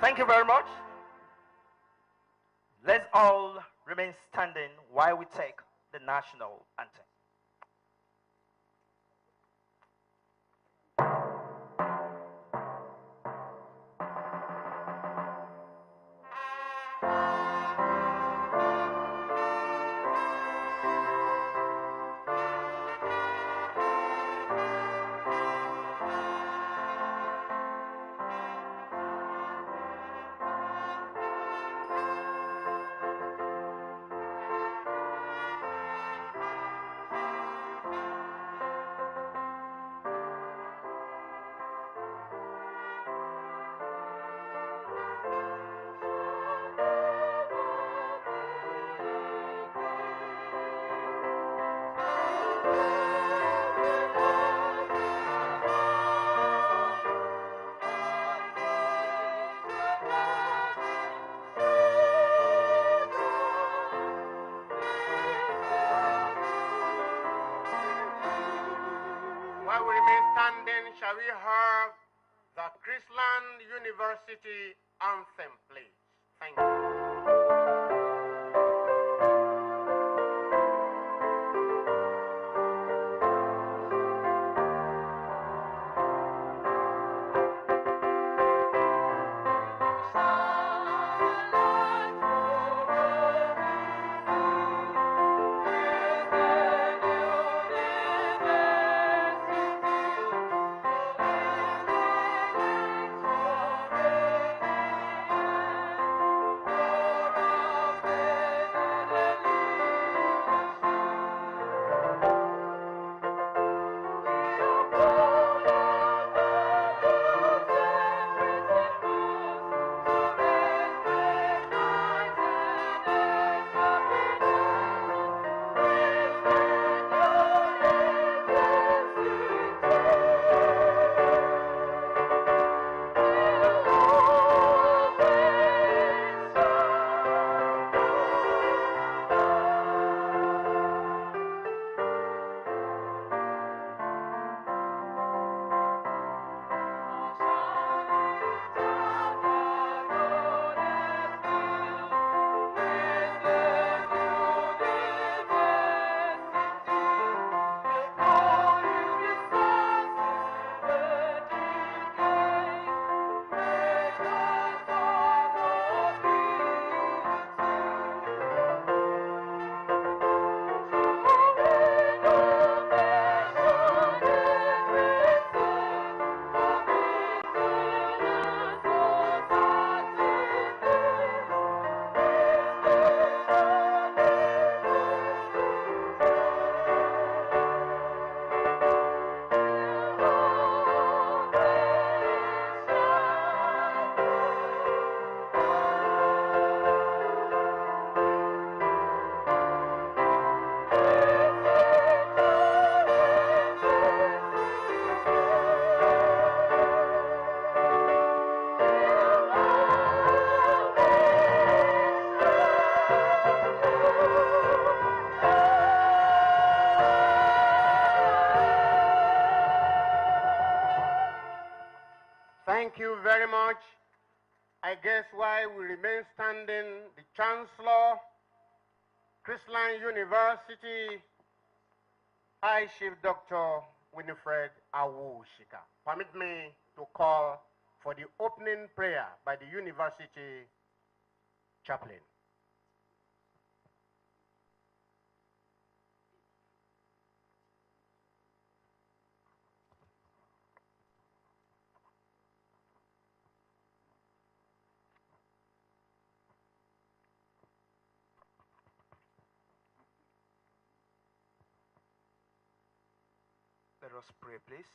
Thank you very much. Let's all remain standing while we take the national anthem. While we remain standing, shall we have the Chrisland University anthem, please? Thank you. Thank you very much. I guess while we remain standing, the Chancellor, Chrisland University, High Chief Dr. Winifred Awushika. Permit me to call for the opening prayer by the University Chaplain. Let us pray, please.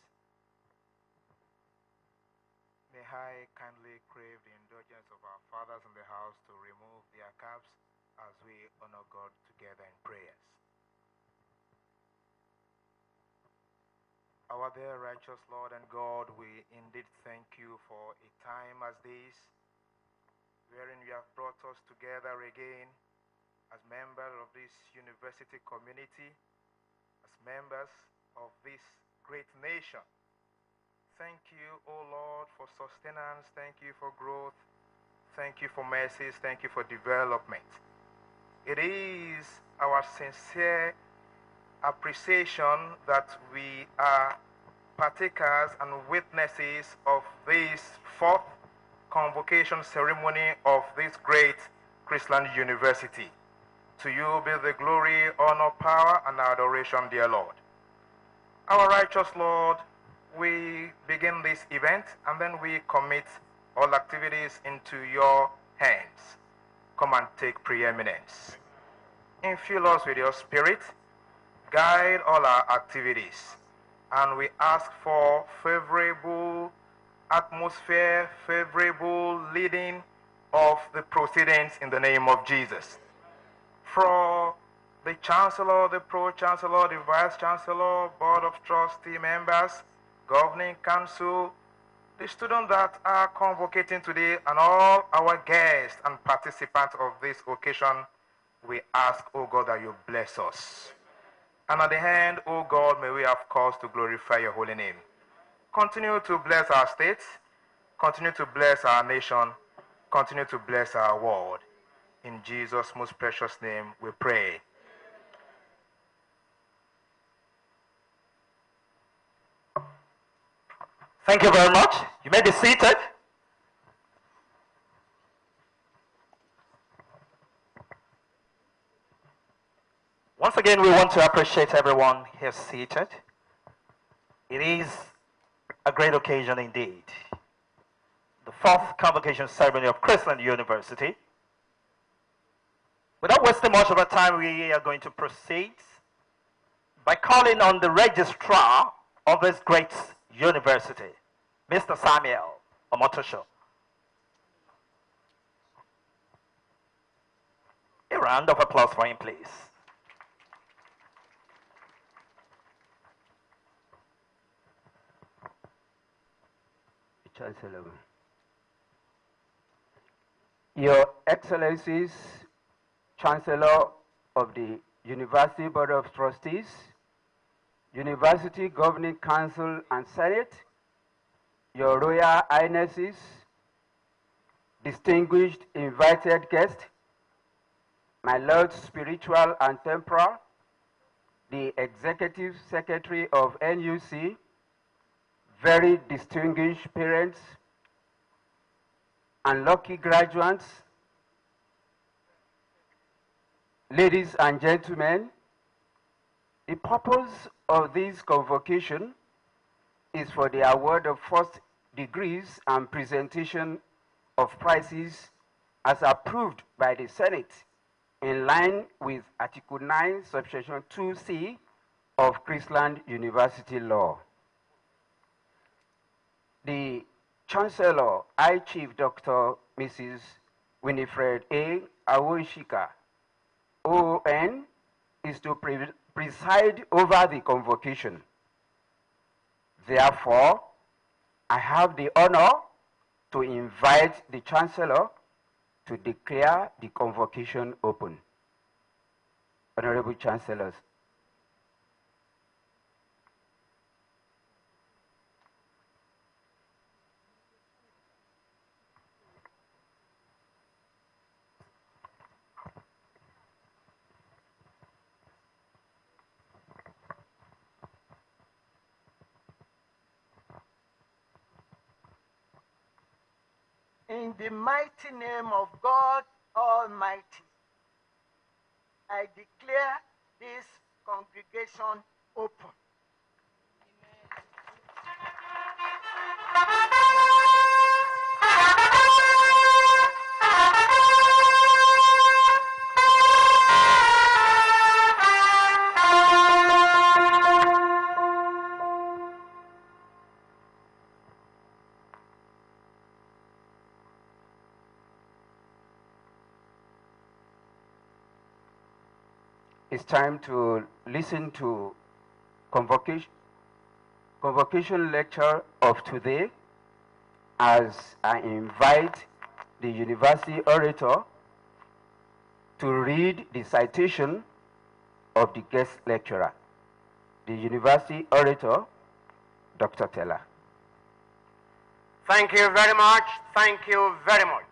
May I kindly crave the indulgence of our fathers in the house to remove their caps as we honor God together in prayers. Our dear righteous Lord and God, we indeed thank you for a time as this, wherein you have brought us together again as members of this university community, as members of this great nation. Thank you, O Lord, for sustenance. Thank you for growth. Thank you for mercies. Thank you for development. It is our sincere appreciation that we are partakers and witnesses of this fourth convocation ceremony of this great Chrisland University. To you be the glory, honor, power, and adoration, dear Lord. Our righteous Lord, we begin this event and then we commit all activities into your hands. Come and take preeminence. Infill us with your spirit, guide all our activities, and we ask for favorable atmosphere, favorable leading of the proceedings in the name of Jesus. For the Chancellor, the Pro-Chancellor, the Vice-Chancellor, Board of Trustee members, Governing Council, the students that are convocating today, and all our guests and participants of this occasion, we ask, O God, that you bless us. And at the end, O God, may we have cause to glorify your holy name. Continue to bless our state, continue to bless our nation, continue to bless our world. In Jesus' most precious name we pray. Thank you very much. You may be seated. Once again, we want to appreciate everyone here seated. It is a great occasion indeed. The fourth convocation ceremony of Chrisland University. Without wasting much of our time, we are going to proceed by calling on the registrar of this great university, Mr. Samuel Omotosho. A round of applause for him, please. Chancellor. Your Excellencies, Chancellor of the University Board of Trustees, University Governing Council and Senate, Your Royal Highnesses, distinguished invited guests, my Lords Spiritual and Temporal, the Executive Secretary of NUC, very distinguished parents, and lucky graduates, ladies and gentlemen, the purpose of this convocation is for the award of first degrees and presentation of prizes as approved by the Senate in line with Article 9, Subsection 2C of Chrisland University Law. The Chancellor, High Chief Dr. Mrs. Winifred A. Awoshika, OON, is to preside over the convocation. Therefore, I have the honor to invite the Chancellor to declare the convocation open. Honorable Chancellors. In the mighty name of God Almighty, I declare this congregation open. It's time to listen to convocation lecture of today as I invite the university orator to read the citation of the guest lecturer. The university orator, Dr. Teller. Thank you very much. Thank you very much.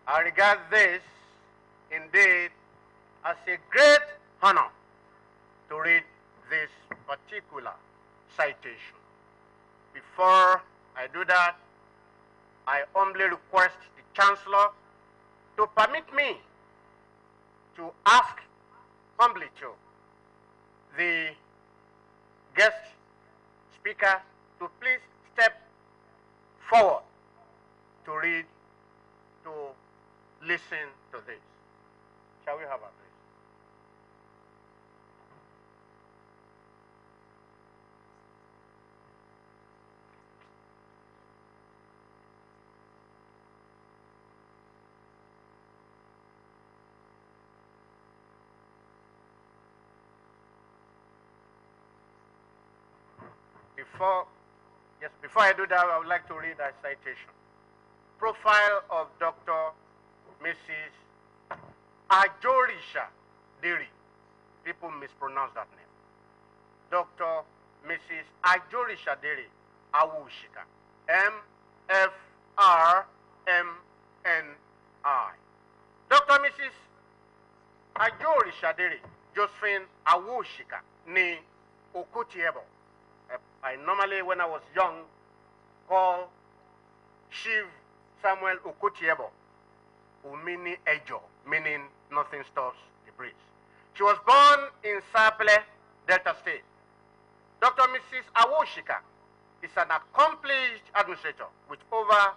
I regard this indeed as a great honor to read this particular citation. Before I do that, I humbly request the Chancellor to permit me to ask humbly to the guest speaker to please step forward to read, to listen to this. Shall we have a please? Before I do that, I would like to read a citation. Profile of Dr. Mrs. Ajorisha Diri. People mispronounce that name. Dr. Mrs. Ajorisha Diri Awushika. M-F-R-M-N-I. Dr. Mrs. Ajorisha Diri Josephine Awushika ni Okutiebo. I normally, when I was young, call Shiv Samuel Okutiebo, Umini Ejo, meaning nothing stops the breeze. She was born in Saple, Delta State. Dr. Mrs. Awoshika is an accomplished administrator with over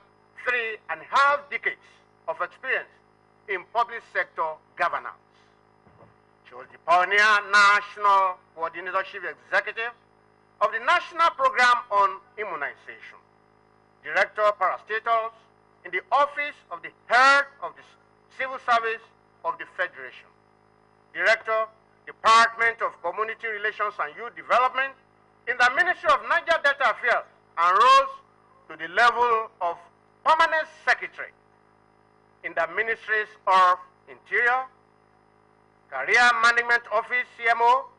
3.5 decades of experience in public sector governance. She was the pioneer national coordinator chief executive of the National Program on Immunization, Director Parastatals in the Office of the Head of the Civil Service of the Federation, Director, Department of Community Relations and Youth Development in the Ministry of Niger Delta Affairs, and rose to the level of Permanent Secretary in the Ministries of Interior, Career Management Office, CMO,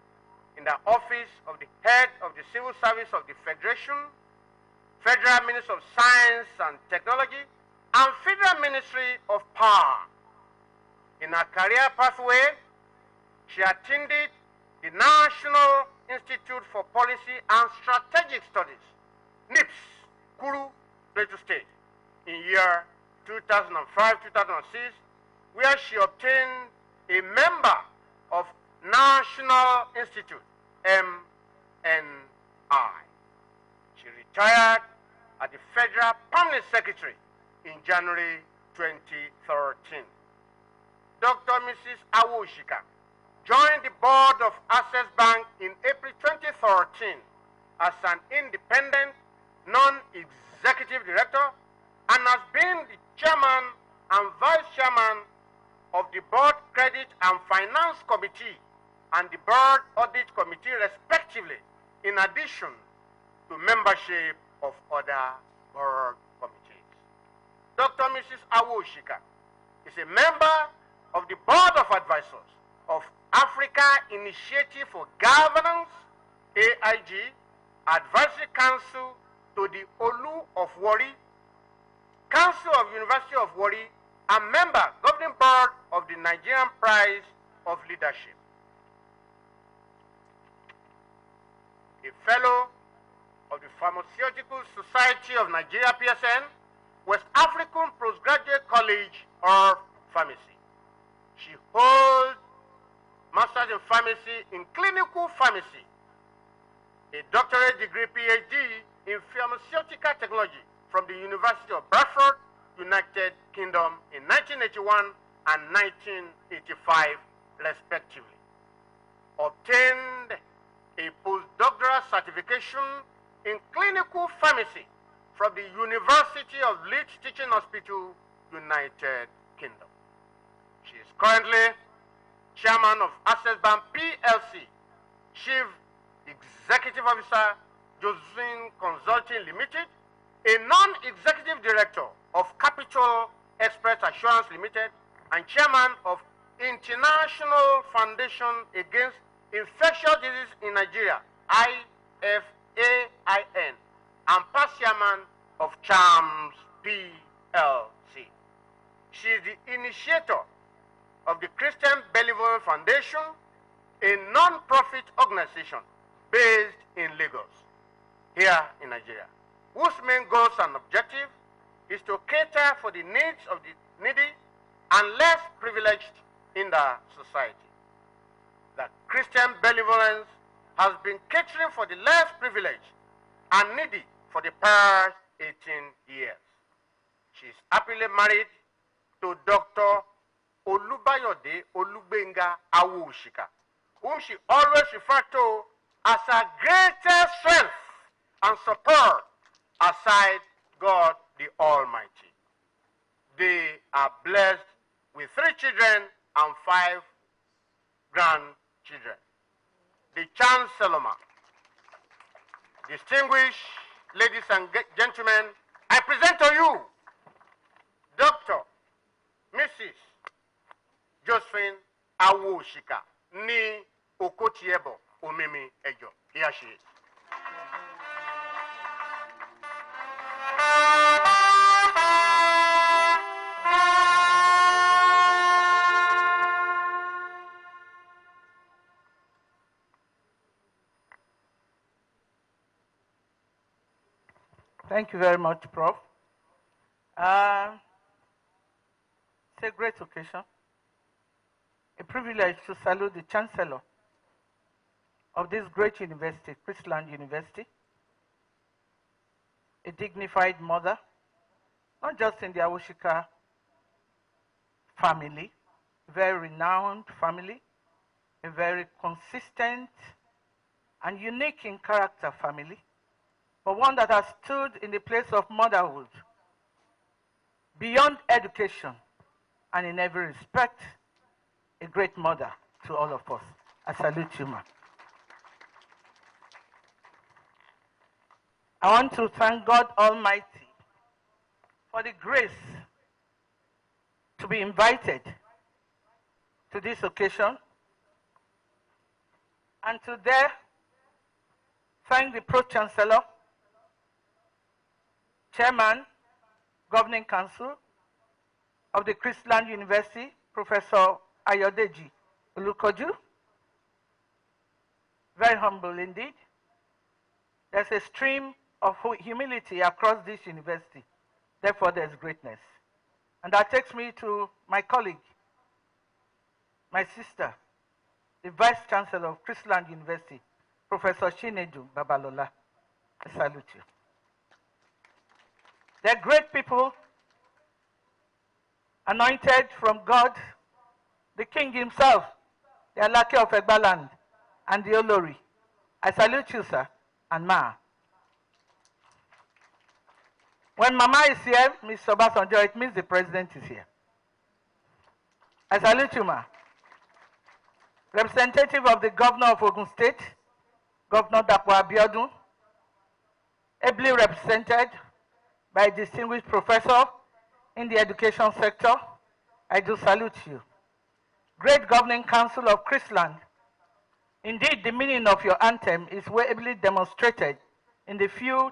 in the Office of the Head of the Civil Service of the Federation, Federal Ministry of Science and Technology, and Federal Ministry of Power. In her career pathway, she attended the National Institute for Policy and Strategic Studies, NIPS, Kuru, Plateau State, in year 2005-2006, where she obtained a member of National Institute, MNI. She retired as the Federal Permanent Secretary in January 2013. Dr. Mrs. Awoshika joined the board of Access Bank in April 2013 as an independent, non-executive director, and has been the chairman and vice chairman of the Board Credit and Finance Committee and the Board Audit Committee, respectively, in addition to membership of other board committees. Dr. Mrs. Awoshika is a member of the Board of Advisors of Africa Initiative for Governance, AIG, Advisory Council to the Olu of Warri, Council of University of Warri, and member governing board of the Nigerian Prize of Leadership. A fellow of the Pharmaceutical Society of Nigeria, PSN, West African Postgraduate College of Pharmacy. She holds Master's in Pharmacy in Clinical Pharmacy, a doctorate degree PhD in Pharmaceutical Technology from the University of Bradford, United Kingdom in 1981 and 1985, respectively. Obtained a postdoctoral certification in clinical pharmacy from the University of Leeds Teaching Hospital, United Kingdom. She is currently chairman of Access Bank PLC, Chief Executive Officer, Josephine Consulting Limited, a non-executive director of Capital Express Assurance Limited, and chairman of International Foundation Against Infectious Disease in Nigeria, IFAIN, and past chairman of CHAMS PLC. She is the initiator of the Christian Benevolent Foundation, a non-profit organization based in Lagos, here in Nigeria, whose main goals and objective is to cater for the needs of the needy and less privileged in the society. The Christian Benevolence has been catering for the less privileged and needy for the past 18 years. She is happily married to Dr. Olubayode Olugbenga Awushika, whom she always referred to as her greatest strength and support aside God the Almighty. They are blessed with 3 children and 5 grandchildren. The Chancellor, distinguished ladies and gentlemen, I present to you Dr. Mrs. Josephine Awoshika ni Okotiebo Omimi Ejo. Here she is. Thank you very much, Prof. It's a great occasion, a privilege to salute the Chancellor of this great university, Chrisland University, a dignified mother, not just in the Awoshika family, a very renowned family, a very consistent and unique in character family, but one that has stood in the place of motherhood, beyond education, and in every respect, a great mother to all of us. I salute you, ma'am. I want to thank God Almighty for the grace to be invited to this occasion, and to there thank the Pro-Chancellor, Chairman, Governing Council of the Chrisland University, Professor Ayodeji Olukoju. Very humble indeed. There's a stream of humility across this university. Therefore, there's greatness. And that takes me to my colleague, my sister, the Vice Chancellor of Chrisland University, Professor Chinedu Babalola. I salute you. They're great people, anointed from God, the King himself, the Alake of Egbaland, and the Olori. I salute you, sir, and ma. When Mama is here, Ms. Obasanjo, it means the President is here. I salute you, ma. Representative of the Governor of Ogun State, Governor Dapo Abiodun, ably represented by a distinguished professor in the education sector, I do salute you. Great Governing Council of Chrisland, indeed the meaning of your anthem is ably demonstrated in the few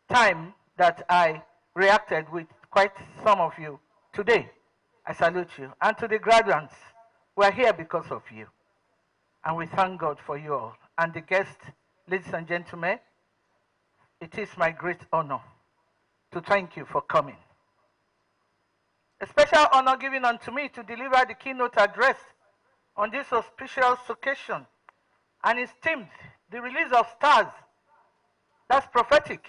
time that I reacted with quite some of you today. I salute you. And to the graduates, we are here because of you. And we thank God for you all. And the guests, ladies and gentlemen, it is my great honor to thank you for coming. A special honor given unto me to deliver the keynote address on this auspicious occasion, and it's themed the release of stars. That's prophetic.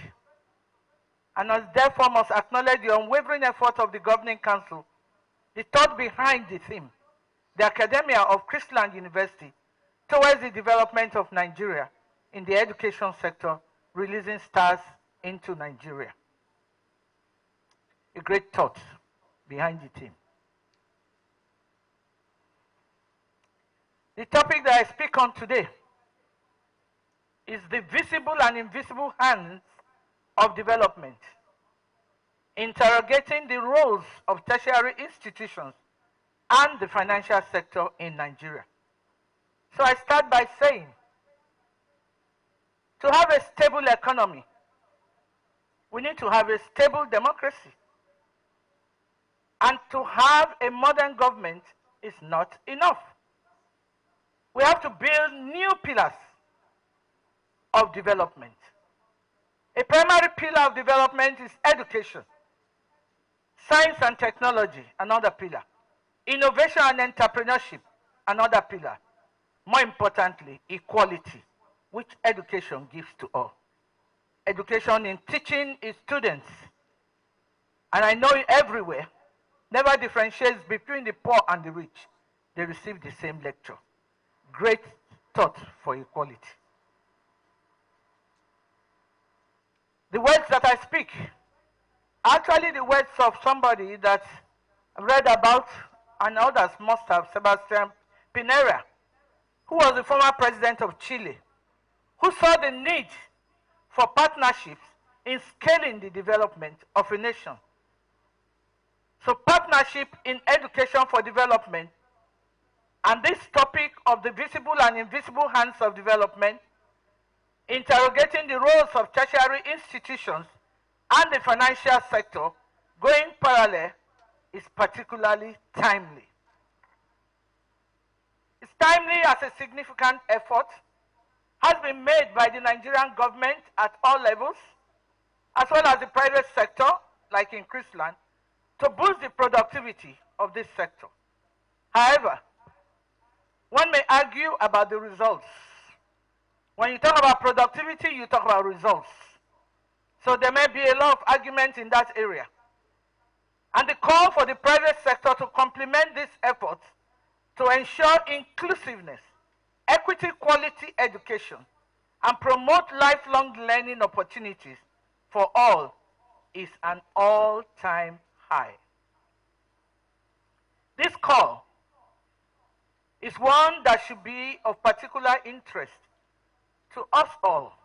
And as therefore must acknowledge the unwavering effort of the Governing Council, the thought behind the theme, the Academia of Chrisland University, towards the development of Nigeria in the education sector, releasing stars into Nigeria. A great thought behind the theme. The topic that I speak on today is the visible and invisible hands of development, interrogating the roles of tertiary institutions and the financial sector in Nigeria. So I start by saying, to have a stable economy, we need to have a stable democracy. And to have a modern government is not enough. We have to build new pillars of development. A primary pillar of development is education. Science and technology, another pillar. Innovation and entrepreneurship, another pillar. More importantly, equality, which education gives to all. Education in teaching its students, and I know everywhere, never differentiates between the poor and the rich. They receive the same lecture. Great thought for equality. The words that I speak, actually the words of somebody that I read about, and others must have, Sebastian Pinera, who was the former president of Chile, who saw the need for partnerships in scaling the development of a nation. So partnership in education for development, and this topic of the visible and invisible hands of development, interrogating the roles of tertiary institutions and the financial sector going parallel, is particularly timely. It's timely as a significant effort has been made by the Nigerian government at all levels, as well as the private sector, like in Chrisland, to boost the productivity of this sector. However, one may argue about the results. When you talk about productivity, you talk about results. So there may be a lot of argument in that area. And the call for the private sector to complement these efforts to ensure inclusiveness, equity, quality education, and promote lifelong learning opportunities for all is an all-time high. This call is one that should be of particular interest to us all.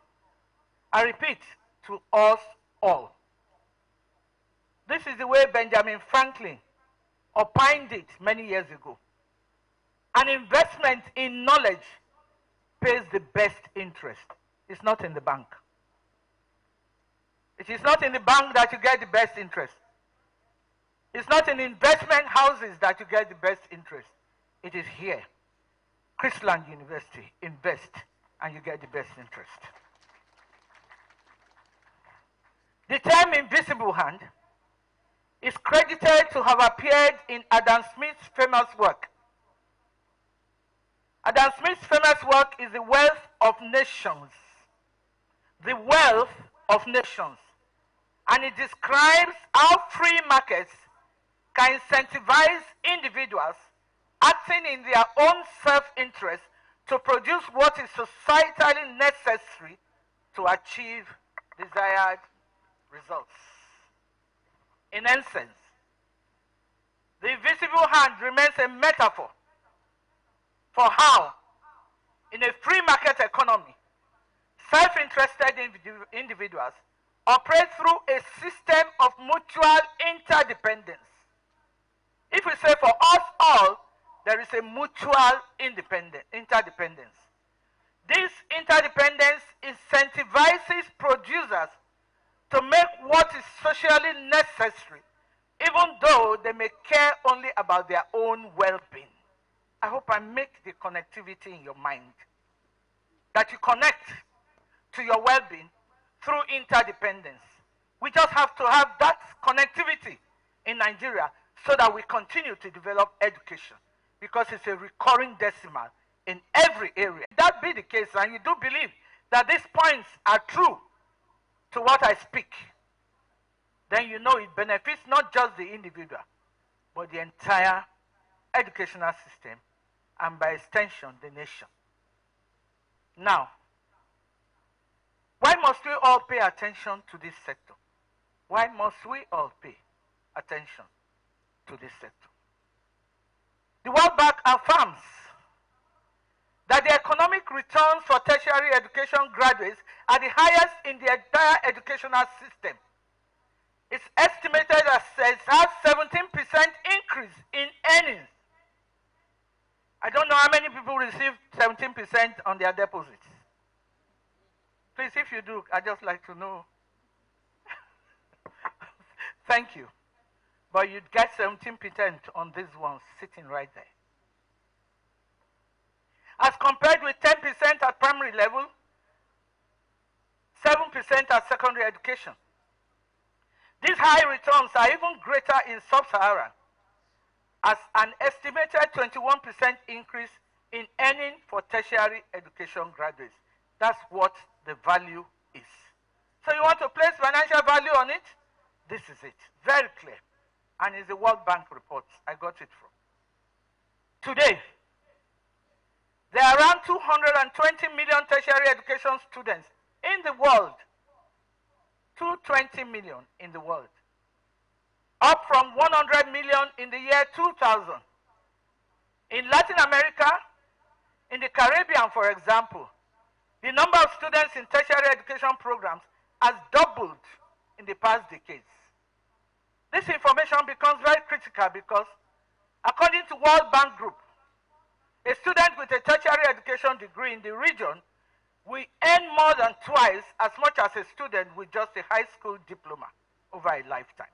I repeat, to us all. This is the way Benjamin Franklin opined it many years ago. An investment in knowledge pays the best interest. It's not in the bank. It is not in the bank that you get the best interest. It's not in investment houses that you get the best interest. It is here. Chrisland University, invest and you get the best interest. The term invisible hand is credited to have appeared in Adam Smith's famous work. Adam Smith's famous work is The Wealth of Nations. The Wealth of Nations. And it describes how free markets can incentivize individuals acting in their own self-interest to produce what is societally necessary to achieve desired results. In essence, the invisible hand remains a metaphor for how, in a free market economy, self-interested individuals operate through a system of mutual interdependence. If we say for us all, there is a mutual interdependence. This interdependence incentivizes producers to make what is socially necessary, even though they may care only about their own well-being. I hope I make the connectivity in your mind. That you connect to your well-being through interdependence. We just have to have that connectivity in Nigeria so that we continue to develop education, because it's a recurring decimal in every area. If that be the case, and you do believe that these points are true to what I speak, then you know it benefits not just the individual, but the entire educational system, and by extension, the nation. Now, why must we all pay attention to this sector? Why must we all pay attention to this sector? The World Bank affirms that the economic returns for tertiary education graduates are the highest in the entire educational system. It's estimated as it has 17% increase in earnings. I don't know how many people receive 17% on their deposits. Please, if you do, I'd just like to know. Thank you. but you'd get 17% on these ones sitting right there. As compared with 10% at primary level, 7% at secondary education. These high returns are even greater in sub-Saharan, as an estimated 21% increase in earning for tertiary education graduates. That's what the value is. So you want to place financial value on it? This is it. Very clear. And it's the World Bank report. I got it from. Today, there are around 220 million tertiary education students in the world. 220 million in the world. Up from 100 million in the year 2000. In Latin America, in the Caribbean, for example, the number of students in tertiary education programs has doubled in the past decades. This information becomes very critical because, according to World Bank Group, a student with a tertiary education degree in the region will earn more than twice as much as a student with just a high school diploma over a lifetime.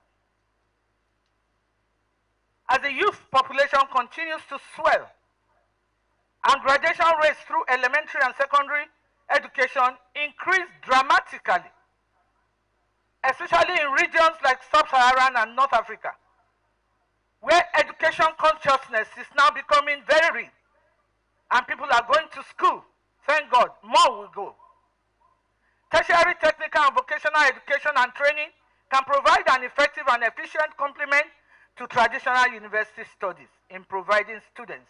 As the youth population continues to swell and graduation rates through elementary and secondary education increase dramatically, especially in regions like Sub-Saharan and North Africa, where education consciousness is now becoming very real, and people are going to school. Thank God, more will go. Tertiary technical and vocational education and training can provide an effective and efficient complement to traditional university studies in providing students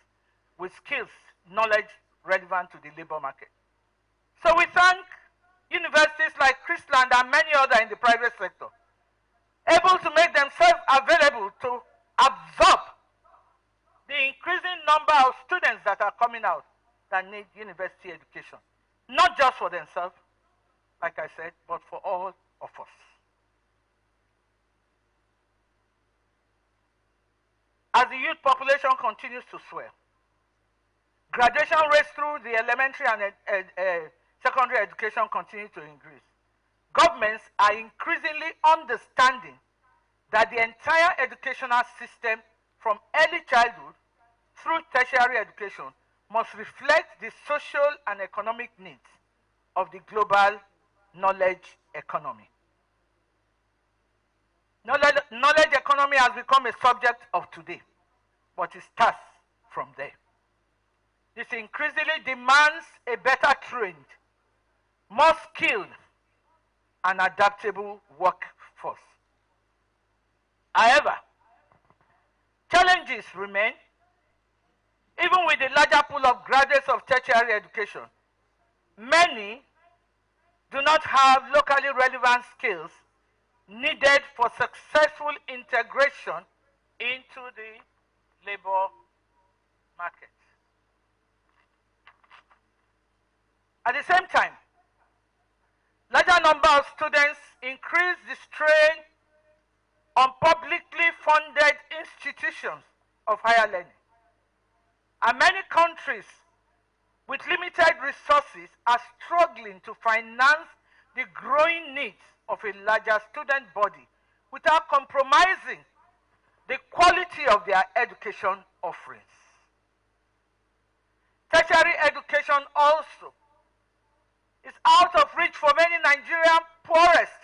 with skills, knowledge relevant to the labor market. So we thank universities like Chrisland and many others in the private sector, able to make themselves available to absorb the increasing number of students that are coming out that need university education. Not just for themselves, like I said, but for all of us. As the youth population continues to swell, graduation rates through the elementary and secondary education continue to increase. Governments are increasingly understanding that the entire educational system from early childhood through tertiary education must reflect the social and economic needs of the global knowledge economy. Knowledge economy has become a subject of today, but it starts from there. This increasingly demands a better trained, more skilled, and adaptable workforce. However, challenges remain. Even with the larger pool of graduates of tertiary education, many do not have locally relevant skills needed for successful integration into the labor market. At the same time, larger number of students increase the strain on publicly funded institutions of higher learning. And many countries with limited resources are struggling to finance the growing needs of a larger student body without compromising the quality of their education offerings. Tertiary education also is out of reach for many Nigerian poorest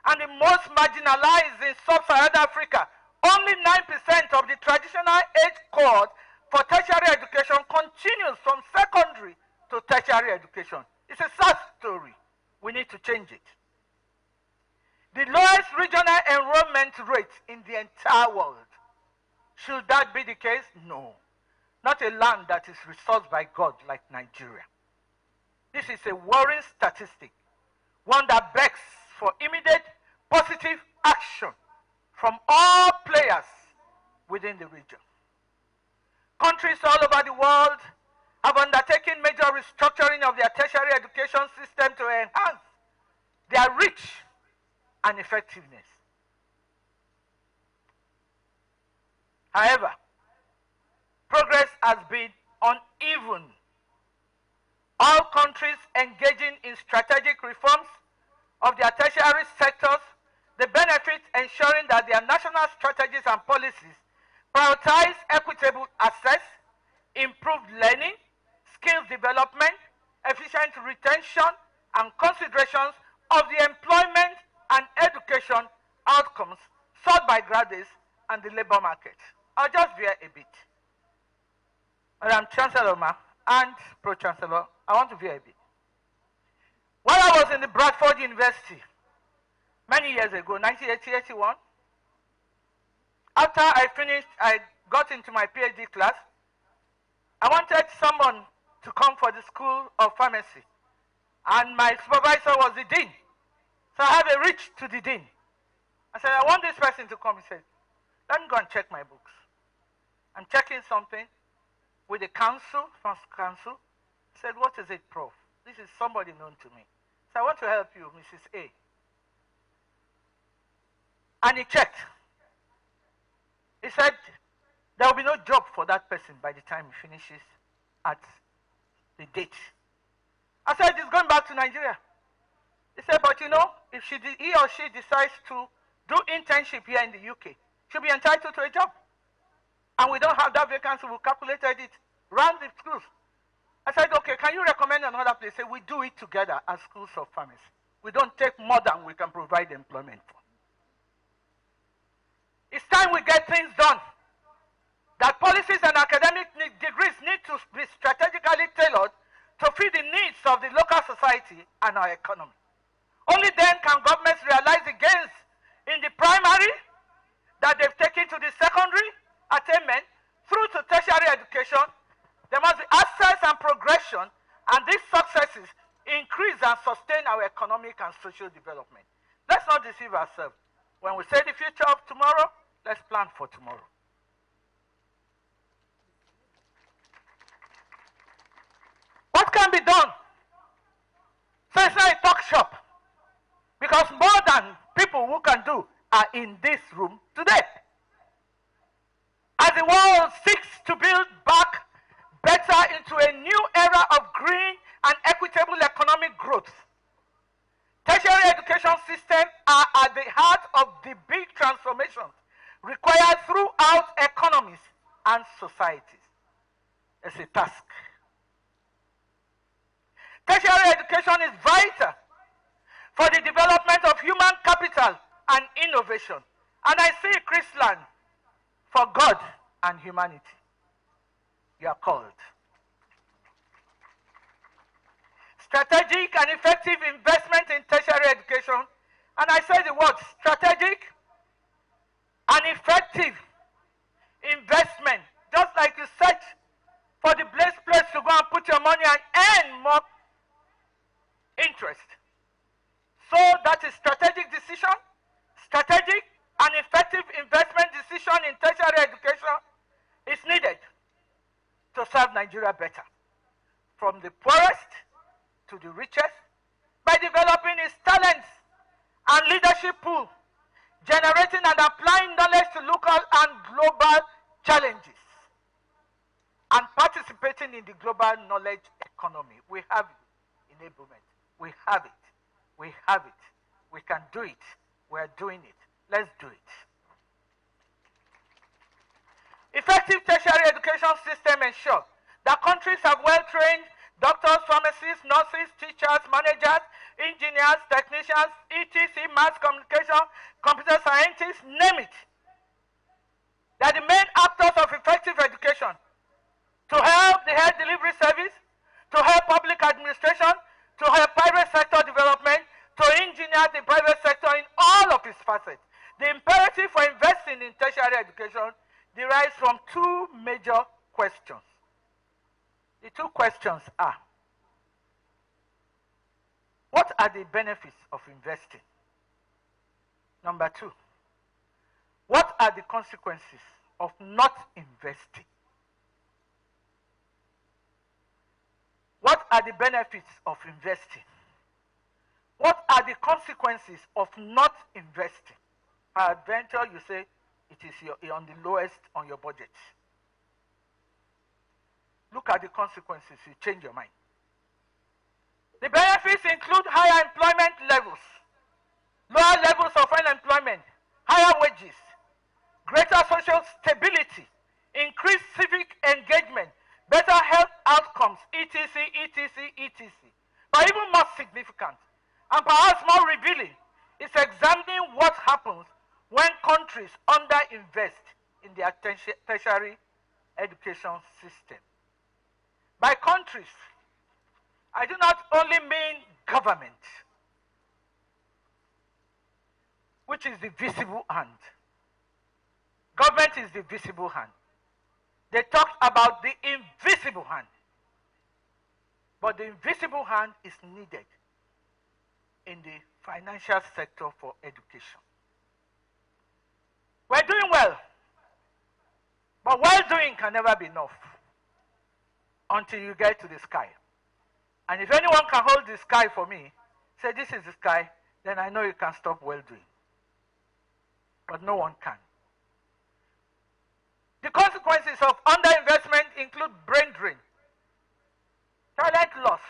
and the most marginalized in sub-Saharan Africa. Only 9% of the traditional age cohort for tertiary education continues from secondary to tertiary education. It's a sad story. We need to change it. The lowest regional enrollment rate in the entire world. Should that be the case? No. Not a land that is resourced by God like Nigeria. This is a worrying statistic, one that begs for immediate positive action from all players within the region. Countries all over the world have undertaken major restructuring of their tertiary education system to enhance their reach and effectiveness. However, progress has been uneven. All countries engaging in strategic reforms of their tertiary sectors the benefits ensuring that their national strategies and policies prioritize equitable access, improved learning, skills development, efficient retention, and considerations of the employment and education outcomes sought by graduates and the labor market. I'll just veer a bit. Madam Chancellor and Pro-Chancellor, I want to veer a bit. While I was in the Bradford University, many years ago, 1980-81, after I finished, I got into my PhD class, I wanted someone to come for the School of Pharmacy. And my supervisor was the dean. So I have a reach to the dean. I said, I want this person to come. He said, let me go and check my books. I'm checking something with the council, first council. He said, what is it, Prof? This is somebody known to me. So I want to help you, Mrs. A. And he checked. He said, there will be no job for that person by the time he finishes at the date. I said, he's going back to Nigeria. He said, but you know, if he or she decides to do internship here in the UK, she'll be entitled to a job. And we don't have that vacancy. We calculated it, ran the schools. I said, okay, can you recommend another place? He said, we do it together as schools of pharmacy. We don't take more than we can provide employment for. It's time we get things done. That policies and academic degrees need to be strategically tailored to fit the needs of the local society and our economy. Only then can governments realize the gains in the primary that they've taken to the secondary attainment through to tertiary education. There must be access and progression, and these successes increase and sustain our economic and social development. Let's not deceive ourselves. When we say the future of tomorrow, let's plan for tomorrow. What can be done? So it's not a talk shop. Because more than people who can do are in this room today. As the world seeks to build back better into a new era of green and equitable economic growth, tertiary education systems are at the heart of the big transformations required throughout economies and societies. It's a task. Tertiary education is vital for the development of human capital and innovation. And I see Chrisland for God and humanity. You are called. Strategic and effective investment in tertiary education. And I say the word strategic and effective investment. Just like you search for the best place to go and put your money and earn more interest. So that is strategic decision, strategic and effective investment decision in tertiary education is needed to serve Nigeria better. From the poorest to the richest, by developing its talents and leadership pool, generating and applying knowledge to local and global challenges, and participating in the global knowledge economy. We have enablement. We have it. We have it. We can do it. We are doing it. Let's do it. Effective tertiary education system ensures that countries have well-trained doctors, pharmacists, nurses, teachers, managers, engineers, technicians, etc., mass communication, computer scientists, name it. They are the main actors of effective education to help the health delivery service, to help public administration, to help private sector development, to engineer the private sector in all of its facets. The imperative for investing in tertiary education derives from two major questions. The two questions are, what are the benefits of investing? Number two, what are the consequences of not investing? What are the benefits of investing? What are the consequences of not investing? Peradventure, you say it is you're on the lowest on your budget. Look at the consequences, you change your mind. The benefits include higher employment levels, lower levels of unemployment, higher wages, greater social stability, increased civic engagement, better health outcomes, etc., etc., etc. But even more significant, and perhaps more revealing, is examining what happens when countries underinvest in their tertiary education system. By countries, I do not only mean government, which is the visible hand. Government is the visible hand. They talked about the invisible hand. But the invisible hand is needed in the financial sector for education. We're doing well, but well doing can never be enough until you get to the sky. And if anyone can hold the sky for me, say this is the sky, then I know you can stop well doing. But no one can. The consequences of underinvestment include brain drain, talent loss.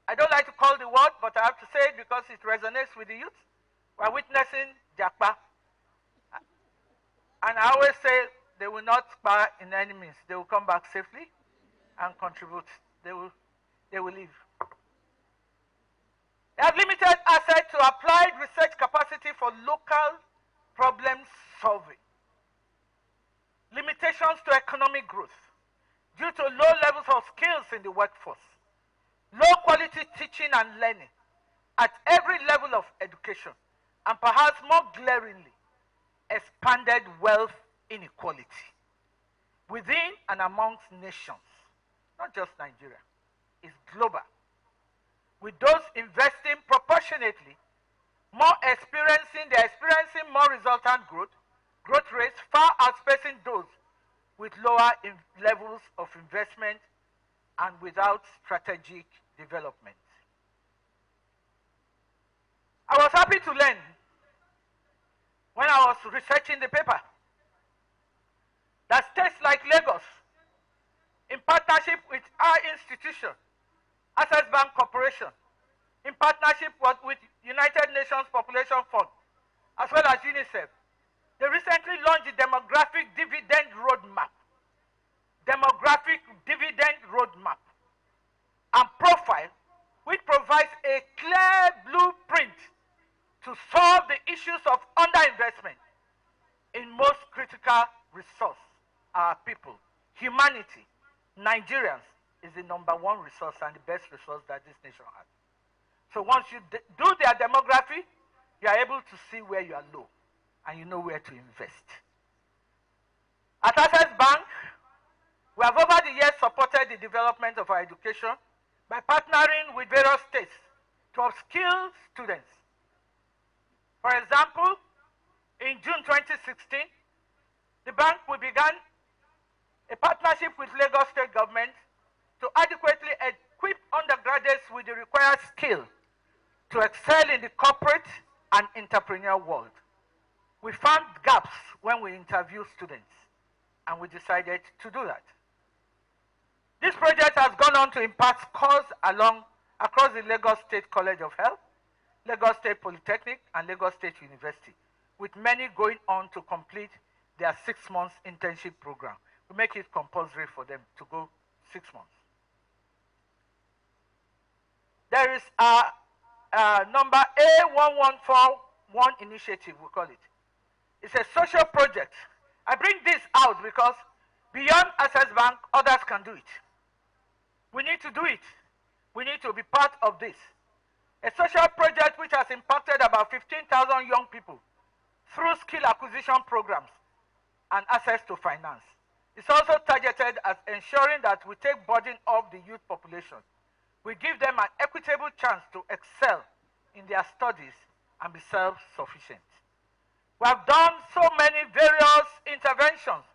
I don't like to call the word, but I have to say it because it resonates with the youth. We're witnessing Jakpa. And I always say they will not spare in enemies. They will come back safely and contribute. They will leave. They have limited access to applied research capacity for local problem solving. Limitations to economic growth due to low levels of skills in the workforce. Low quality teaching and learning at every level of education, and perhaps more glaringly, expanded wealth inequality within and amongst nations, not just Nigeria, it's global. With those investing proportionately, they're experiencing more resultant growth rates far outpacing those with lower levels of investment and without strategic development. I was happy to learn when I was researching the paper that states like Lagos, in partnership with our institution, Access Bank Corporation, in partnership with United Nations Population Fund, as well as UNICEF, they recently launched the Demographic Dividend Roadmap. Demographic Dividend Roadmap and Profile, which provides a clear blueprint to solve the issues of underinvestment in most critical resource, our people. Humanity, Nigerians, is the #1 resource and the best resource that this nation has. So once you do their demography, you are able to see where you are low and you know where to invest. At Access Bank, we have over the years supported the development of our education by partnering with various states to upskill students. For example, in June 2016, the bank began a partnership with Lagos State Government to adequately equip undergraduates with the required skill to excel in the corporate and entrepreneurial world. We found gaps when we interviewed students, and we decided to do that. This project has gone on to impact courses across the Lagos State College of Health, Lagos State Polytechnic, and Lagos State University, with many going on to complete their 6 months internship program. We make it compulsory for them to go 6 months. There is a number A1141 initiative, we call it. It's a social project. I bring this out because beyond Access Bank, others can do it. We need to do it. We need to be part of this. A social project which has impacted about 15,000 young people through skill acquisition programs and access to finance. It's also targeted at ensuring that we take burden off the youth population. We give them an equitable chance to excel in their studies and be self-sufficient. We have done so many various interventions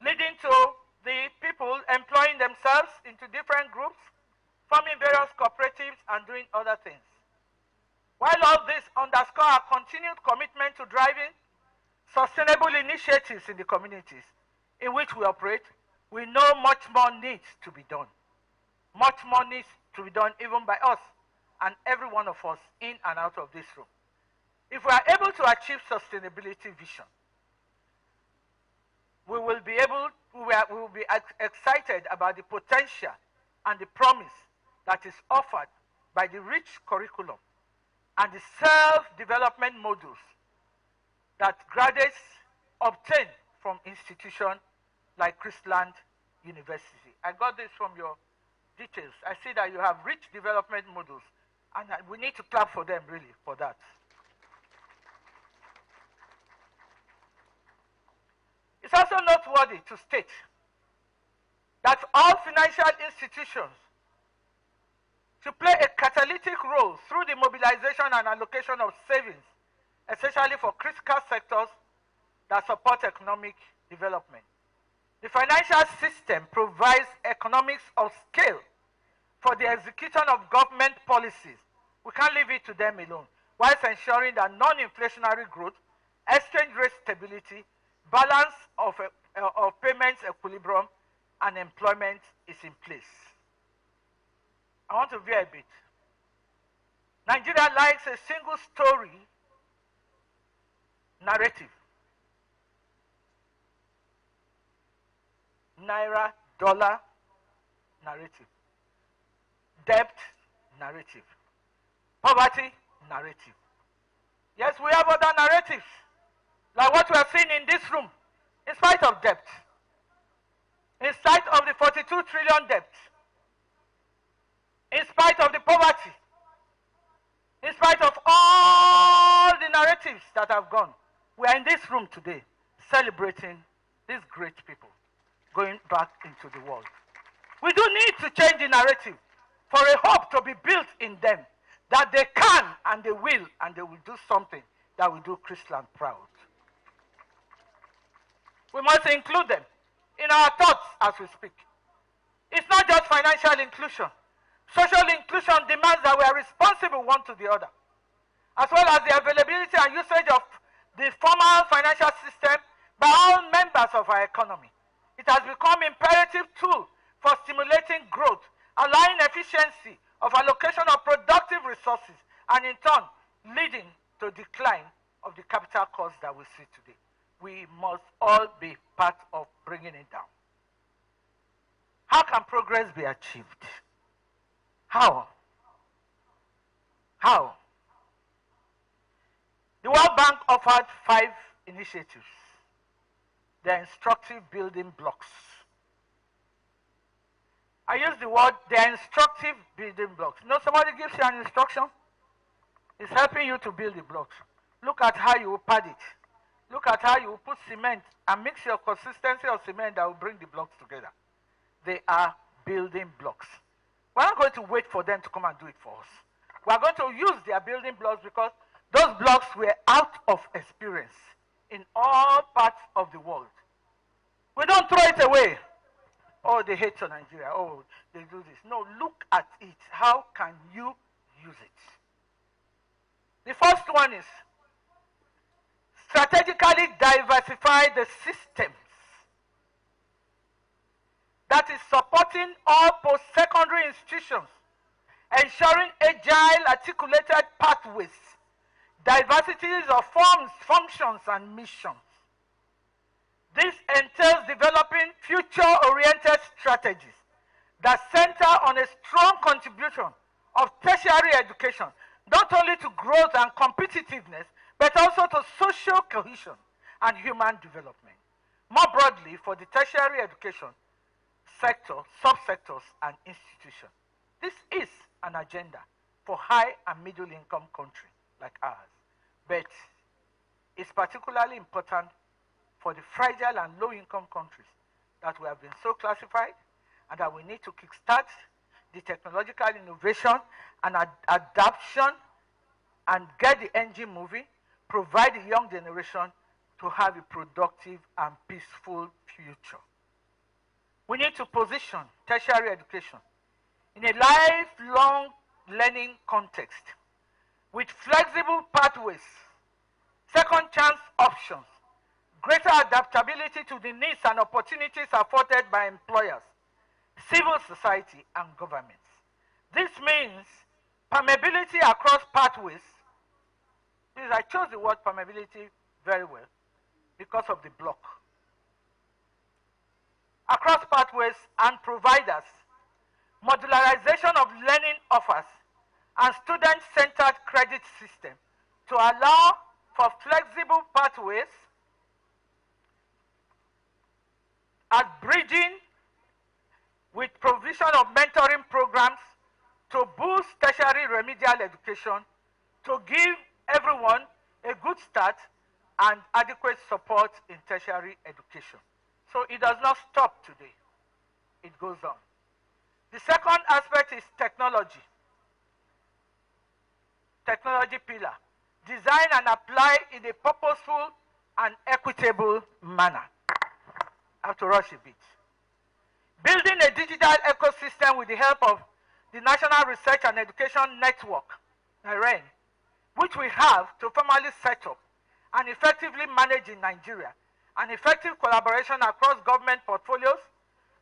leading to the people employing themselves into different groups, forming various cooperatives and doing other things. While all this underscores our continued commitment to driving sustainable initiatives in the communities in which we operate, we know much more needs to be done. Much more needs to be done even by us and every one of us in and out of this room. If we are able to achieve sustainability vision, we will be excited about the potential and the promise that is offered by the rich curriculum and the self-development modules that graduates obtain from institutions like Chrisland University. I got this from your details. I see that you have rich development modules, and we need to clap for them, really, for that. It's also noteworthy to state that all financial institutions should play a catalytic role through the mobilization and allocation of savings, especially for critical sectors that support economic development. The financial system provides economics of scale for the execution of government policies. We can't leave it to them alone, whilst ensuring that non-inflationary growth, exchange rate stability, balance of payments equilibrium, and employment is in place. I want to veer a bit. Nigeria likes a single story narrative. Naira, dollar narrative. Debt narrative. Poverty narrative. Yes, we have other narratives, like what we have seen in this room, in spite of debt, in spite of the 42 trillion debt, in spite of the poverty, in spite of all the narratives that have gone. We are in this room today celebrating these great people going back into the world. We do need to change the narrative for a hope to be built in them that they can and they will do something that will do Chrisland proud. We must include them in our thoughts as we speak. It's not just financial inclusion. Social inclusion demands that we are responsible one to the other, as well as the availability and usage of the formal financial system by all members of our economy. It has become an imperative tool for stimulating growth, allowing efficiency of allocation of productive resources, and in turn, leading to decline of the capital costs that we see today. We must all be part of bringing it down. How can progress be achieved? How? How? The World Bank offered 5 initiatives. They are instructive building blocks. I use the word, they are instructive building blocks. You know, somebody gives you an instruction, it's helping you to build the blocks. Look at how you will pad it. Look at how you will put cement and mix your consistency of cement that will bring the blocks together. They are building blocks. We're not going to wait for them to come and do it for us. We are going to use their building blocks because those blocks were out of experience in all parts of the world. We don't throw it away. Oh, they hate Nigeria. Oh, they do this. No, look at it. How can you use it? The first one is strategically diversify the systems that is supporting all post-secondary institutions, ensuring agile, articulated pathways, diversities of forms, functions, and missions. This entails developing future-oriented strategies that center on a strong contribution of tertiary education, not only to growth and competitiveness, but also to social cohesion and human development. More broadly, for the tertiary education sector, subsectors, and institutions. This is an agenda for high and middle income countries like ours, but it's particularly important for the fragile and low income countries that we have been so classified, and that we need to kickstart the technological innovation and adaptation and get the engine moving, provide the young generation to have a productive and peaceful future. We need to position tertiary education in a lifelong learning context with flexible pathways, second chance options, greater adaptability to the needs and opportunities afforded by employers, civil society, and governments. This means Permeability across pathways. I chose the word permeability very well because of the block. Across pathways and providers, modularization of learning offers, and student-centered credit system to allow for flexible pathways as bridging with provision of mentoring programs to boost tertiary remedial education, to give everyone a good start and adequate support in tertiary education. So it does not stop today. It goes on. The second aspect is technology. Technology pillar. Design and apply in a purposeful and equitable manner. I have to rush a bit. Building a digital ecosystem with the help of the National Research and Education Network, NIREN, which we have to formally set up and effectively manage in Nigeria, and effective collaboration across government portfolios.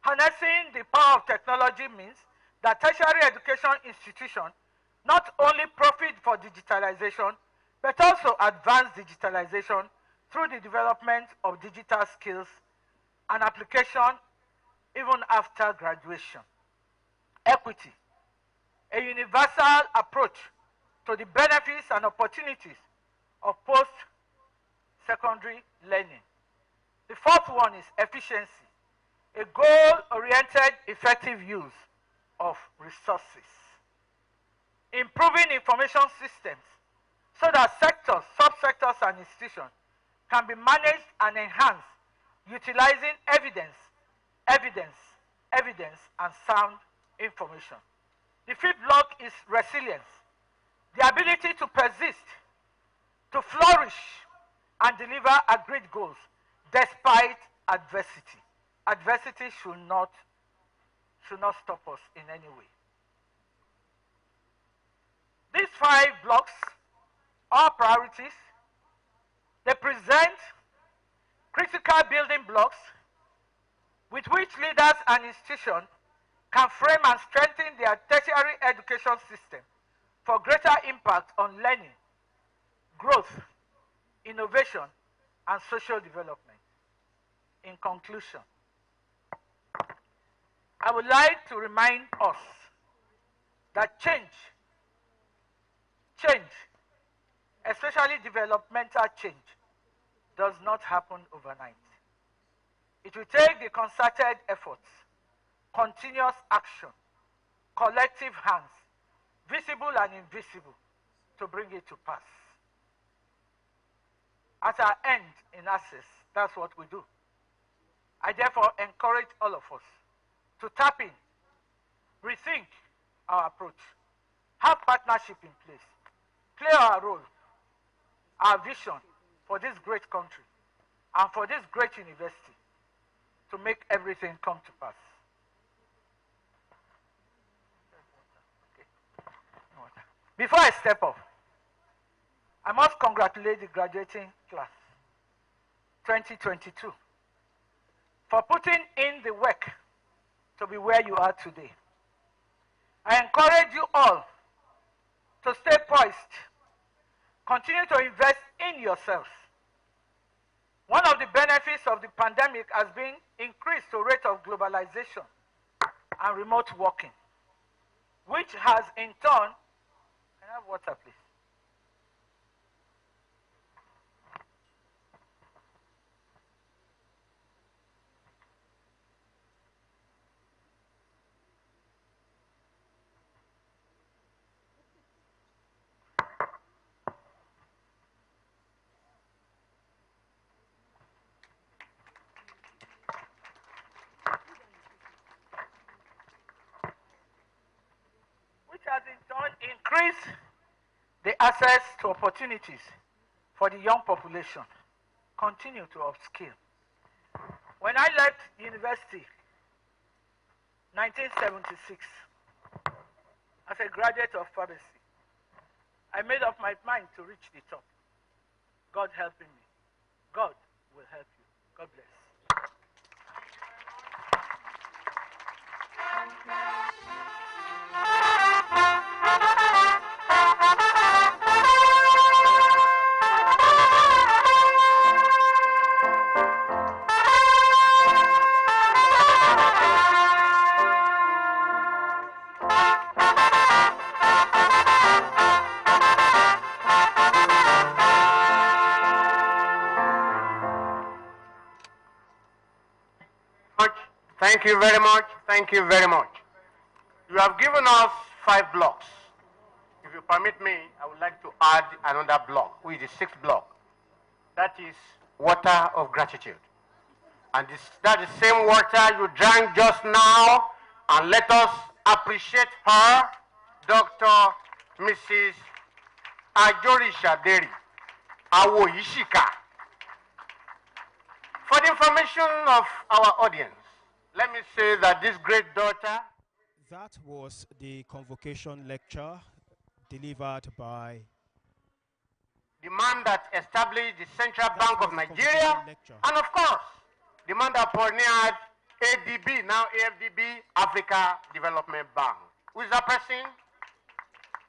Harnessing the power of technology means that tertiary education institutions not only profit for digitalization, but also advance digitalization through the development of digital skills and application even after graduation. Equity, a universal approach to the benefits and opportunities of post-secondary learning. The fourth one is efficiency, a goal-oriented, effective use of resources. Improving information systems so that sectors, subsectors, and institutions can be managed and enhanced utilizing evidence, and sound information. The fifth block is resilience, the ability to persist, to flourish, and deliver agreed goals despite adversity. Adversity should not stop us in any way. These 5 blocks are priorities. They present critical building blocks with which leaders and institutions can frame and strengthen their tertiary education system for greater impact on learning, growth, innovation, and social development. In conclusion, I would like to remind us that change, especially developmental change, does not happen overnight. It will take the concerted efforts, continuous action, collective hands, visible and invisible, to bring it to pass. At our end in access, that's what we do. I therefore encourage all of us to tap in, rethink our approach, have partnership in place, play our role, our vision for this great country and for this great university to make everything come to pass. Before I step up, I must congratulate the graduating class 2022 for putting in the work to be where you are today. I encourage you all to stay poised, continue to invest in yourselves. One of the benefits of the pandemic has been increased rate of globalization and remote working, which has in turn, can I have water please? Has in turn increased the access to opportunities for the young population. Continue to upskill. When I left university, 1976, as a graduate of pharmacy, I made up my mind to reach the top. God helping me. God will help you. God bless. Thank you very much. Thank you very much. You have given us 5 blocks. If you permit me, I would like to add another block, which is the 6th block. That is water of gratitude. And that is the same water you drank just now. And let us appreciate her, Dr. Mrs. Ajorisha Deri Awoyishika. For the information of our audience, let me say that this great daughter. That was the convocation lecture delivered by the man that established the Central Bank of Nigeria, and of course, the man that pioneered ADB, now AFDB, Africa Development Bank. Who is that person?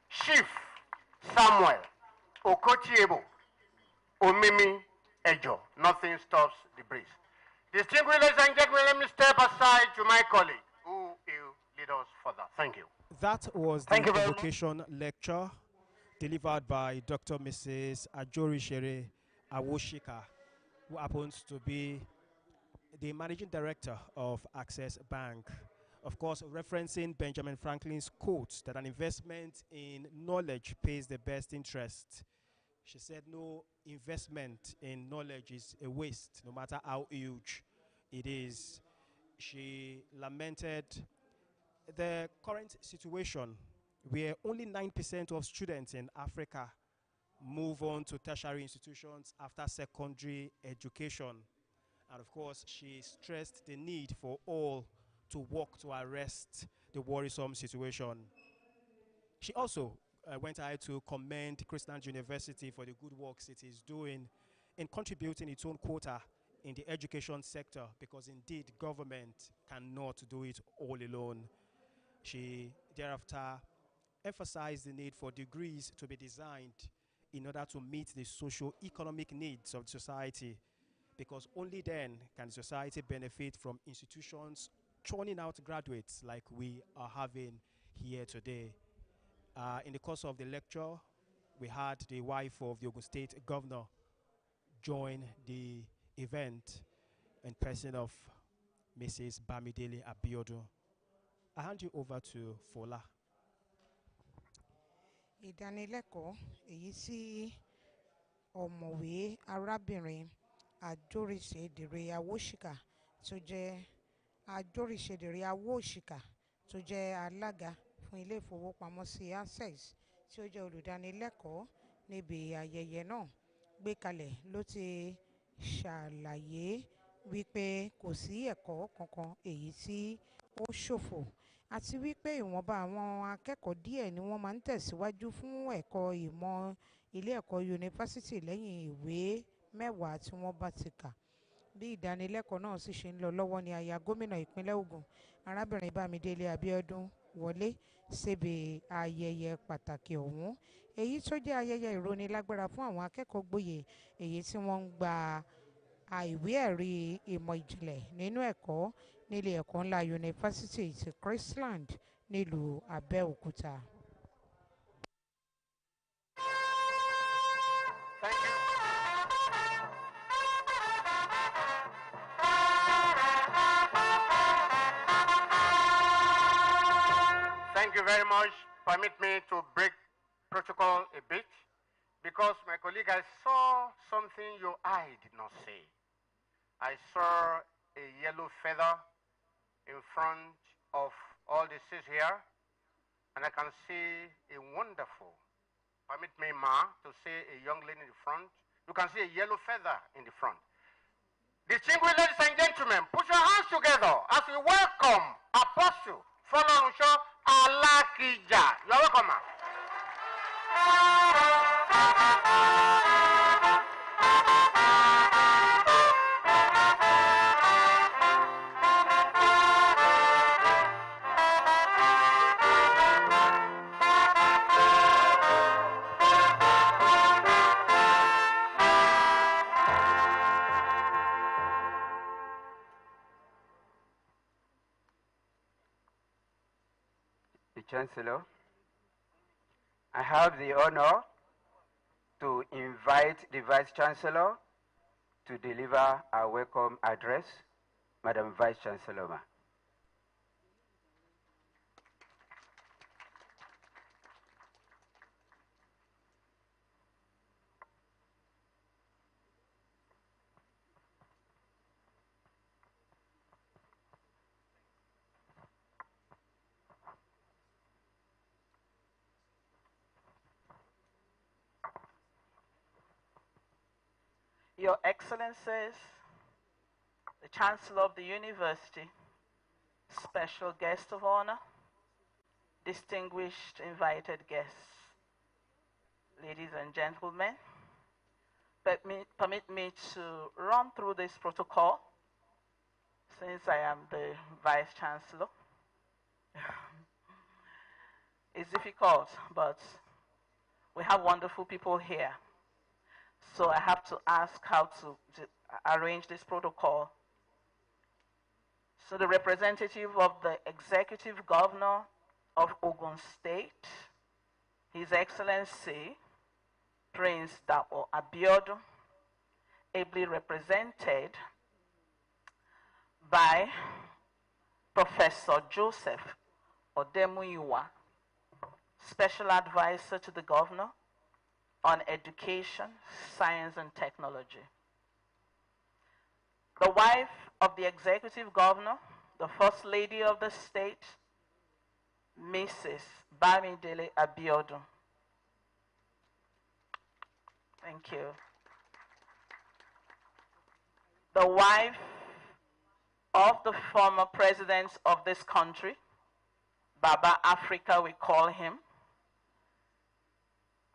Chief Samuel Okotiebo Omimi Ejo. Nothing stops the breeze. Distinguished ladies and gentlemen, let me step aside to my colleague who will lead us further. Thank you. That was the convocation lecture delivered by Dr. Mrs. Ajorishere Awoshika, who happens to be the managing director of Access Bank. Of course, referencing Benjamin Franklin's quote that an investment in knowledge pays the best interest. She said no investment in knowledge is a waste, no matter how huge it is. She lamented the current situation where only 9% of students in Africa move on to tertiary institutions after secondary education. And of course, she stressed the need for all to work to arrest the worrisome situation. She also went ahead to commend Chrisland University for the good works it is doing in contributing its own quota in the education sector, because indeed government cannot do it all alone. She thereafter emphasized the need for degrees to be designed in order to meet the socio-economic needs of society, because only then can the society benefit from institutions churning out graduates like we are having here today. In the course of the lecture, we had the wife of the Ogun State governor join the event in person of Mrs. Bamidele Abiodun. I hand you over to Fola. Ìdánilẹ́kọ̀ọ́ èyí tí ọ̀mọ̀wé arábìnrin Ajorishere Awoshika tó jẹ́ Ajorishere Awoshika tó jẹ́ alága fún ilé ìfowópamọ́sí Access tí ó jẹ́ olùdánilẹ́kọ̀ọ́ níbi ayẹyẹ náà gbé kalẹ̀ ló ti ṣàlàyé wípé kò sí ẹ̀kọ́ kankan èyí tí ó ṣòfò, àti wípé ìwọ̀nba àwọn akẹ́kọ̀ọ́ díẹ̀ ni wọ́n máa ń tẹ̀síwájú fún ẹ̀kọ́ ìmọ̀ ilé ẹ̀kọ́ yunifásítì lẹ́yìn ìwé mẹ́wàá tí wọ́n bá ti kà. Bí ìdánilẹ́kọ̀ọ́ náà sì ṣe ń lọ lọ́wọ́ ni aya gómìnà ìpínlẹ̀ Ògùn arábìnrin Bámidélé Abíọ́dún wọlé síbi ayẹyẹ pàtàkì ọ̀hún, èyí tó jẹ́ ayẹyẹ ìrónilágbára fún àwọn akẹ́kọ̀ọ́ gboyè èyí tí wọ́n ń gba ìwé ẹ̀rí ìmọ̀ ìjìnlẹ̀ nínú ẹ̀kọ́ nílé ẹ̀kọ́ ńlá yunifásítì ti Chrisland nílùú Abeokuta. Thank you very much. Permit me to break protocol a bit, because my colleague, I saw something your eye did not see. I saw a yellow feather in front of all the seats here, and I can see a wonderful, permit me, ma, to say a young lady in the front. You can see a yellow feather in the front. Distinguished ladies and gentlemen, put your hands together as we welcome Apostle Fọlọ́runṣọ́ Alákìjà. You are welcome, ma. Chancellor, I have the honor to invite the Vice Chancellor to deliver our welcome address. Madam Vice Chancellor. Your Excellencies, the Chancellor of the University, special guest of honor, distinguished invited guests, ladies and gentlemen, permit me to run through this protocol since I am the Vice Chancellor. It's difficult, but we have wonderful people here. So I have to ask how to arrange this protocol. So the representative of the Executive Governor of Ogun State, His Excellency Prince Dapo Abeokuta, ably represented by Professor Joseph Odemuyiwa, Special Advisor to the Governor on Education, Science and Technology. The wife of the Executive Governor, the First Lady of the State, Mrs. Bamidele Abeokuta. Thank you. The wife of the former president of this country, Baba Africa, we call him.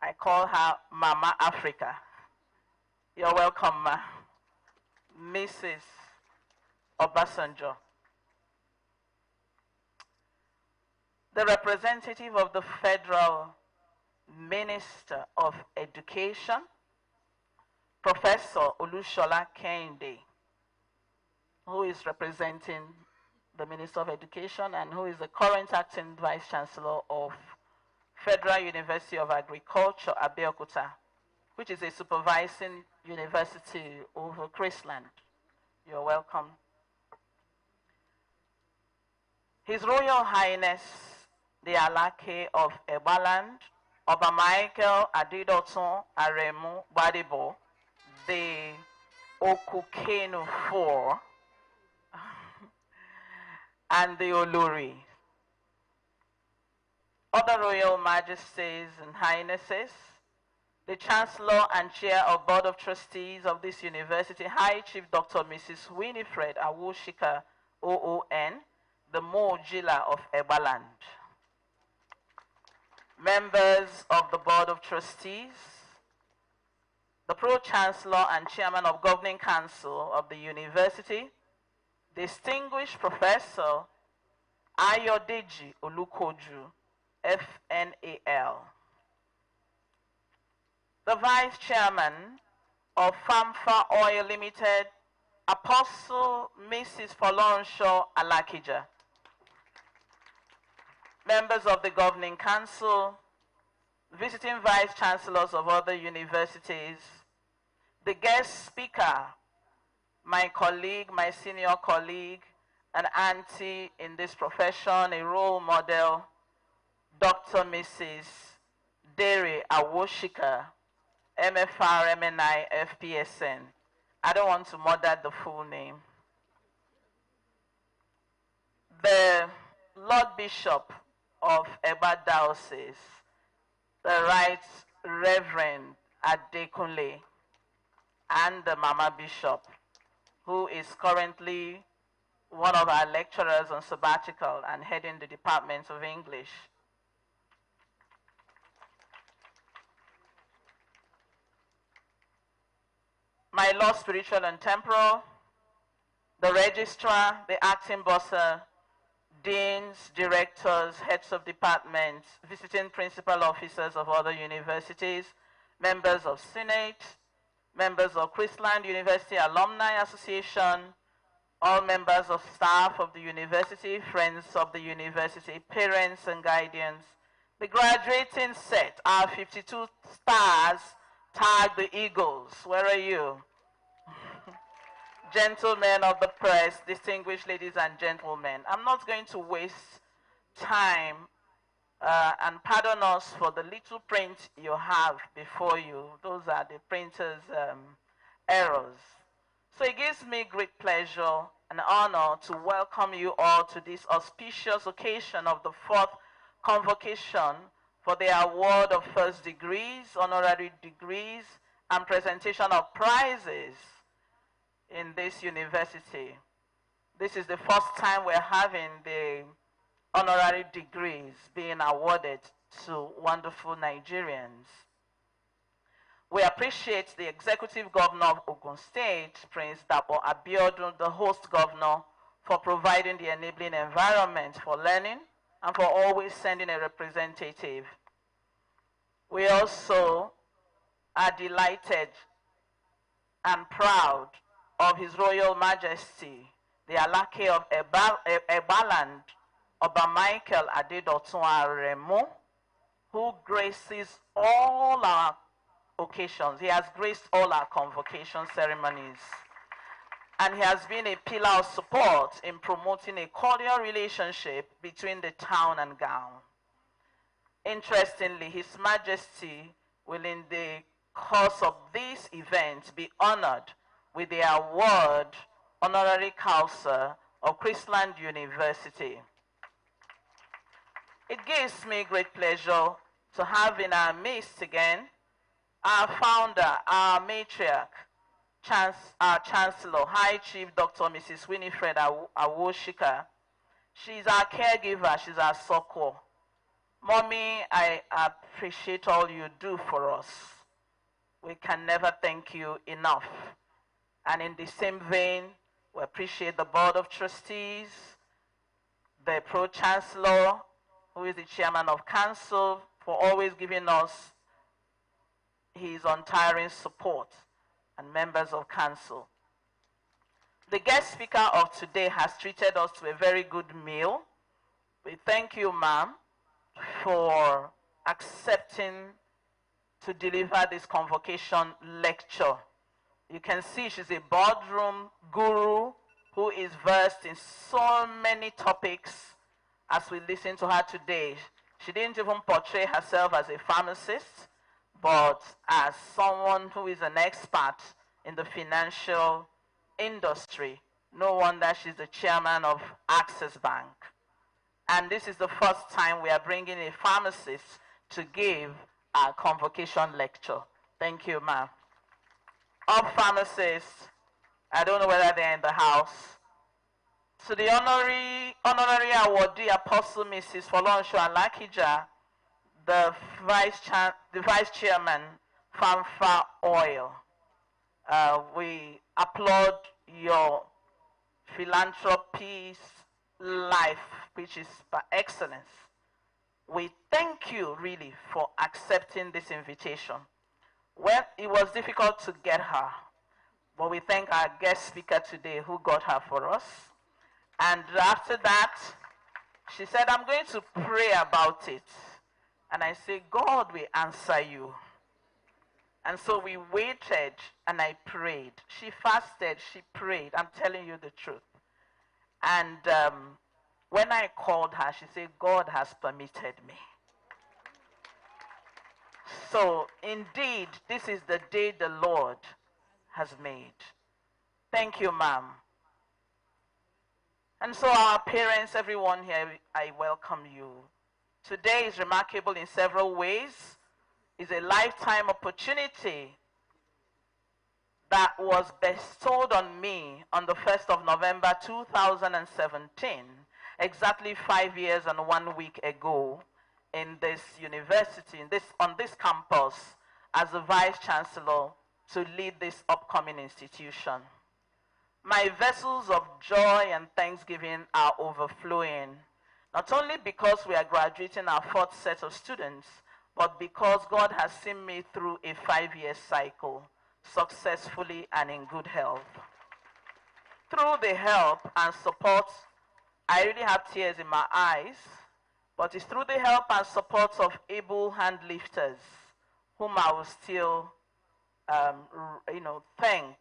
I call her Mama Africa. You're welcome, ma. Mrs. Obasanjo. The representative of the Federal Minister of Education, Professor Olushola Kehinde, who is representing the Minister of Education and who is the current acting Vice Chancellor of Federal University of Agriculture, Abeokuta, which is a supervising university over Chrisland. You're welcome. His Royal Highness, the Alake of Ebaland, Oba Michael Adidotun Aremu Badibo, the Okukenu IV, and the Olori. Other Royal Majesties and Highnesses, the Chancellor and Chair of Board of Trustees of this university, High Chief Dr. Mrs. Winifred Awoshika, OON, the Mojila of Ebaland. Members of the Board of Trustees, the Pro-Chancellor and Chairman of Governing Council of the University, distinguished Professor Ayodeji Olukoju, FNAL. The Vice Chairman of Famfa Oil Limited, Apostle Mrs. Folorenshaw Alakija. Members of the Governing Council, visiting Vice Chancellors of other universities, the guest speaker, my colleague, my senior colleague, an auntie in this profession, a role model, Dr. Mrs. Dere Awoshika, MFR, MNI, FPSN. I don't want to murder the full name. The Lord Bishop of Eba Diocese, the Right Reverend Adekunle, and the Mama Bishop, who is currently one of our lecturers on sabbatical and heading the Department of English. My Lord Spiritual and Temporal, the Registrar, the Acting Bursar, Deans, Directors, Heads of Departments, visiting Principal Officers of other universities, members of Senate, members of Chrisland University Alumni Association, all members of staff of the university, friends of the university, parents and guardians, the graduating set, our 52 stars, tag the Eagles. Where are you? Gentlemen of the press, distinguished ladies and gentlemen, I'm not going to waste time and pardon us for the little print you have before you. Those are the printer's errors. So it gives me great pleasure and honor to welcome you all to this auspicious occasion of the 4th Convocation for the award of first degrees, honorary degrees, and presentation of prizes in this university. This is the first time we're having the honorary degrees being awarded to wonderful Nigerians. We appreciate the Executive Governor of Ogun State, Prince Dapo Abiodun, the host governor, for providing the enabling environment for learning and for always sending a representative. We also are delighted and proud of His Royal Majesty, the Alake of Ebaland, Oba Michael Adedotun Aremu, who graces all our occasions. He has graced all our convocation ceremonies. And he has been a pillar of support in promoting a cordial relationship between the town and gown. Interestingly, His Majesty will in the course of this event be honored with the award Honorary Causa of Chrisland University. It gives me great pleasure to have in our midst again our founder, our matriarch, our Chancellor, High Chief Dr. Mrs. Winifred Awoshika. She's our caregiver, she's our succor. Mommy, I appreciate all you do for us. We can never thank you enough. And in the same vein, we appreciate the Board of Trustees, the Pro-Chancellor, who is the Chairman of Council, for always giving us his untiring support, and members of Council. The guest speaker of today has treated us to a very good meal. We thank you, ma'am, for accepting to deliver this convocation lecture. You can see she's a boardroom guru who is versed in so many topics. As we listen to her today, she didn't even portray herself as a pharmacist, but as someone who is an expert in the financial industry. No wonder she's the chairman of Access Bank. And this is the first time we are bringing a pharmacist to give our convocation lecture. Thank you, ma'am. All pharmacists, I don't know whether they're in the house. To the honorary awardee, Apostle Mrs. Folonsho Alakija, the vice chairman, Fanfa Oil. We applaud your philanthropy's life, which is by excellence. We thank you really for accepting this invitation. Well, it was difficult to get her, but we thank our guest speaker today who got her for us. And after that, she said, I'm going to pray about it. And I say, God will answer you. And so we waited and I prayed. She fasted, she prayed. I'm telling you the truth. And when I called her, she said, God has permitted me. So indeed, this is the day the Lord has made. Thank you, ma'am. And so our parents, everyone here, I welcome you. Today is remarkable in several ways. It's a lifetime opportunity that was bestowed on me on the 1st of November 2017, exactly 5 years and 1 week ago, in this university, on this campus, as the Vice Chancellor to lead this upcoming institution. My vessels of joy and thanksgiving are overflowing, not only because we are graduating our 4th set of students, but because God has seen me through a 5-year cycle successfully and in good health. Through the help and support, I really have tears in my eyes, but it's through the help and support of able hand lifters, whom I will still thank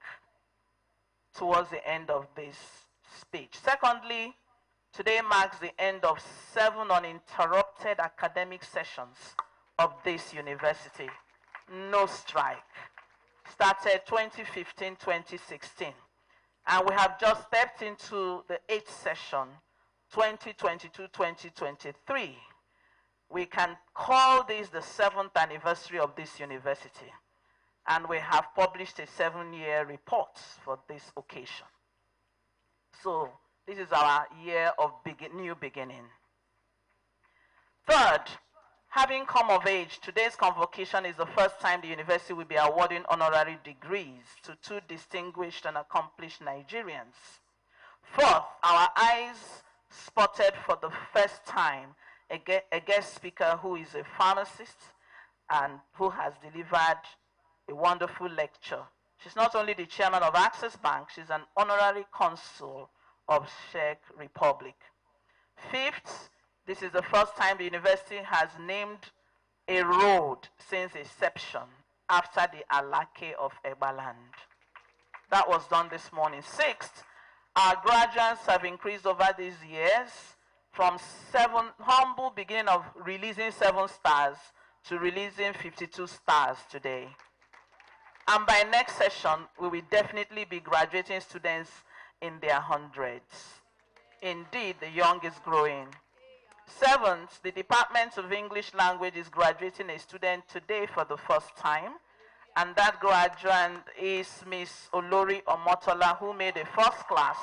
towards the end of this speech. Secondly, today marks the end of 7 uninterrupted academic sessions of this university. No strike. Started 2015-2016. And we have just stepped into the 8th session, 2022-2023. We can call this the 7th anniversary of this university. and we have published a 7-year report for this occasion. So this is our year of new beginning. Third, having come of age, today's convocation is the first time the university will be awarding honorary degrees to 2 distinguished and accomplished Nigerians. Fourth, our eyes spotted for the first time a guest speaker who is a pharmacist and who has delivered a wonderful lecture. She's not only the chairman of Access Bank, she's an honorary consul of Czech Republic. Fifth, this is the first time the university has named a road since inception after the Alake of Egbaland. That was done this morning. Sixth, our graduates have increased over these years from humble beginning of releasing 7 stars to releasing 52 stars today. And by next session, we will definitely be graduating students in their hundreds. Indeed, the young is growing. Seventh, the Department of English Language is graduating a student today for the first time. And that graduate is Miss Olori Omotola, who made a first class.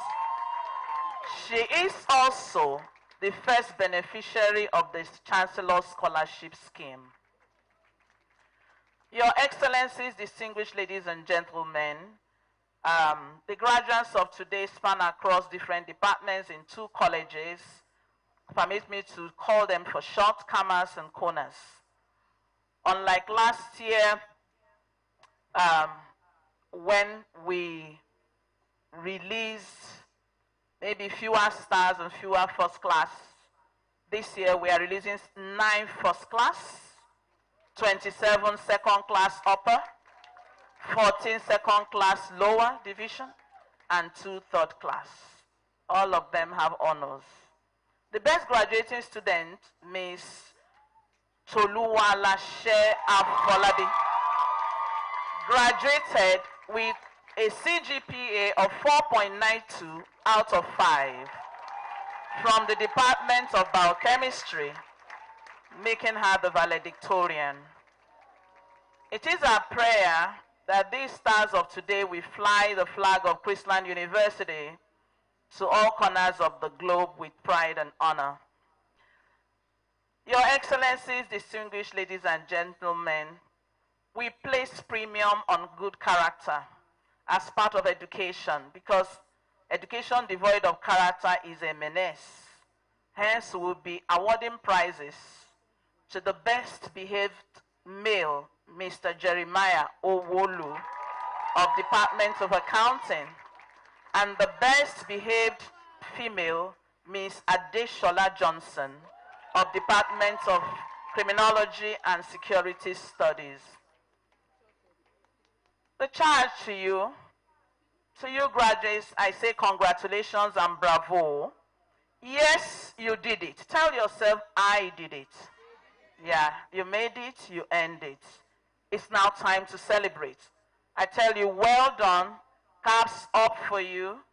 She is also the first beneficiary of the Chancellor's Scholarship Scheme. Your Excellencies, distinguished ladies and gentlemen, the graduates of today span across different departments in 2 colleges. Permit me to call them for short, commas, and corners. Unlike last year, when we released maybe fewer stars and fewer first class, this year we are releasing 9 first class, 27 second class upper, 14 second class lower division, and 2 third class. All of them have honors. The best graduating student, Miss Toluwalashe Afolabi, graduated with a CGPA of 4.92 out of 5 from the Department of Biochemistry, making her the valedictorian. It is our prayer that these stars of today will fly the flag of Chrisland University to all corners of the globe with pride and honor. Your Excellencies, distinguished ladies and gentlemen, we place premium on good character as part of education because education devoid of character is a menace. Hence, we will be awarding prizes to the best behaved male, Mr. Jeremiah Owolu of Department of Accounting, and the best behaved female, Miss Adeshola Johnson of Department of Criminology and Security Studies. The charge to you graduates, I say congratulations and bravo. Yes, you did it. Tell yourself, I did it. Yeah, you made it, you earned it. It's now time to celebrate. I tell you, well done. Caps up for you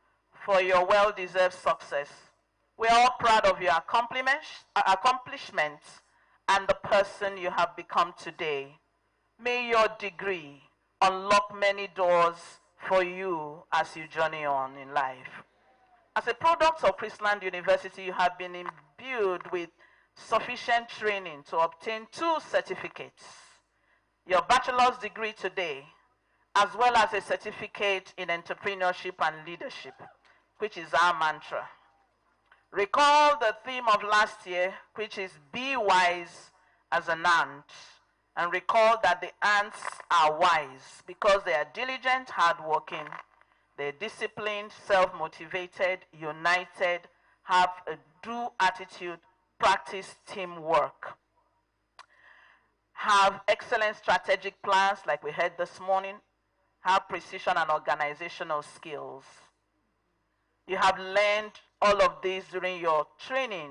for your well-deserved success. We're all proud of your accomplishments and the person you have become today. May your degree unlock many doors for you as you journey on in life. As a product of Chrisland University, you have been imbued with sufficient training to obtain 2 certificates. Your bachelor's degree today, as well as a certificate in entrepreneurship and leadership, which is our mantra. Recall the theme of last year, which is be wise as an ant, and recall that the ants are wise because they are diligent, hardworking, they're disciplined, self-motivated, united, have a do attitude, practice teamwork, have excellent strategic plans like we heard this morning, have precision and organizational skills. You have learned all of this during your training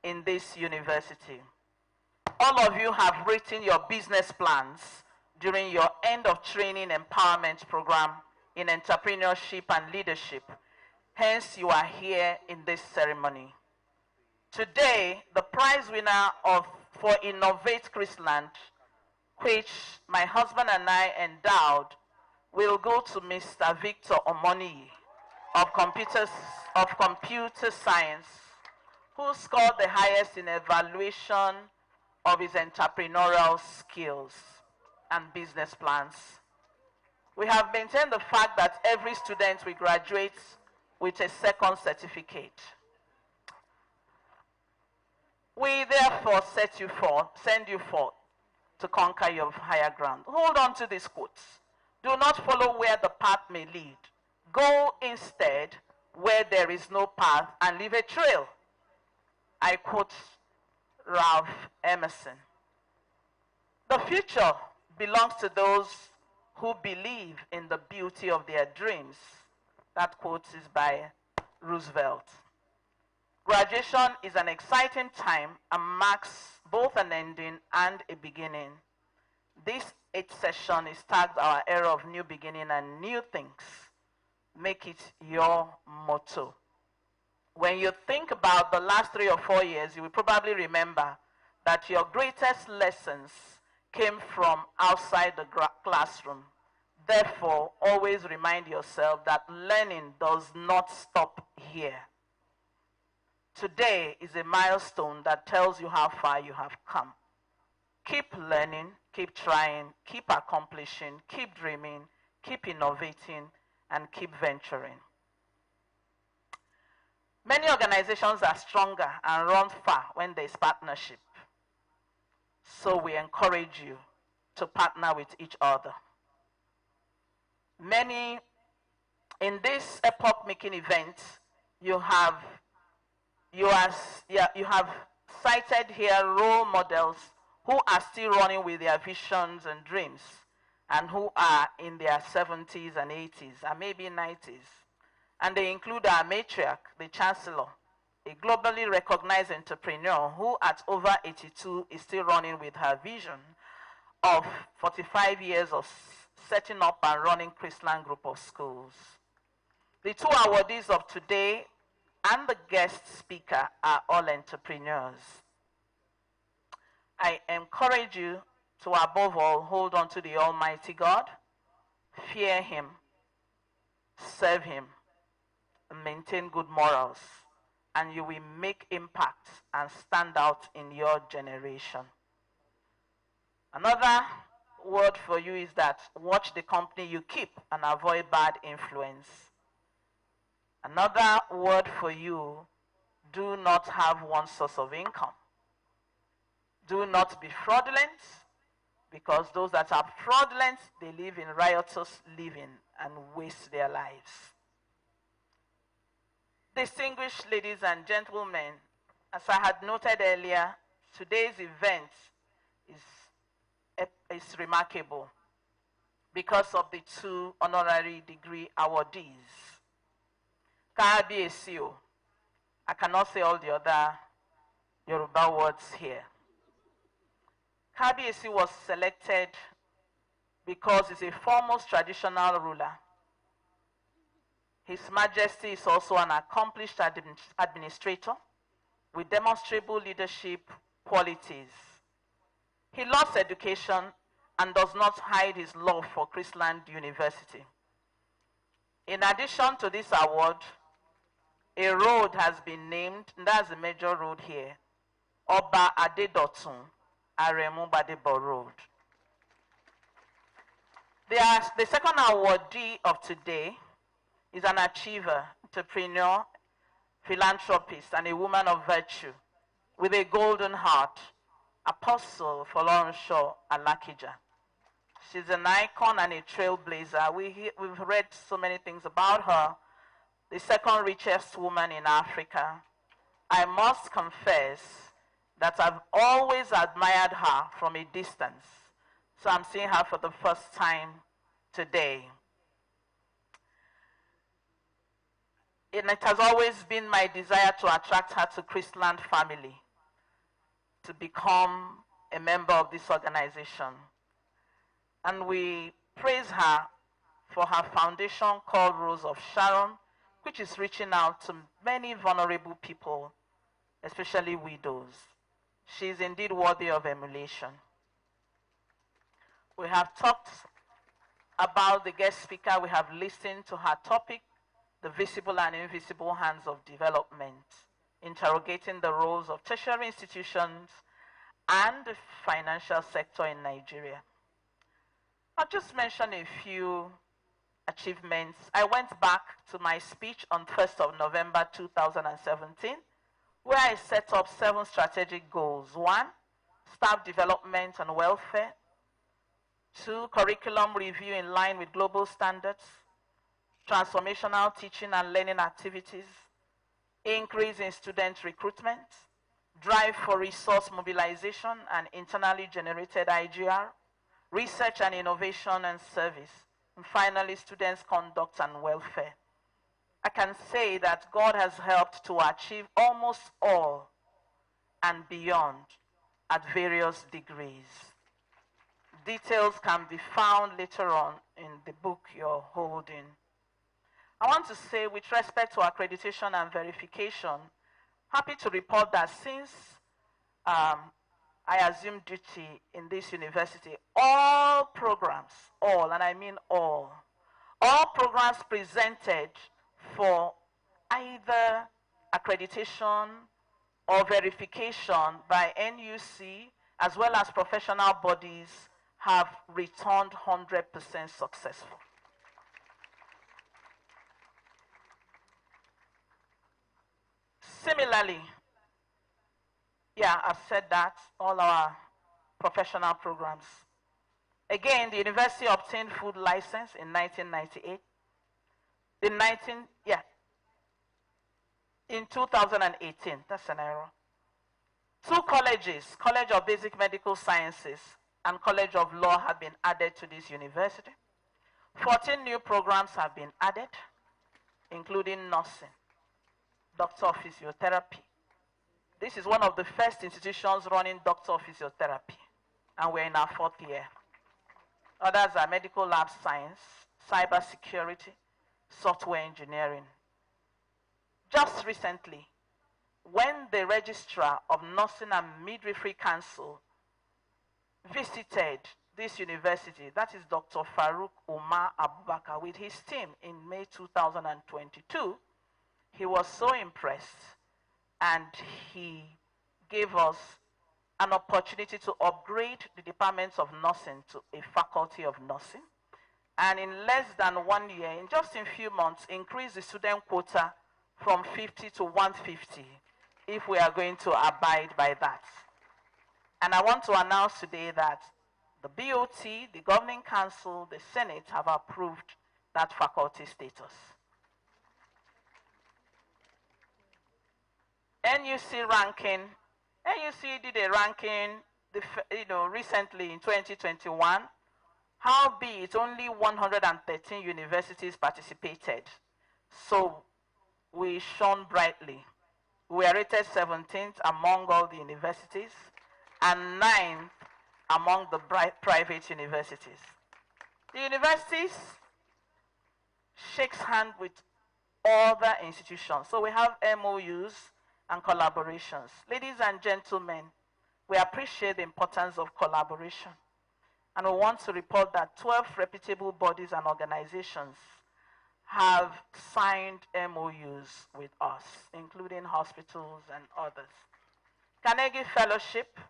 in this university. All of you have written your business plans during your end of training empowerment program in entrepreneurship and leadership. Hence, you are here in this ceremony. Today, the prize winner for Innovate Chrisland which my husband and I endowed, will go to Mr. Victor Omoni of computer science, who scored the highest in evaluation of his entrepreneurial skills and business plans. We have maintained the fact that every student will graduate with a second certificate. We therefore send you forth to conquer your higher ground. Hold on to these quotes. Do not follow where the path may lead. Go instead where there is no path and leave a trail. I quote Ralph Emerson. The future belongs to those who believe in the beauty of their dreams. That quote is by Roosevelt. Graduation is an exciting time and marks both an ending and a beginning. This 8th session is tagged our era of new beginning and new things. Make it your motto. When you think about the last 3 or 4 years, you will probably remember that your greatest lessons came from outside the classroom. Therefore, always remind yourself that learning does not stop here. Today is a milestone that tells you how far you have come. Keep learning, keep trying, keep accomplishing, keep dreaming, keep innovating, and keep venturing. Many organizations are stronger and run far when there is partnership. So we encourage you to partner with each other. In this epoch-making event, you have cited here role models who are still running with their visions and dreams and who are in their 70s and 80s and maybe 90s. And they include our matriarch, the Chancellor, a globally recognized entrepreneur who at over 82 is still running with her vision of 45 years of setting up and running Chrisland group of schools. The 2 awardees of today and the guest speaker are all entrepreneurs. I encourage you to, above all, hold on to the Almighty God, fear Him, serve Him, and maintain good morals, and you will make impact and stand out in your generation. Another word for you is that watch the company you keep and avoid bad influence. Another word for you, do not have one source of income. Do not be fraudulent, because those that are fraudulent, they live in riotous living and waste their lives. Distinguished ladies and gentlemen, as I had noted earlier, today's event is remarkable because of the 2 honorary degree awardees. Kábíyèsí o. I cannot say all the other Yoruba words here. Kábíyèsí was selected because he's a foremost traditional ruler. His Majesty is also an accomplished administrator with demonstrable leadership qualities. He loves education and does not hide his love for Chrisland University. In addition to this award, a road has been named, and that's a major road here, Oba Adedotun Aremu Badebo Road. The second awardee of today is an achiever, entrepreneur, philanthropist, and a woman of virtue with a golden heart, Apostle Folorunsho Alakija. She's an icon and a trailblazer. We've read so many things about her. The second richest woman in Africa. I must confess that I've always admired her from a distance. So I'm seeing her for the first time today. And it has always been my desire to attract her to Chrisland family, to become a member of this organization. And we praise her for her foundation called Rose of Sharon, which is reaching out to many vulnerable people, especially widows. She is indeed worthy of emulation. We have talked about the guest speaker. We have listened to her topic, the visible and invisible hands of development, interrogating the roles of tertiary institutions and the financial sector in Nigeria. I'll just mention a few achievements. I went back to my speech on 1st of November 2017, where I set up 7 strategic goals. 1, staff development and welfare. 2, curriculum review in line with global standards. Transformational teaching and learning activities. Increase in student recruitment. Drive for resource mobilization and internally generated IGR. Research and innovation and service. And finally, students' conduct and welfare. I can say that God has helped to achieve almost all and beyond at various degrees. Details can be found later on in the book you're holding. I want to say, with respect to accreditation and verification, happy to report that since I assumed duty in this university, all programs, all, and I mean all programs presented for either accreditation or verification by NUC as well as professional bodies have returned 100% successful. Similarly, yeah, I've said that, all our professional programs. Again, the university obtained food license in 1998. In 2018, that's an error. 2 colleges, College of Basic Medical Sciences and College of Law, have been added to this university. 14 new programs have been added, including nursing, doctor of physiotherapy. This is one of the first institutions running doctor of physiotherapy, and we're in our 4th year. Others are medical lab science, cyber security, software engineering. Just recently, when the registrar of Nursing and Midwifery Council visited this university, that is Dr. Farouk Umar Abubakar, with his team in May 2022, he was so impressed, and he gave us an opportunity to upgrade the departments of nursing to a faculty of nursing. And in less than 1 year, in just a few months, increase the student quota from 50 to 150, if we are going to abide by that. And I want to announce today that the BOT, the Governing Council, the Senate have approved that faculty status. NUC ranking. NUC did a ranking, recently in 2021. Howbeit, only 113 universities participated. So we shone brightly. We are rated 17th among all the universities and 9th among the private universities. The universities shakes hands with other institutions. So we have MOUs and collaborations. Ladies and gentlemen, we appreciate the importance of collaboration. And we want to report that 12 reputable bodies and organizations have signed MOUs with us, including hospitals and others. Carnegie Fellowship,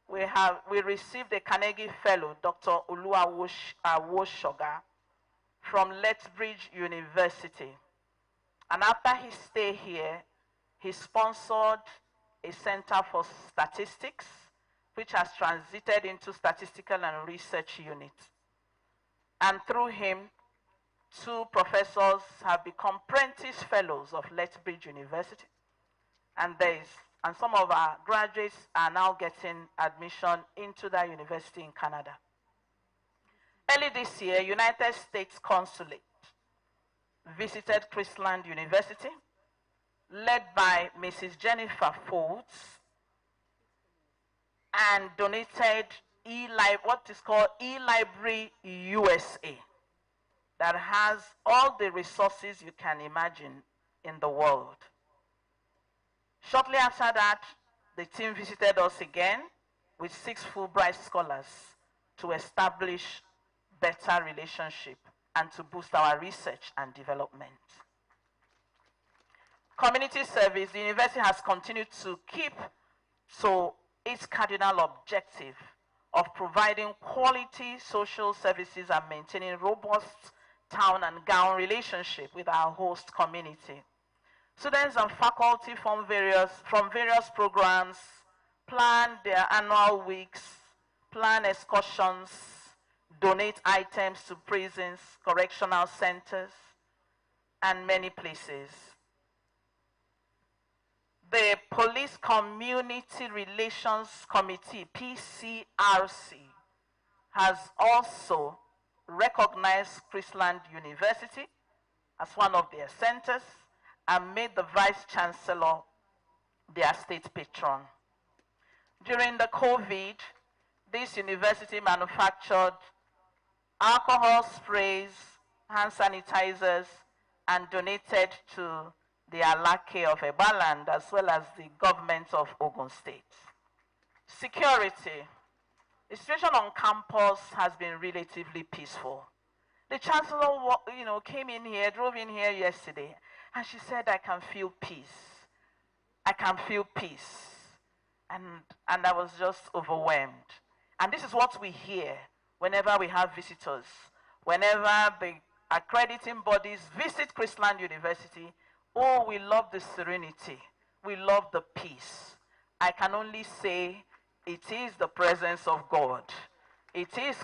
we received a Carnegie Fellow, Dr. Oluwawoshoga, from Lethbridge University. And after his stay here, he sponsored a Center for Statistics, which has transited into Statistical and Research Unit. And through him, 2 professors have become Prentice Fellows of Lethbridge University. And some of our graduates are now getting admission into that university in Canada. Early this year, United States Consulate visited Chrisland University, led by Mrs. Jennifer Foltz, and donated what is called eLibrary USA, that has all the resources you can imagine in the world. Shortly after that, the team visited us again with 6 Fulbright scholars to establish better relationship and to boost our research and development. Community service, the university has continued to keep to its cardinal objective of providing quality social services and maintaining robust town and gown relationship with our host community. Students and faculty from various programs plan their annual weeks, plan excursions, donate items to prisons, correctional centers, and many places. The Police Community Relations Committee, PCRC, has also recognized Chrisland University as one of their centers and made the Vice Chancellor their state patron. During the COVID, this university manufactured alcohol sprays, hand sanitizers, and donated to the Alake of Ebaland as well as the government of Ogun State. Security. The situation on campus has been relatively peaceful. The chancellor, came in here, drove in here yesterday, and she said, "I can feel peace. I can feel peace." And I was just overwhelmed. And this is what we hear whenever we have visitors. Whenever the accrediting bodies visit Chrisland University, oh, we love the serenity. We love the peace. I can only say it is the presence of God. It is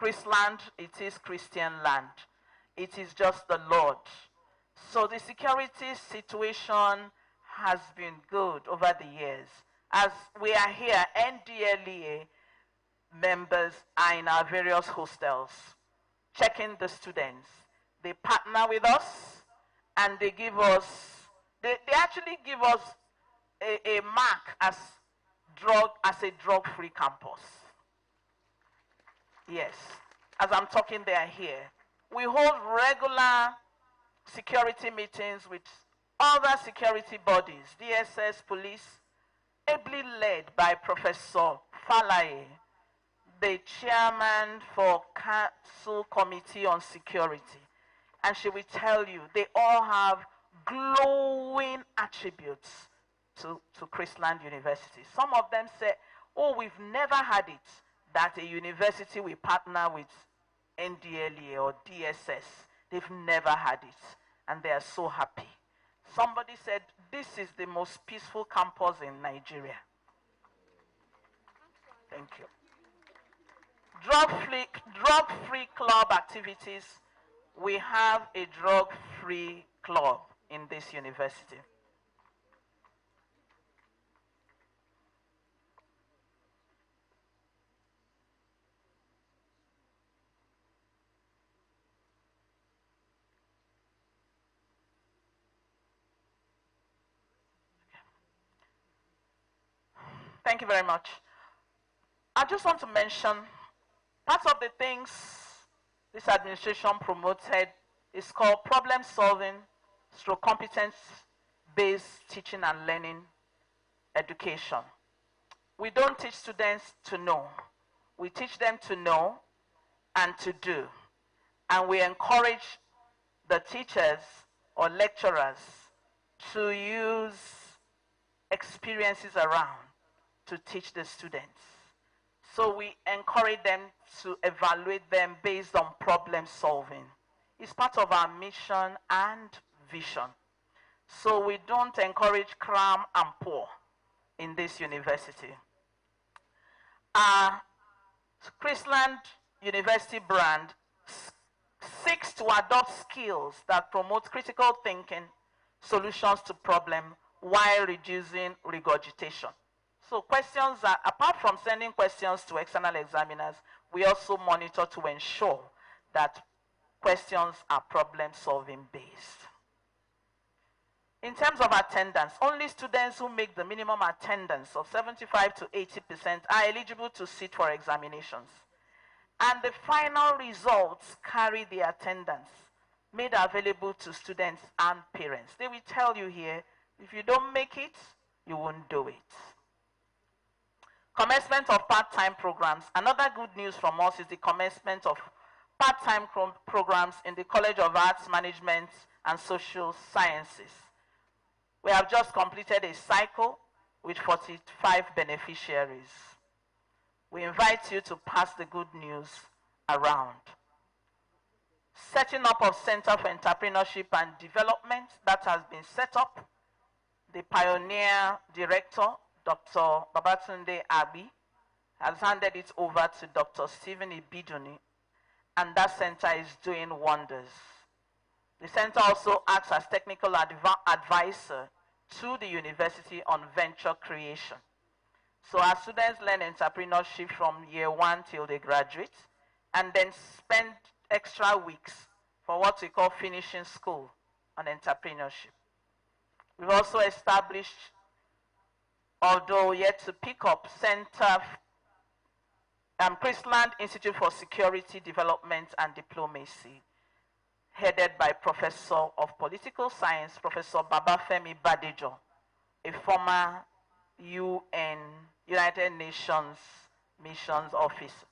Chrisland. It is Christian land. It is just the Lord. So the security situation has been good over the years. As we are here, NDLEA members are in our various hostels, checking the students. They partner with us, and they give us, they actually give us a mark as a drug-free campus. Yes, as I'm talking, they are here. We hold regular security meetings with other security bodies, DSS, police, ably led by Professor Falaye, the chairman for Council Committee on Security. And she will tell you, they all have glowing attributes to Chrisland University. Some of them say, oh, we've never had it that a university will partner with NDLEA or DSS. They've never had it, and they are so happy. Somebody said, this is the most peaceful campus in Nigeria. Thank you. Drug-free club activities. We have a drug-free club in this university. Thank you very much. I just want to mention part of the things this administration promoted is called problem solving through competence-based teaching and learning education. We don't teach students to know. We teach them to know and to do. And we encourage the teachers or lecturers to use experiences around to teach the students. So we encourage them to evaluate them based on problem solving. It's part of our mission and vision. So we don't encourage cram and pour in this university. Our Chrisland University brand seeks to adopt skills that promote critical thinking, solutions to problems, while reducing regurgitation. So questions are, apart from sending questions to external examiners, we also monitor to ensure that questions are problem-solving based. In terms of attendance, only students who make the minimum attendance of 75 to 80% are eligible to sit for examinations. And the final results carry the attendance made available to students and parents. They will tell you here, if you don't make it, you won't do it. Commencement of part-time programs. Another good news from us is the commencement of part-time programs in the College of Arts, Management, and Social Sciences. We have just completed a cycle with 45 beneficiaries. We invite you to pass the good news around. Setting up of Center for Entrepreneurship and Development, that has been set up. The pioneer director, Dr. Babatunde Abi, has handed it over to Dr. Stephen Ibiduni, and that center is doing wonders. The center also acts as technical advisor to the university on venture creation. So our students learn entrepreneurship from year 1 till they graduate, and then spend extra weeks for what we call finishing school on entrepreneurship. We've also established, although yet to pick up, Chrisland Institute for Security Development and Diplomacy, headed by Professor of Political Science, Professor Babafemi Badejo, a former United Nations missions officer.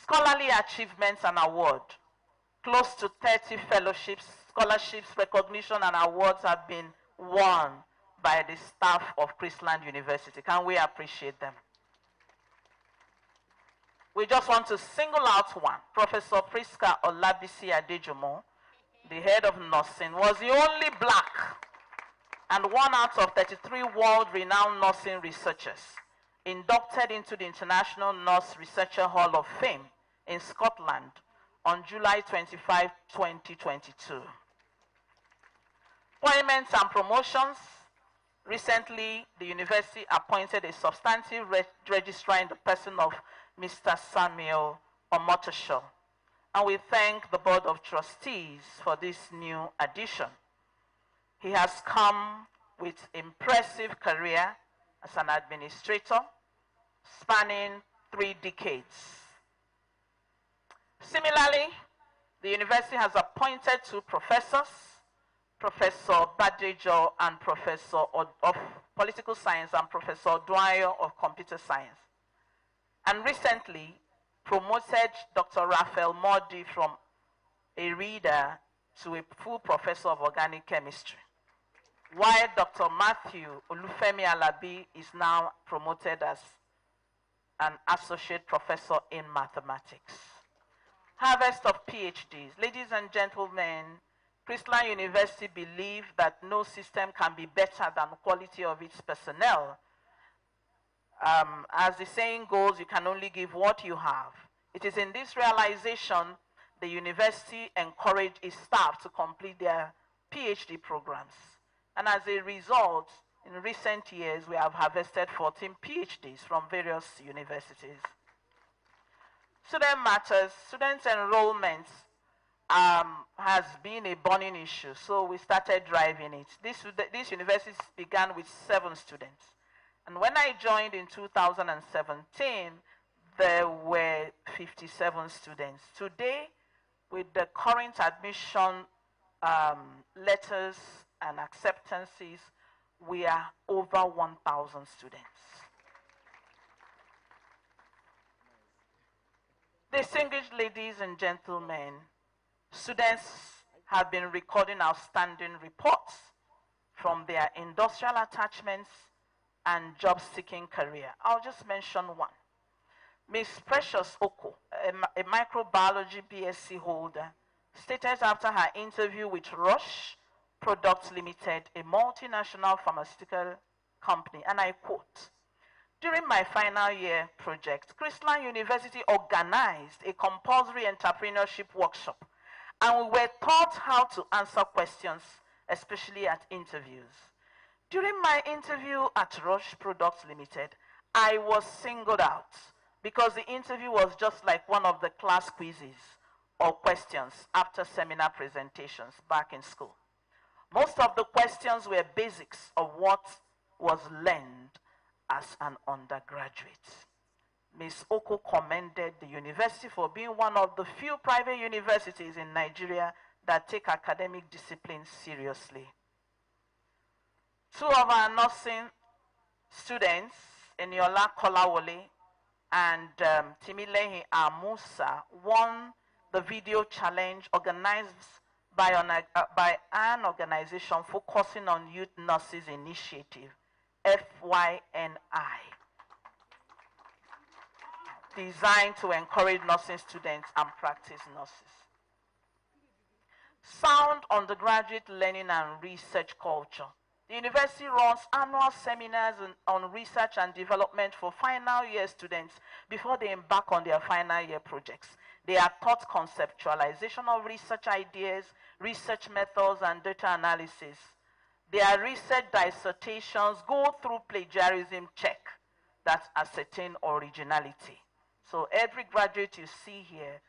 Scholarly achievements and award. Close to 30 fellowships, scholarships, recognition, and awards have been won by the staff of Chrisland University. Can we appreciate them? We just want to single out one. Professor Priska Olabisi Adejumo, the head of nursing, was the only black and one out of 33 world-renowned nursing researchers inducted into the International Nurse Researcher Hall of Fame in Scotland on July 25, 2022. Appointments and promotions. Recently, the university appointed a substantive registrar in the person of Mr. Samuel Omotosho, and we thank the Board of Trustees for this new addition. He has come with impressive career as an administrator, spanning 3 decades. Similarly, the university has appointed 2 professors, Professor Badejo and Professor of Political Science and Professor Dwyer of Computer Science. And recently promoted Dr. Raphael Modi from a reader to a full professor of organic chemistry, while Dr. Matthew Olufemi Alabi is now promoted as an associate professor in mathematics. Harvest of PhDs. Ladies and gentlemen, Chrisland University believes that no system can be better than the quality of its personnel. As the saying goes, you can only give what you have. It is in this realization the university encouraged its staff to complete their PhD programs. And as a result, in recent years, we have harvested 14 PhDs from various universities. Student matters, student enrollment has been a burning issue, so we started driving it. This university began with 7 students. And when I joined in 2017, there were 57 students. Today, with the current admission letters and acceptances, we are over 1,000 students. Distinguished ladies and gentlemen, students have been recording outstanding reports from their industrial attachments and job-seeking career. I'll just mention one. Miss Precious Oko, a microbiology BSc holder, stated after her interview with Roche Products Limited, a multinational pharmaceutical company, and I quote, "During my final year project, Chrisland University organized a compulsory entrepreneurship workshop, and we were taught how to answer questions, especially at interviews. During my interview at Roche Products Limited, I was singled out because the interview was just like one of the class quizzes or questions after seminar presentations back in school. Most of the questions were basics of what was learned as an undergraduate." Ms. Oko commended the university for being one of the few private universities in Nigeria that take academic discipline seriously. 2 of our nursing students, Eniola Kolawole and Timilehi Amusa, won the video challenge organized by an organization focusing on Youth Nurses Initiative, FYNI, designed to encourage nursing students and practice nurses. Sound undergraduate learning and research culture. The university runs annual seminars on research and development for final year students before they embark on their final year projects. They are taught conceptualization of research ideas, research methods, and data analysis. Their research dissertations go through plagiarism check that ascertain originality. So every graduate you see here,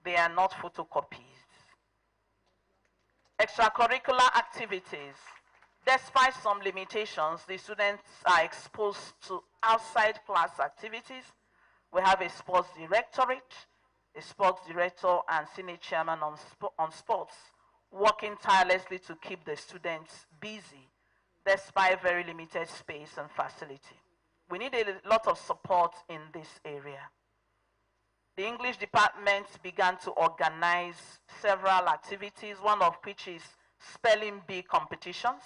they are not photocopies. Extracurricular activities. Despite some limitations, the students are exposed to outside class activities. We have a sports directorate, a sports director and senior chairman on sports, working tirelessly to keep the students busy despite very limited space and facility. We need a lot of support in this area. The English department began to organize several activities, one of which is spelling bee competitions,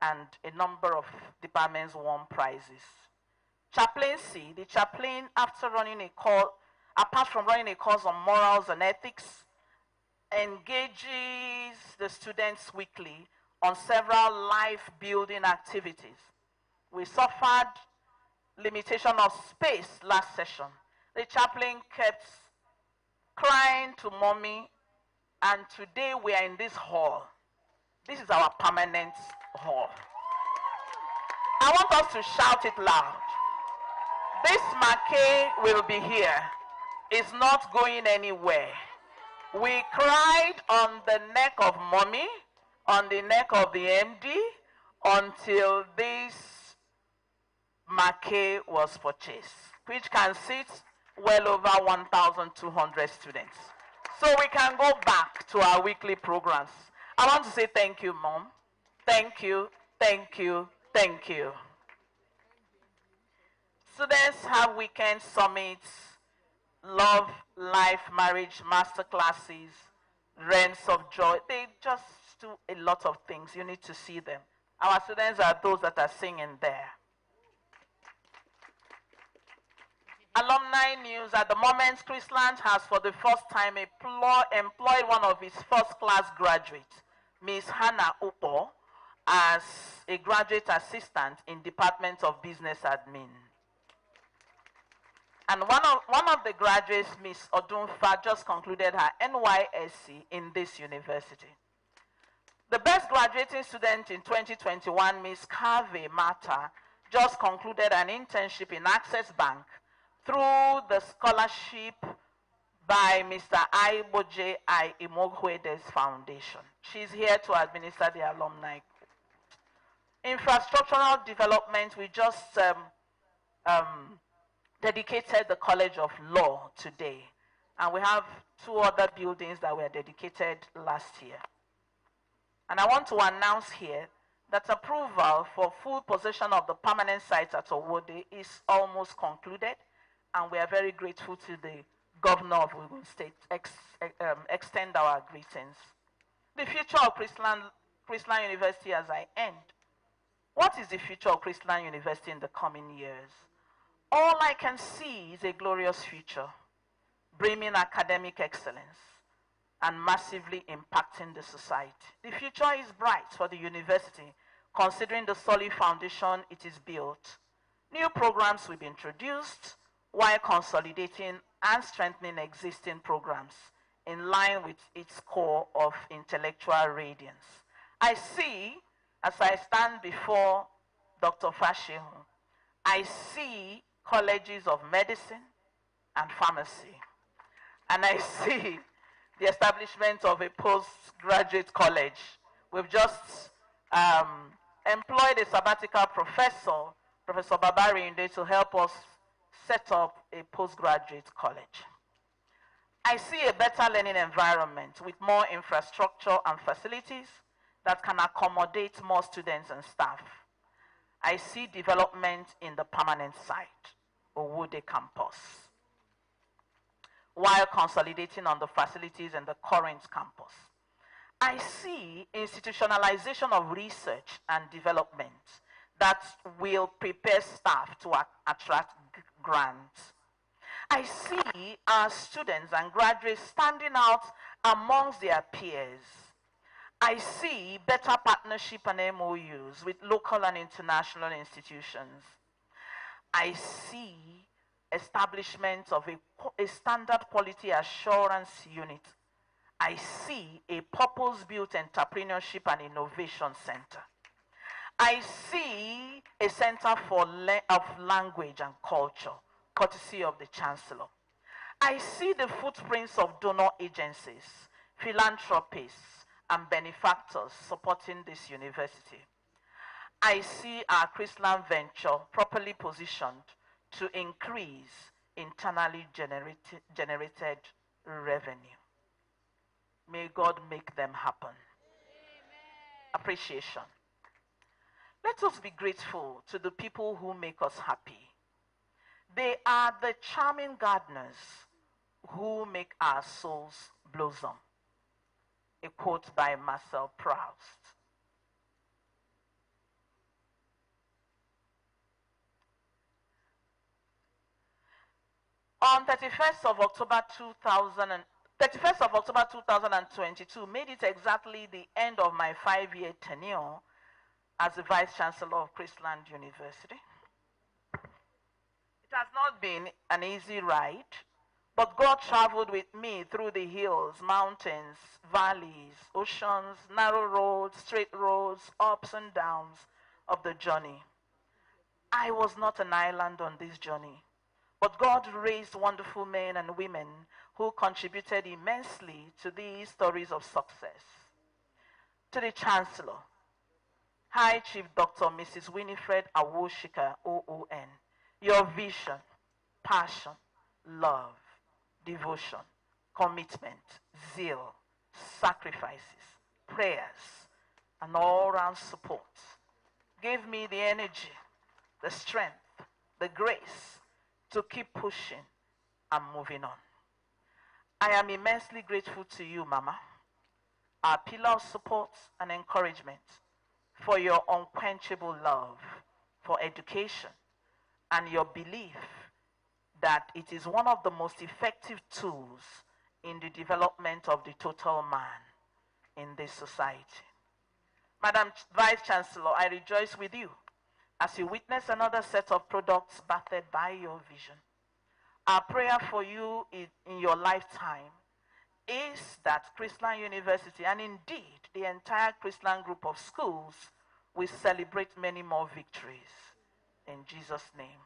and a number of departments won prizes. Chaplaincy, the chaplain, after running a course, apart from running a course on morals and ethics, engages the students weekly on several life-building activities. We suffered limitation of space last session. The chaplain kept crying to mommy, and today we are in this hall. This is our permanent hall. I want us to shout it loud. This maquet will be here. It's not going anywhere. We cried on the neck of mommy, on the neck of the MD, until this maquet was purchased, which can seat well over 1,200 students. So we can go back to our weekly programs. I want to say thank you, Mom. Thank you, thank you, thank you. Students have weekend summits, love, life, marriage, master classes, Rents of Joy. They just do a lot of things. You need to see them. Our students are those that are singing there. Alumni news. At the moment, Chrisland has for the first time employed one of its first-class graduates, Ms. Hannah Upo, as a graduate assistant in Department of Business Admin. And one of the graduates, Ms. Odunfa, just concluded her NYSC in this university. The best graduating student in 2021, Ms. Kave Mata, just concluded an internship in Access Bank through the scholarship by Mr. Ajebo J.I. Imogwede's Foundation. She's here to administer the alumni. Infrastructural development, we just dedicated the College of Law today. And we have 2 other buildings that were dedicated last year. And I want to announce here that approval for full possession of the permanent site at Owode is almost concluded. And we are very grateful to the Governor of Ogun State, extend our greetings. The future of Chrisland University as I end. What is the future of Chrisland University in the coming years? All I can see is a glorious future, bringing academic excellence and massively impacting the society. The future is bright for the university, considering the solid foundation it is built. New programs will be introduced while consolidating and strengthening existing programs in line with its core of intellectual radiance. I see, as I stand before Dr. Fashehu, I see colleges of medicine and pharmacy. And I see the establishment of a postgraduate college. We've just employed a sabbatical professor, Professor Babari Inde, to help us set up a postgraduate college. I see a better learning environment with more infrastructure and facilities that can accommodate more students and staff. I see development in the permanent site, Owode campus, while consolidating on the facilities in the current campus. I see institutionalization of research and development that will prepare staff to attract grants. I see our students and graduates standing out amongst their peers. I see better partnership and MOUs with local and international institutions. I see establishment of a standard quality assurance unit. I see a purpose-built entrepreneurship and innovation center. I see a center of language and culture, courtesy of the Chancellor. I see the footprints of donor agencies, philanthropists, and benefactors supporting this university. I see our Chrisland venture properly positioned to increase internally generated revenue. May God make them happen. Amen. Appreciation. Let us be grateful to the people who make us happy. They are the charming gardeners who make our souls blossom. A quote by Marcel Proust. On 31st of October 2022 made it exactly the end of my 5-year tenure as the Vice Chancellor of Chrisland University. It has not been an easy ride, but God traveled with me through the hills, mountains, valleys, oceans, narrow roads, straight roads, ups and downs of the journey. I was not an island on this journey, but God raised wonderful men and women who contributed immensely to these stories of success. To the Chancellor, High Chief Dr. Mrs. Winifred Awoshika, OON, your vision, passion, love, devotion, commitment, zeal, sacrifices, prayers, and all-round support gave me the energy, the strength, the grace to keep pushing and moving on. I am immensely grateful to you, Mama, our pillar of support and encouragement, for your unquenchable love for education and your belief that it is one of the most effective tools in the development of the total man in this society. Madam Vice Chancellor, I rejoice with you as you witness another set of products battered by your vision. Our prayer for you in your lifetime is that Chrisland University, and indeed the entire Chrisland group of schools, will celebrate many more victories. In Jesus' name.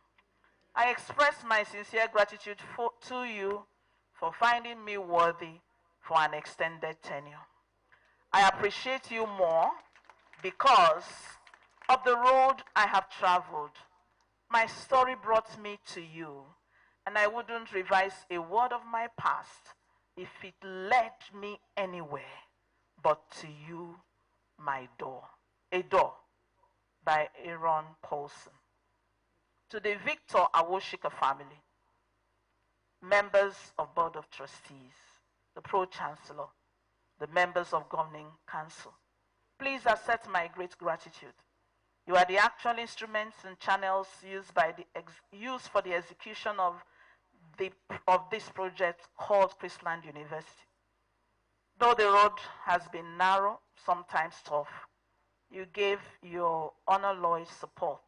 I express my sincere gratitude to you for finding me worthy for an extended tenure. I appreciate you more because of the road I have traveled. My story brought me to you, and I wouldn't revise a word of my past if it led me anywhere but to you, my door. A Door by Aaron Paulson. To the Victor Awoshika family, members of Board of Trustees, the Pro-Chancellor, the members of Governing Council, please accept my great gratitude. You are the actual instruments and channels used for the execution of this project called Chrisland University. Though the road has been narrow, sometimes tough, you gave your unalloyed support.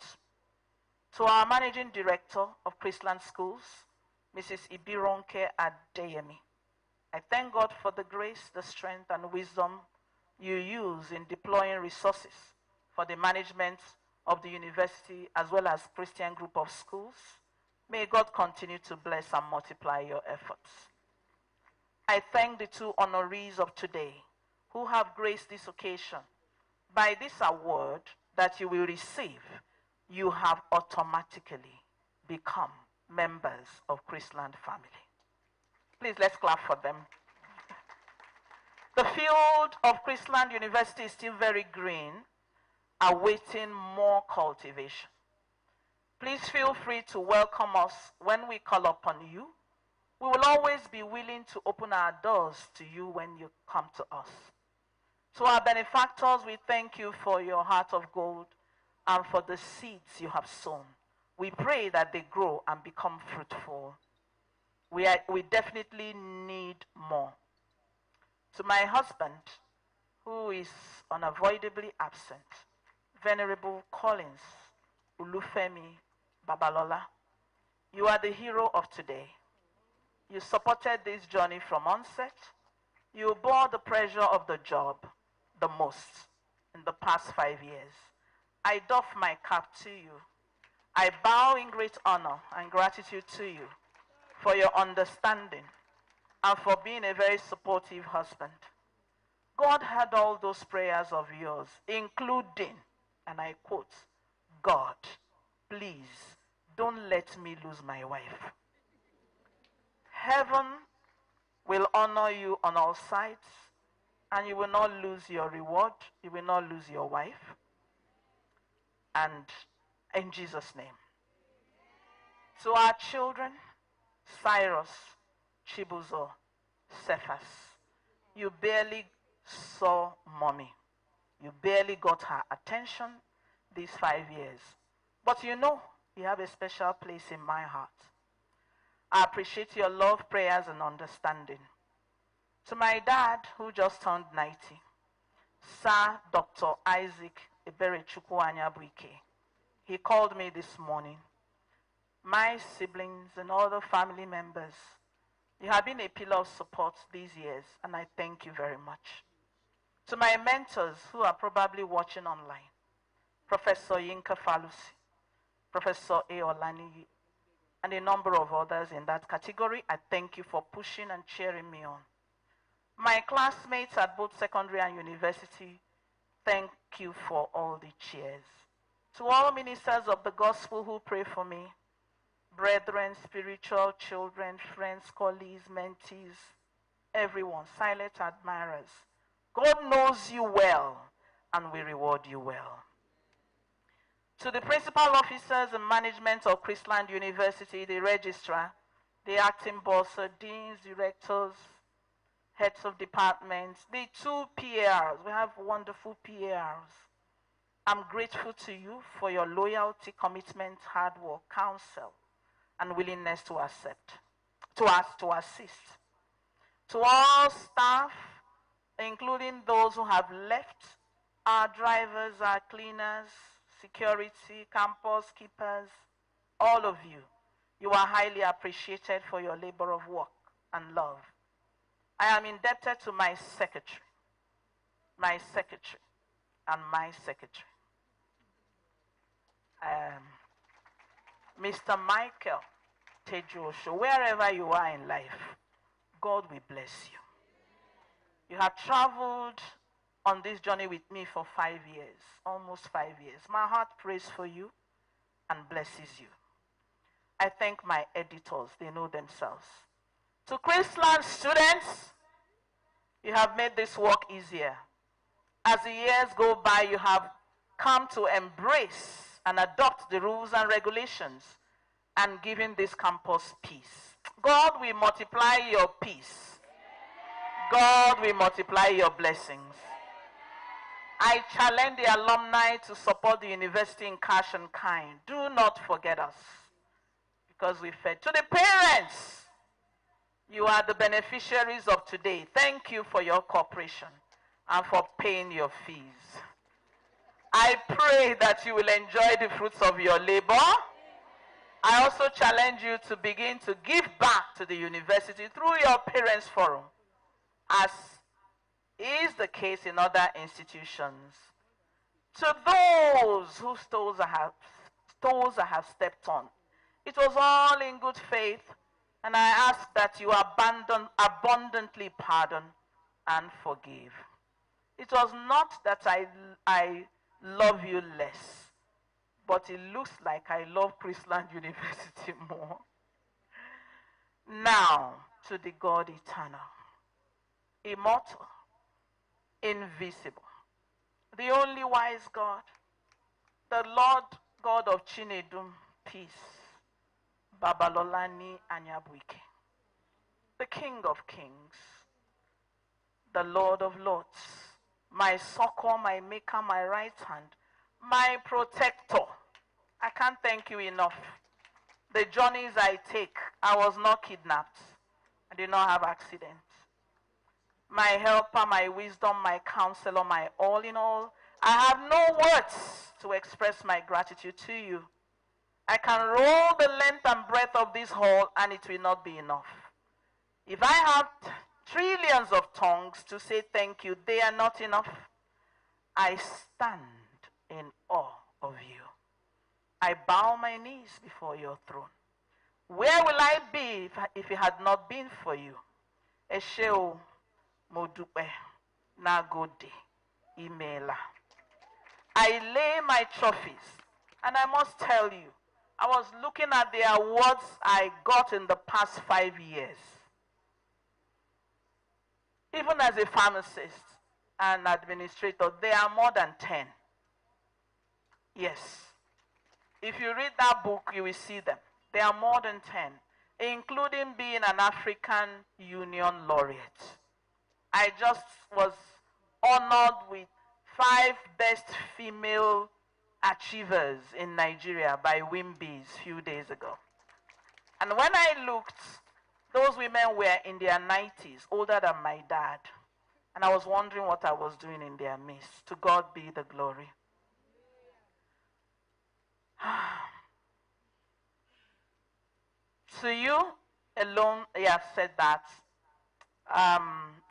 To our Managing Director of Chrisland Schools, Mrs. Ibironke Adeyemi, I thank God for the grace, the strength, and wisdom you use in deploying resources for the management of the university as well as Christian group of schools. May God continue to bless and multiply your efforts. I thank the two honorees of today who have graced this occasion. By this award that you will receive, you have automatically become members of Chrisland family. Please, let's clap for them. The field of Chrisland University is still very green, awaiting more cultivation. Please feel free to welcome us when we call upon you. We will always be willing to open our doors to you when you come to us. To our benefactors, we thank you for your heart of gold and for the seeds you have sown. We pray that they grow and become fruitful. We definitely need more. To my husband, who is unavoidably absent, Venerable Collins Ulufemi Babalola, you are the hero of today. You supported this journey from onset. You bore the pressure of the job the most in the past 5 years. I doff my cap to you. I bow in great honor and gratitude to you for your understanding and for being a very supportive husband. God heard all those prayers of yours, including, and I quote, God, please don't let me lose my wife. Heaven will honor you on all sides, and you will not lose your reward. You will not lose your wife. And in Jesus' name. To our children, Cyrus, Chibuzo, Cephas, you barely saw mommy. You barely got her attention these 5 years. But you know, you have a special place in my heart. I appreciate your love, prayers, and understanding. To my dad, who just turned 90, Sir Dr. Isaac Eberechukwu Anyabuike, he called me this morning. My siblings and other family members, you have been a pillar of support these years, and I thank you very much. To my mentors who are probably watching online, Professor Yinka Falusi, Professor A. Olaniyi, and a number of others in that category, I thank you for pushing and cheering me on. My classmates at both secondary and university, thank you for all the cheers. To all ministers of the gospel who pray for me, brethren, spiritual children, friends, colleagues, mentees, everyone, silent admirers, God knows you well and will reward you well. To the principal officers and management of Chrisland University, the registrar, the acting bursar, deans, directors, heads of departments, the 2 PARs, we have wonderful PARs. I'm grateful to you for your loyalty, commitment, hard work, counsel, and willingness to assist. To all staff, including those who have left, our drivers, our cleaners, security, campus keepers, all of you, you are highly appreciated for your labor of work and love. I am indebted to my secretary, and my secretary. Mr. Michael Tejosho, wherever you are in life, God will bless you. You have traveled on this journey with me for 5 years, almost 5 years. My heart prays for you and blesses you. I thank my editors, they know themselves. To Chrisland students, you have made this work easier. As the years go by, you have come to embrace and adopt the rules and regulations and giving this campus peace. God will multiply your peace. God will multiply your blessings. I challenge the alumni to support the university in cash and kind. Do not forget us, because we fed. To the parents, you are the beneficiaries of today. Thank you for your cooperation and for paying your fees. I pray that you will enjoy the fruits of your labor. I also challenge you to begin to give back to the university through your parents' forum, as is the case in other institutions. To those whose toes I have stepped on, it was all in good faith, and I ask that you abundantly pardon and forgive. It was not that I love you less, but it looks like I love Chrisland University more. Now, to the God eternal, immortal, invisible, the only wise God, the Lord God of Chinedum, peace, Babalolani Anyabuike, the King of Kings, the Lord of Lords, my succor, my maker, my right hand, my protector. I can't thank you enough. The journeys I take, I was not kidnapped. I did not have accidents. My helper, my wisdom, my counselor, my all in all. I have no words to express my gratitude to you. I can roll the length and breadth of this hall and it will not be enough. If I have trillions of tongues to say thank you, they are not enough. I stand in awe of you. I bow my knees before your throne. Where will I be if it had not been for you? Esheo modupe nagode imela. I lay my trophies, and I must tell you, I was looking at the awards I got in the past 5 years. Even as a pharmacist and administrator, there are more than 10. Yes. If you read that book, you will see them. There are more than 10, including being an African Union laureate. I just was honored with 5 best female achievers in Nigeria by Wimbees a few days ago. And when I looked, those women were in their 90s, older than my dad. And I was wondering what I was doing in their midst. To God be the glory. To you alone, I have said that.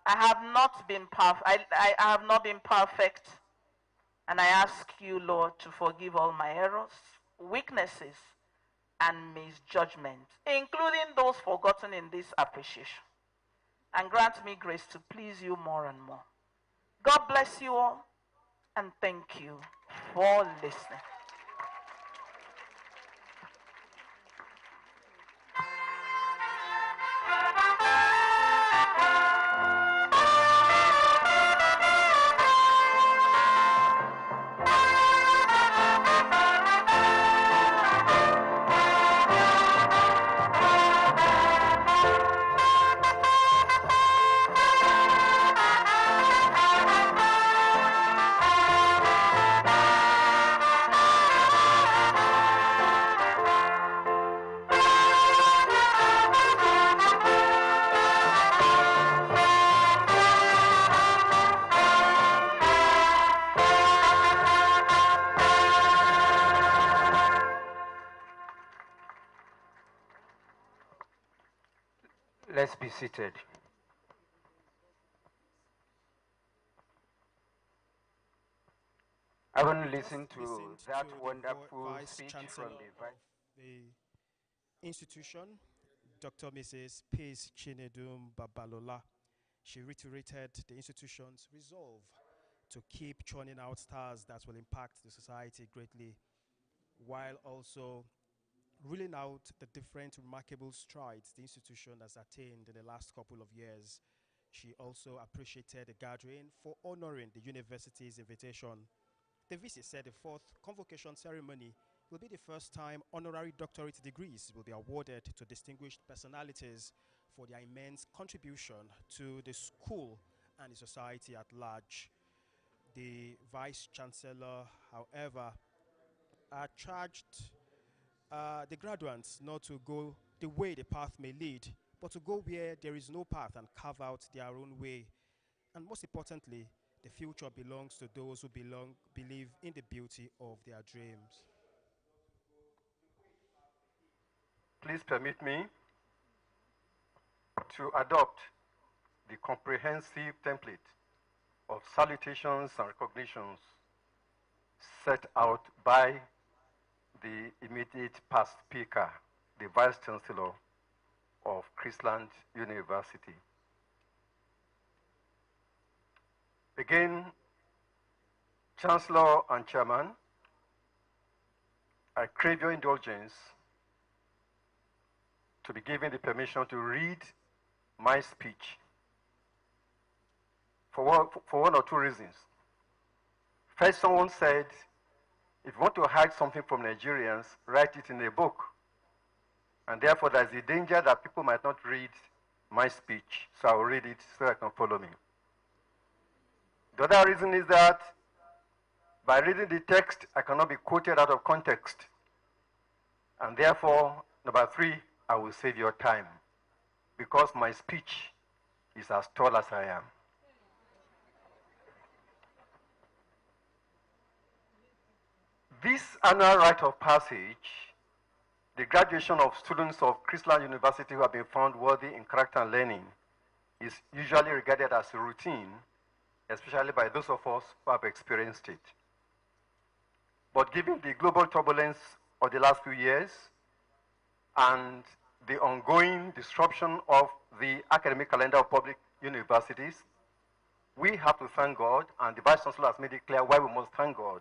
I have not been perfect. I have not been perfect. And I ask you, Lord, to forgive all my errors, weaknesses, and misjudgments, including those forgotten in this appreciation. And grant me grace to please you more and more. God bless you all, and thank you for listening. Let's be seated. I want to listen to that wonderful speech from the institution, Dr. Mrs. Peace Chinedum Babalola. She reiterated the institution's resolve to keep churning out stars that will impact the society greatly, while also ruling out the different remarkable strides the institution has attained in the last couple of years. She also appreciated the gathering for honoring the university's invitation. The VC said the 4th convocation ceremony will be the first time honorary doctorate degrees will be awarded to distinguished personalities for their immense contribution to the school and the society at large. The Vice Chancellor, however, charged the graduates not to go the way the path may lead, but to go where there is no path and carve out their own way. And most importantly, the future belongs to those who believe in the beauty of their dreams. Please permit me to adopt the comprehensive template of salutations and recognitions set out by the immediate past speaker, the Vice Chancellor of Chrisland University. Again, Chancellor and Chairman, I crave your indulgence to be given the permission to read my speech for one or two reasons. First, someone said If you want to hide something from Nigerians, write it in a book. And therefore, there's a danger that people might not read my speech, so I'll read it so they can follow me. The other reason is that by reading the text, I cannot be quoted out of context. And therefore, number 3, I will save your time, because my speech is as tall as I am. This annual rite of passage, the graduation of students of Chrisland University who have been found worthy in character and learning, is usually regarded as a routine, especially by those of us who have experienced it. But given the global turbulence of the last few years and the ongoing disruption of the academic calendar of public universities, we have to thank God, and the Vice Chancellor has made it clear why we must thank God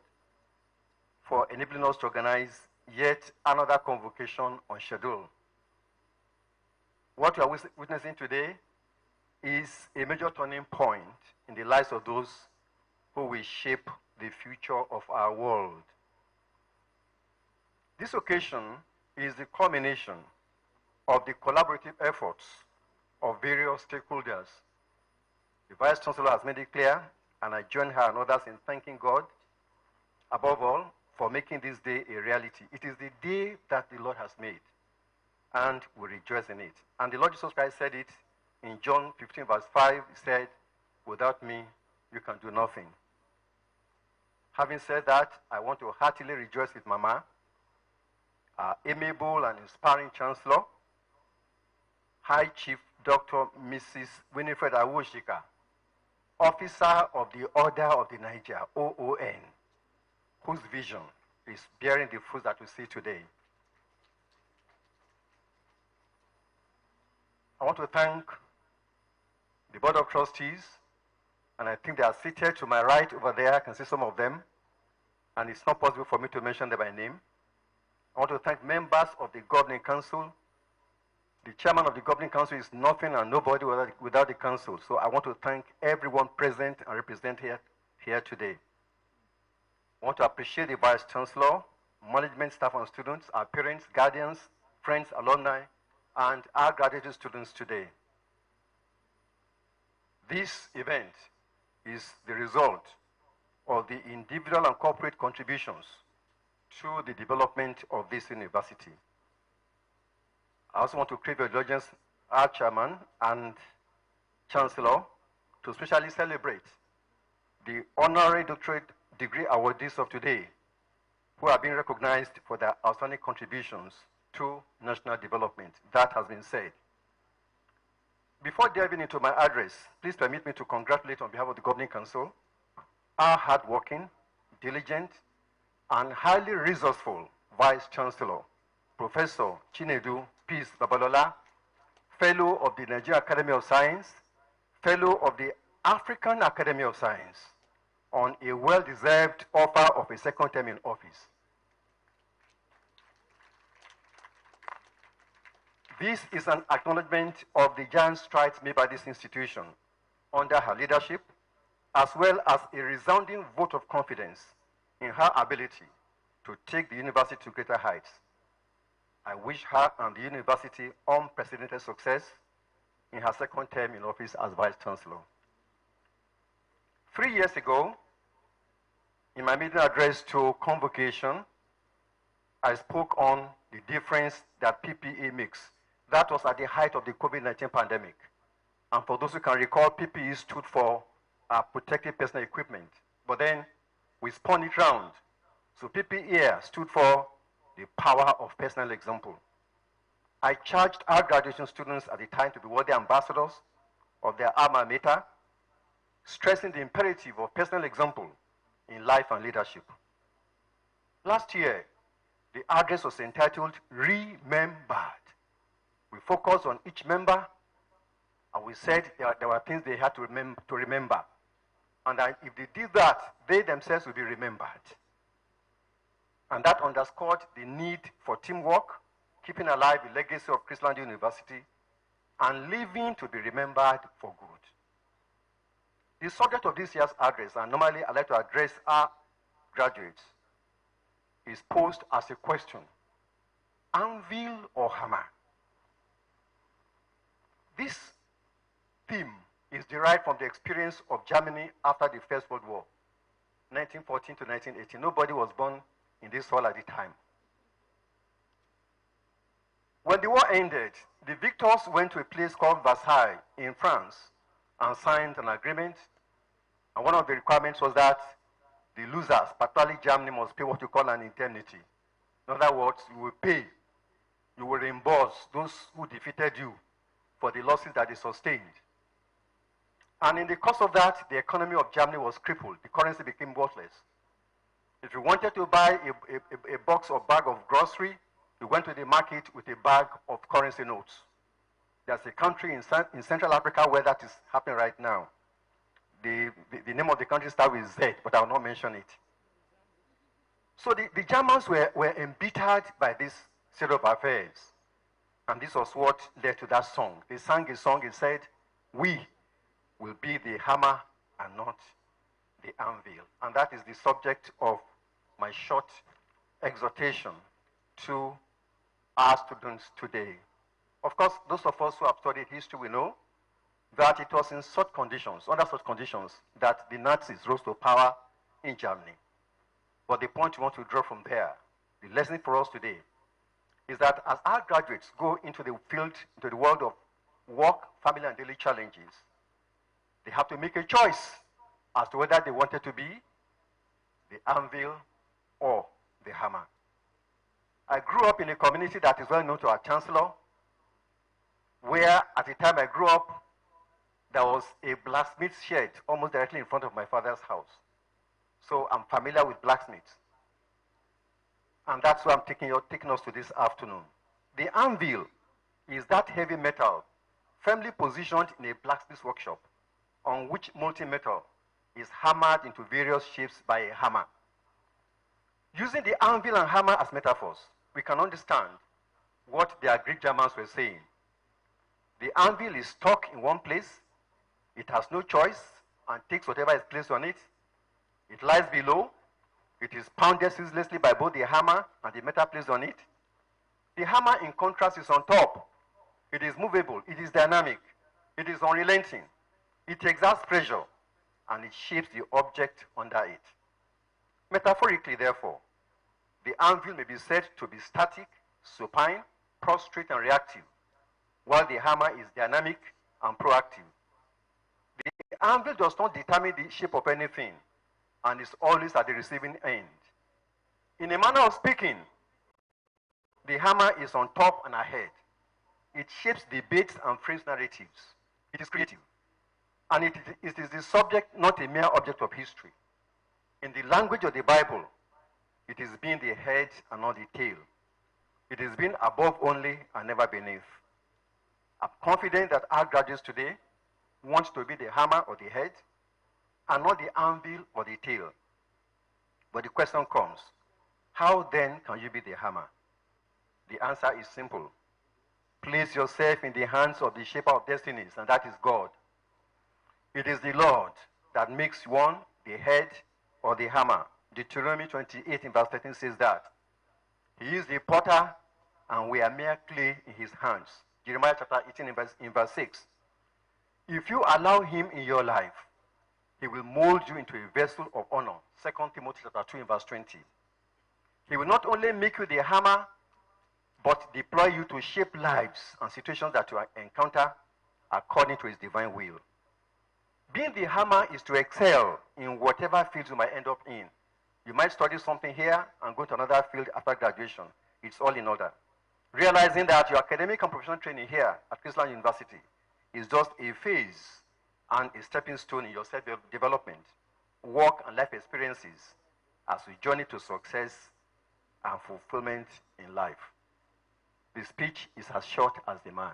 for enabling us to organize yet another convocation on schedule. What we are witnessing today is a major turning point in the lives of those who will shape the future of our world. This occasion is the culmination of the collaborative efforts of various stakeholders. The Vice Chancellor has made it clear, and I join her and others in thanking God, above all, for making this day a reality. It is the day that the Lord has made, and we rejoice in it. And the Lord Jesus Christ said it in John 15, verse 5. He said, "Without me, you can do nothing." Having said that, I want to heartily rejoice with Mama, our amiable and inspiring Chancellor, High Chief Dr. Mrs. Winifred Awoshika, Officer of the Order of the Niger, OON, whose vision is bearing the fruit that we see today. I want to thank the Board of Trustees, and I think they are seated to my right over there. I can see some of them, and it's not possible for me to mention them by name. I want to thank members of the Governing Council. The chairman of the Governing Council is nothing and nobody without the council, so I want to thank everyone present and represented here today. I want to appreciate the Vice Chancellor, management staff and students, our parents, guardians, friends, alumni, and our graduate students today. This event is the result of the individual and corporate contributions to the development of this university. I also want to crave your indulgence, our chairman and chancellor, to specially celebrate the honorary doctorate degree awardees of today, who are being recognized for their outstanding contributions to national development. That has been said. Before diving into my address, please permit me to congratulate on behalf of the Governing Council our hardworking, diligent, and highly resourceful Vice Chancellor, Professor Chinedu Peace Babalola, Fellow of the Nigerian Academy of Science, Fellow of the African Academy of Science, on a well-deserved offer of a second term in office. This is an acknowledgement of the giant strides made by this institution under her leadership, as well as a resounding vote of confidence in her ability to take the university to greater heights. I wish her and the university unprecedented success in her second term in office as Vice Chancellor. 3 years ago, in my maiden address to Convocation, I spoke on the difference that PPE makes. That was at the height of the COVID-19 pandemic. And for those who can recall, PPE stood for protective personal equipment. But then we spun it round. So PPE stood for the power of personal example. I charged our graduation students at the time to be worthy ambassadors of their alma mater, stressing the imperative of personal example in life and leadership. Last year, the address was entitled Remembered. We focused on each member, and we said there were things they had to remember. And that if they did that, they themselves would be remembered. And that underscored the need for teamwork, keeping alive the legacy of Chrisland University, and living to be remembered for good. The subject of this year's address, and normally I like to address our graduates, is posed as a question: anvil or hammer? This theme is derived from the experience of Germany after the First World War, 1914 to 1918. Nobody was born in this hall at the time. When the war ended, the victors went to a place called Versailles in France and signed an agreement. And one of the requirements was that the losers, particularly Germany, must pay what you call an indemnity. In other words, you will pay, you will reimburse those who defeated you for the losses that they sustained. And in the course of that, the economy of Germany was crippled. The currency became worthless. If you wanted to buy a box or bag of grocery, you went to the market with a bag of currency notes. There's a country in Central Africa where that is happening right now. The name of the country starts with Z, but I will not mention it. So the Germans were embittered by this state of affairs. And this was what led to that song. They sang a song, it said, "We will be the hammer and not the anvil." And that is the subject of my short exhortation to our students today. Of course, those of us who have studied history, we know that it was in such conditions, under such conditions, that the Nazis rose to power in Germany. But the point we want to draw from there, the lesson for us today, is that as our graduates go into the field, into the world of work, family, and daily challenges, they have to make a choice as to whether they wanted to be the anvil or the hammer. I grew up in a community that is well known to our chancellor, where at the time I grew up, there was a blacksmith shed almost directly in front of my father's house. So I'm familiar with blacksmiths. And that's why I'm taking us to this afternoon. The anvil is that heavy metal firmly positioned in a blacksmith's workshop on which molten metal is hammered into various shapes by a hammer. Using the anvil and hammer as metaphors, we can understand what the Greek Germans were saying. The anvil is stuck in one place. It has no choice and takes whatever is placed on it. It lies below. It is pounded ceaselessly by both the hammer and the metal placed on it. The hammer, in contrast, is on top. It is movable. It is dynamic. It is unrelenting. It exerts pressure, and it shapes the object under it. Metaphorically, therefore, the anvil may be said to be static, supine, prostrate, and reactive, while the hammer is dynamic and proactive. The anvil does not determine the shape of anything and is always at the receiving end. In a manner of speaking, the hammer is on top and ahead. It shapes debates and frames narratives. It is creative. And it is the subject, not a mere object of history. In the language of the Bible, it is being the head and not the tail. It is being above only and never beneath. I'm confident that our graduates today want to be the hammer or the head and not the anvil or the tail. But the question comes, how then can you be the hammer? The answer is simple. Place yourself in the hands of the shaper of destinies, and that is God. It is the Lord that makes one the head or the hammer. Deuteronomy 28 in verse 13 says that. He is the potter and we are mere clay in his hands. Jeremiah chapter 18 in verse 6. If you allow him in your life, he will mold you into a vessel of honor. 2 Timothy chapter 2 in verse 20. He will not only make you the hammer, but deploy you to shape lives and situations that you encounter according to his divine will. Being the hammer is to excel in whatever field you might end up in. You might study something here and go to another field after graduation. It's all in order. Realizing that your academic and professional training here at Chrisland University is just a phase and a stepping stone in your self-development, work and life experiences as we journey to success and fulfillment in life. The speech is as short as the man.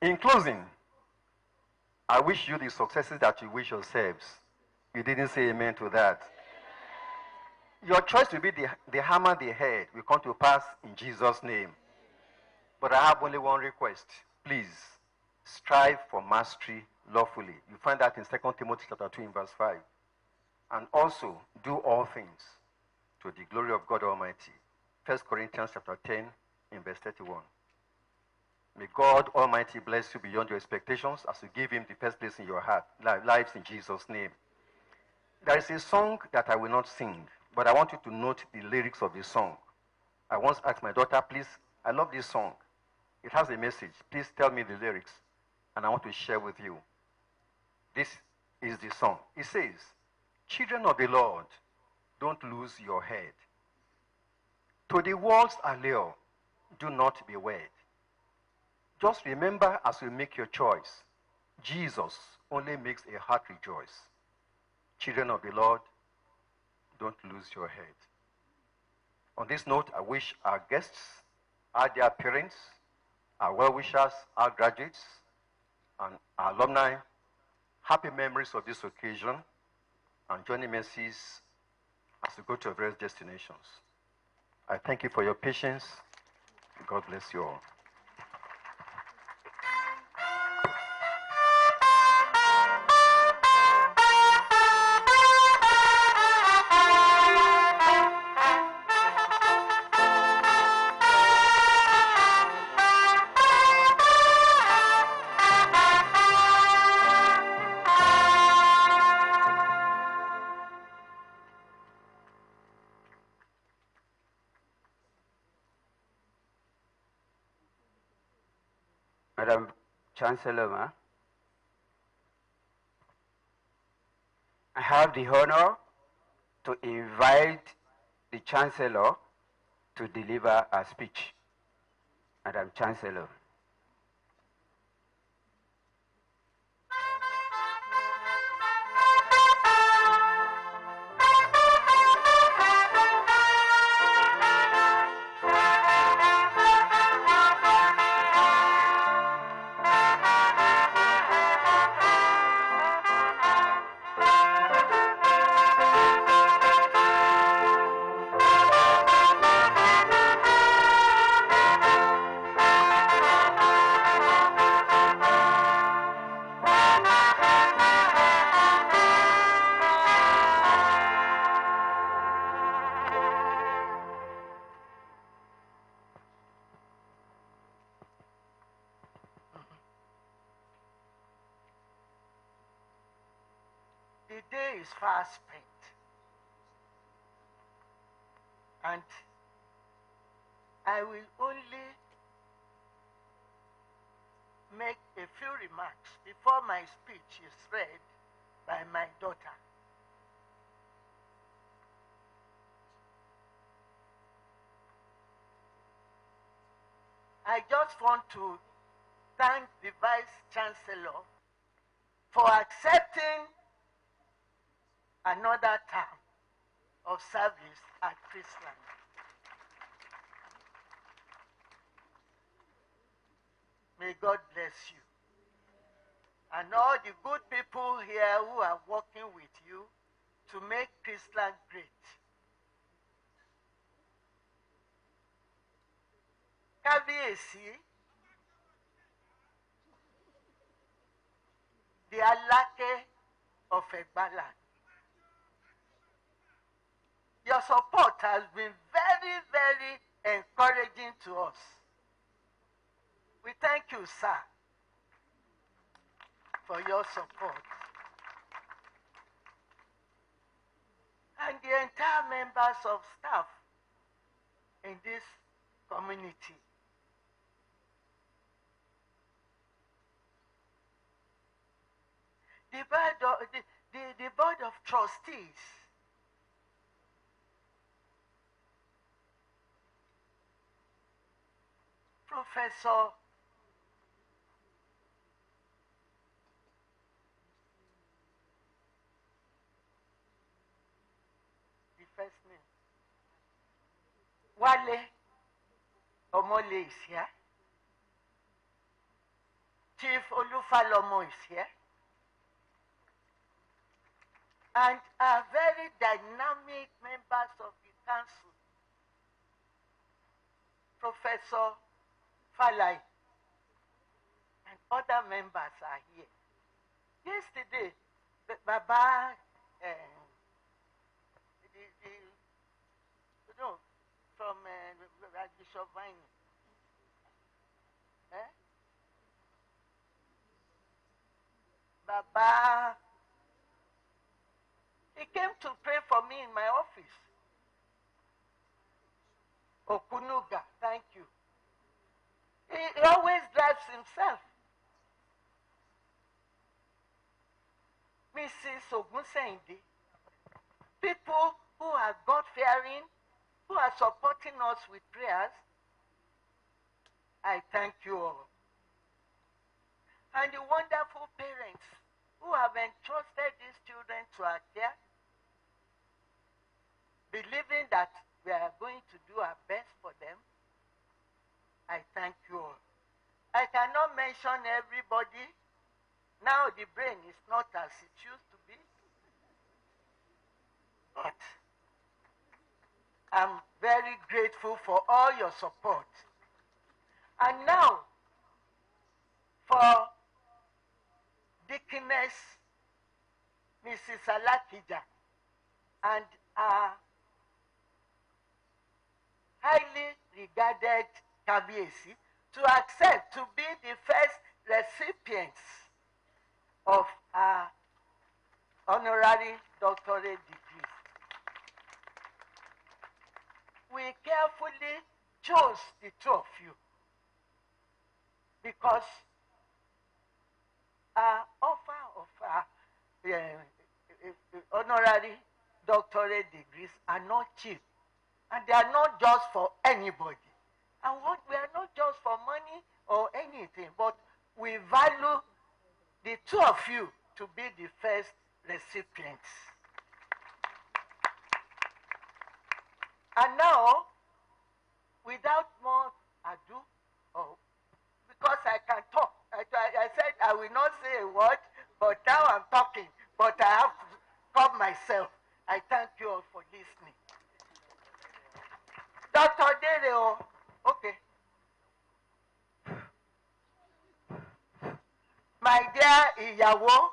In closing, I wish you the successes that you wish yourselves. You didn't say amen to that. Your choice to be the hammer, the head, will come to pass in Jesus' name. But I have only one request. Please, strive for mastery, lawfully. You find that in 2 Timothy chapter 2 in verse 5. And also do all things to the glory of God Almighty. 1 Corinthians chapter 10 in verse 31. May God Almighty bless you beyond your expectations as you give him the first place in your heart, lives in Jesus' name. There is a song that I will not sing, but I want you to note the lyrics of the song. I once asked my daughter, please, I love this song. It has a message. Please tell me the lyrics, and I want to share with you. This is the song. It says, children of the Lord, don't lose your head. To the world's allure, do not be wed. Just remember as you make your choice, Jesus only makes a heart rejoice. Children of the Lord, don't lose your head. On this note, I wish our guests, our dear parents, our well-wishers, our graduates, and our alumni happy memories of this occasion and journey mercies as we go to various destinations. I thank you for your patience. God bless you all. Madam Chancellor, Ma, I have the honor to invite the Chancellor to deliver a speech. Madam Chancellor. The day is fast spent, and I will only make a few remarks before my speech is read by my daughter. I just want to thank the Vice Chancellor for accepting another term of service at Chrisland. May God bless you. And all the good people here who are working with you to make Chrisland great. Kábíyèsí, the Alake of Egbaland. Your support has been very, very encouraging to us. We thank you, sir, for your support. And the entire members of staff in this community. The board of trustees, Professor the first name, Wale Omole is here. Chief Olufalomo is here. And are very dynamic members of the council. Professor Falai and other members are here. Yesterday, Baba, from Bishop Vine, Baba, he came to pray for me in my office. Okunuga, thank you. He always drives himself. Mrs. Ogunseinde, people who are God-fearing, who are supporting us with prayers, I thank you all. And the wonderful parents who have entrusted these children to our care, believing that we are going to do our best for them, I thank you all. I cannot mention everybody. Now the brain is not as it used to be. But I'm very grateful for all your support. And now, for Deaconess Mrs. Alakija and our highly regarded Kabiesi to accept to be the first recipients of our honorary doctorate degree. We carefully chose the two of you because our offer of honorary doctorate degrees are not cheap, and they are not just for anybody. And what we are not just for money or anything, but we value the two of you to be the first recipients. And now, without more ado, because I can talk, I said I will not say a word, but now I'm talking, but I have to calm myself. I thank you all for listening. Dr. Dereo, okay. My dear Iyawo,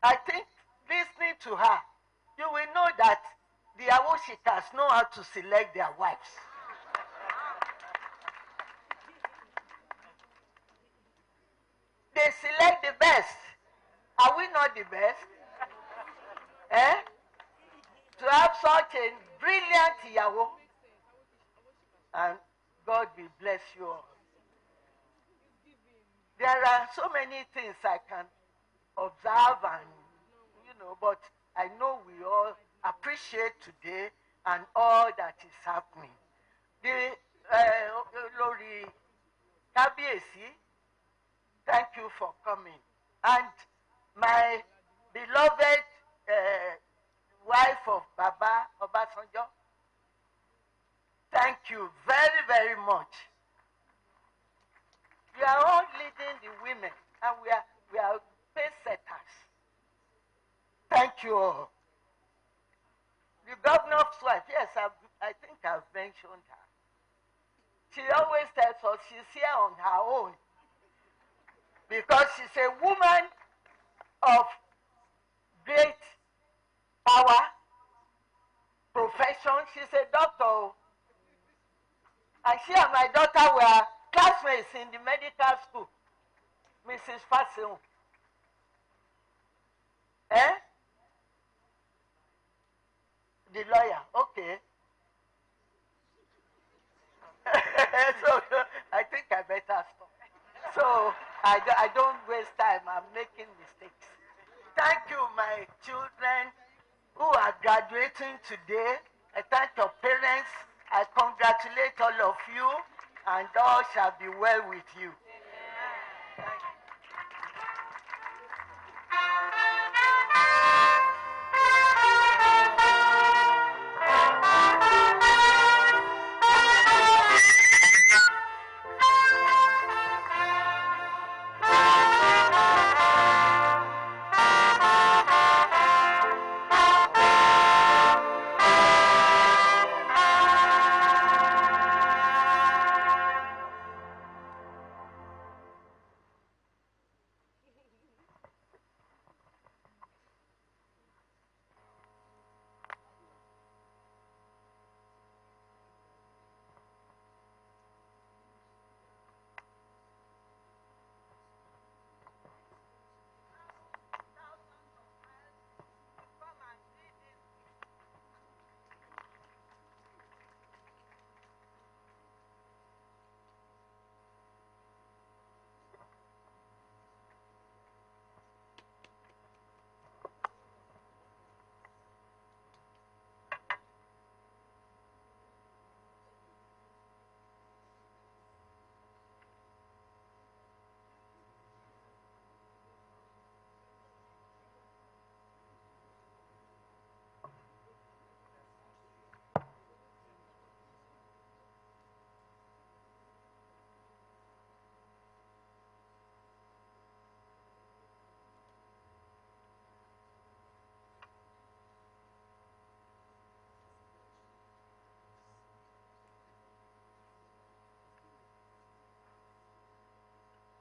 I think listening to her, you will know that the Awoshikas know how to select their wives. They select the best. Are we not the best? To have such a brilliant Iyawo. And God will bless you all. There are so many things I can observe and, but I know we all appreciate today and all that is happening. The Lori Kabiesi, thank you for coming. And my beloved wife of Baba Obasanjo, thank you very, very much. You are all leading the women, and we are pace setters. Thank you all. The governor's wife, yes, I think I've mentioned her. She always tells us she's here on her own because she's a woman of great power, profession. She's a doctor. And she and my daughter were classmates in the medical school. Mrs. Faseun. The lawyer, okay. So I think I better stop. So I don't waste time. I'm making mistakes. Thank you, my children who are graduating today. I thank your parents. I congratulate all of you, and all shall be well with you.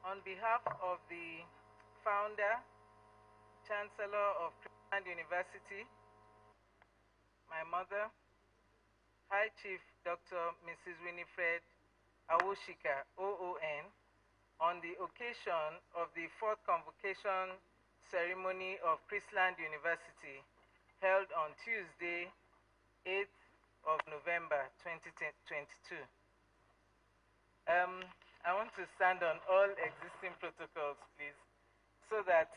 On behalf of the founder, Chancellor of Chrisland University, my mother, High Chief Dr. Mrs. Winifred Awoshika, OON, on the occasion of the fourth convocation ceremony of Chrisland University held on Tuesday, 8th of November 2022. I want to stand on all existing protocols, please, so that,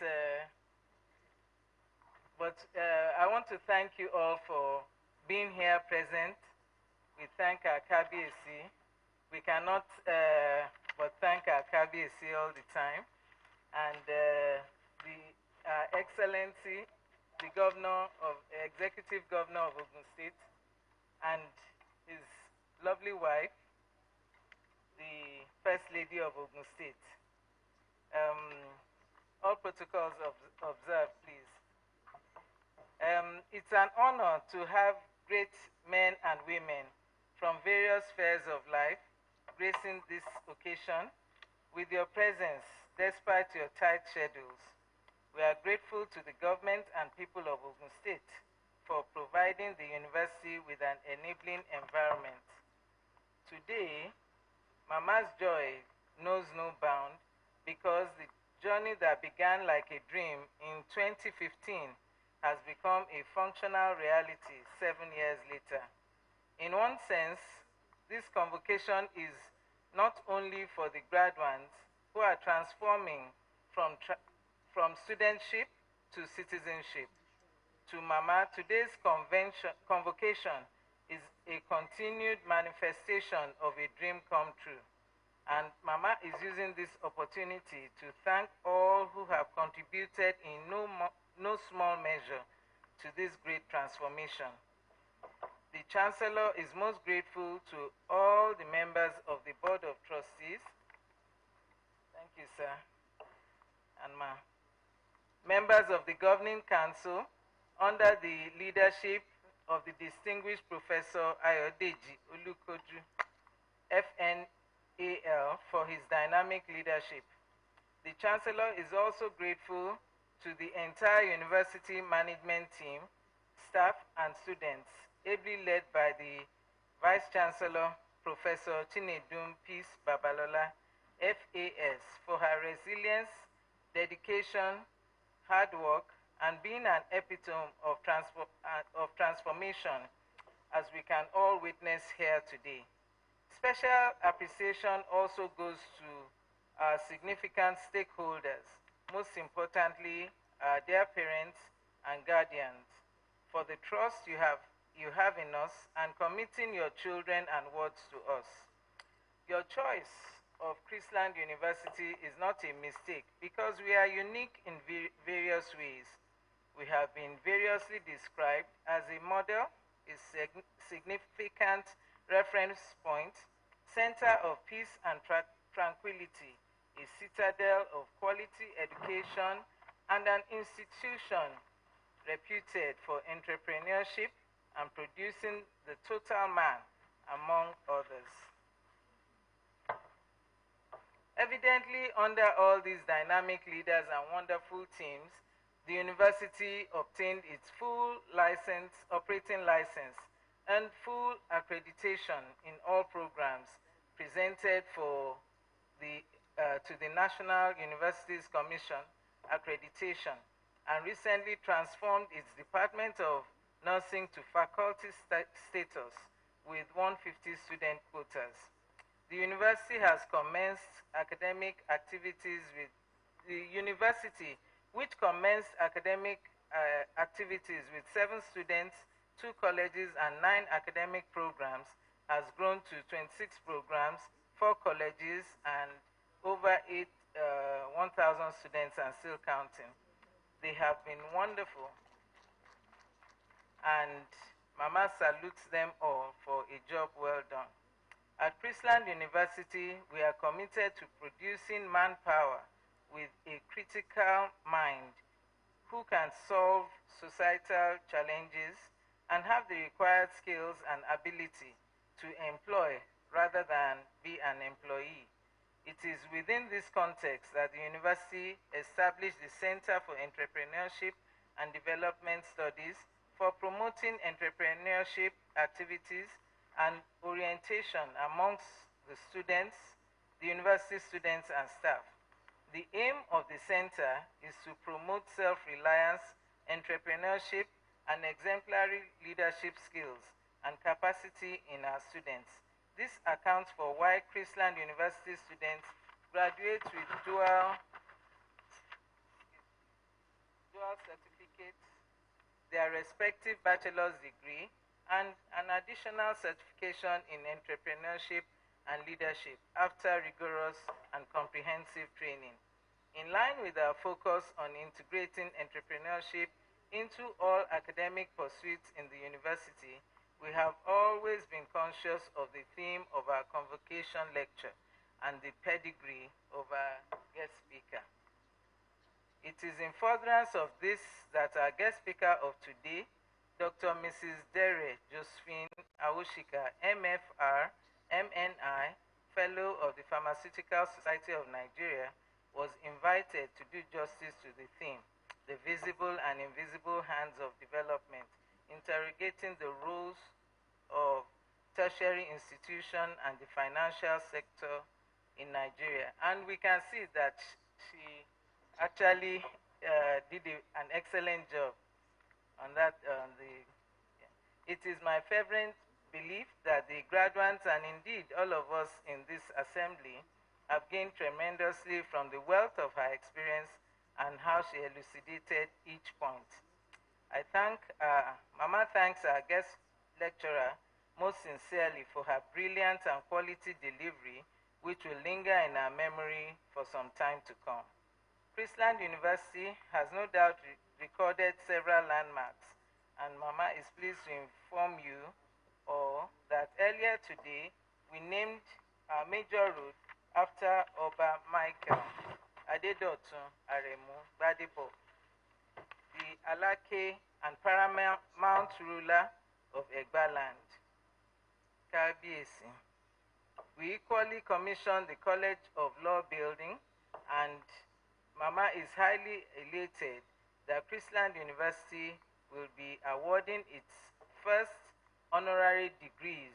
I want to thank you all for being here present. We thank our KBAC. We cannot but thank our KBAC all the time. And Excellency, the Executive Governor of Ogun State, and his lovely wife, the First Lady of Ogun State. All protocols observed, please. It's an honor to have great men and women from various spheres of life gracing this occasion with your presence despite your tight schedules. We are grateful to the government and people of Ogun State for providing the university with an enabling environment. Today, Mama's joy knows no bound because the journey that began like a dream in 2015 has become a functional reality 7 years later. In one sense, this convocation is not only for the graduates who are transforming from studentship to citizenship. To Mama, today's convocation is a continued manifestation of a dream come true. And Mama is using this opportunity to thank all who have contributed in no small measure to this great transformation. The Chancellor is most grateful to all the members of the Board of Trustees. Thank you, sir. And Ma. Members of the Governing Council, under the leadership of the distinguished Professor Ayodeji Olukoju, FNAL, for his dynamic leadership. The Chancellor is also grateful to the entire university management team, staff, and students, ably led by the Vice Chancellor, Professor Chinedum Peace Babalola, FAS, for her resilience, dedication, hard work, and being an epitome of transformation, as we can all witness here today. Special appreciation also goes to our significant stakeholders, most importantly, our dear parents and guardians, for the trust you have in us and committing your children and wards to us. Your choice of Chrisland University is not a mistake because we are unique in various ways. We have been variously described as a model, a significant reference point, center of peace and tranquility, a citadel of quality education, and an institution reputed for entrepreneurship and producing the total man, among others. Evidently, under all these dynamic leaders and wonderful teams, the university obtained its full operating license, and full accreditation in all programs presented to the National Universities Commission accreditation, and recently transformed its Department of Nursing to faculty status with 150 student quotas. The university has commenced academic activities with the university, which commenced academic activities with 7 students, 2 colleges, and 9 academic programs, has grown to 26 programs, 4 colleges, and over 1,000 students, and still counting. They have been wonderful, and Mama salutes them all for a job well done. At Chrisland University, we are committed to producing manpower with a critical mind who can solve societal challenges and have the required skills and ability to employ rather than be an employee. It is within this context that the university established the Center for Entrepreneurship and Development Studies for promoting entrepreneurship activities and orientation amongst the students, the university students and staff. The aim of the center is to promote self-reliance, entrepreneurship, and exemplary leadership skills and capacity in our students. This accounts for why Chrisland University students graduate with dual certificates, their respective bachelor's degree, and an additional certification in entrepreneurship and leadership after rigorous and comprehensive training. In line with our focus on integrating entrepreneurship into all academic pursuits in the university, we have always been conscious of the theme of our convocation lecture and the pedigree of our guest speaker. It is in furtherance of this that our guest speaker of today, Dr. Mrs. Dere Josephine Awoshika, MFR, MNI, Fellow of the Pharmaceutical Society of Nigeria, was invited to do justice to the theme, the visible and invisible hands of development, interrogating the roles of tertiary institution and the financial sector in Nigeria. And we can see that she actually did an excellent job on that. It is my fervent belief that the graduates and indeed all of us in this assembly have gained tremendously from the wealth of her experience and how she elucidated each point. Mama thanks our guest lecturer most sincerely for her brilliant and quality delivery, which will linger in our memory for some time to come. Chrisland University has no doubt recorded several landmarks, and Mama is pleased to inform you all that earlier today we named our major road after Oba Michael Adedotun Aremu Gbadebo, the Alake and paramount ruler of Egbaland, Kabiesi. We equally commissioned the College of Law building, and Mama is highly elated that Chrisland University will be awarding its first honorary degrees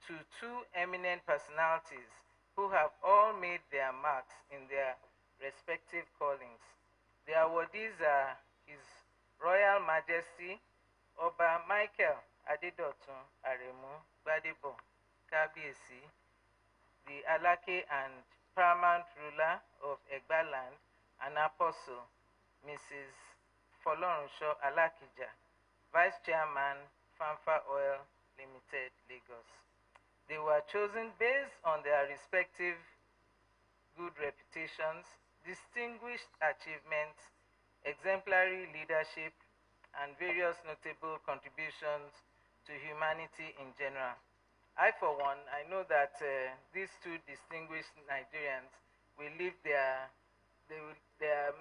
to two eminent personalities who have all made their marks in their respective callings. The awardees are His Royal Majesty Oba Michael Adedotun Aremu Gbadebo Kabiesi, the Alake and paramount ruler of Egbaland, and Apostle Mrs. Folorunsho Alakija, Vice Chairman, Fanfa Oil Limited, Lagos. They were chosen based on their respective good reputations, distinguished achievements, exemplary leadership, and various notable contributions to humanity in general. I, for one, I know that these two distinguished Nigerians will leave their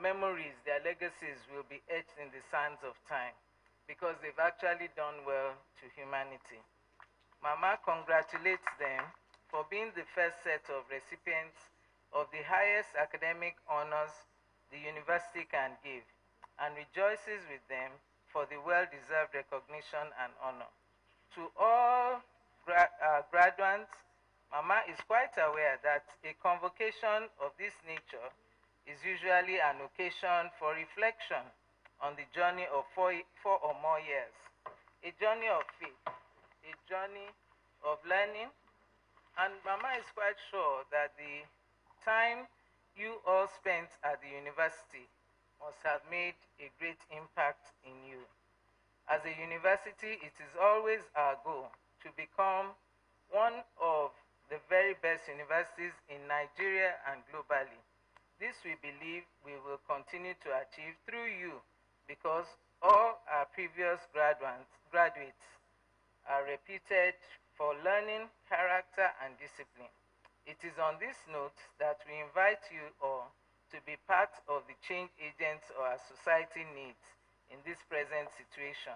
memories, their legacies will be etched in the sands of time because they've actually done well to humanity. Mama congratulates them for being the first set of recipients of the highest academic honors the university can give and rejoices with them for the well-deserved recognition and honor. To all graduates, Mama is quite aware that a convocation of this nature is usually an occasion for reflection on the journey of four or more years, a journey of faith, a journey of learning, and Mama is quite sure that the time you all spent at the university must have made a great impact in you. As a university, it is always our goal to become one of the very best universities in Nigeria and globally. This we believe we will continue to achieve through you because all our previous graduates are reputed for learning, character, and discipline. It is on this note that we invite you all to be part of the change agents our society needs in this present situation.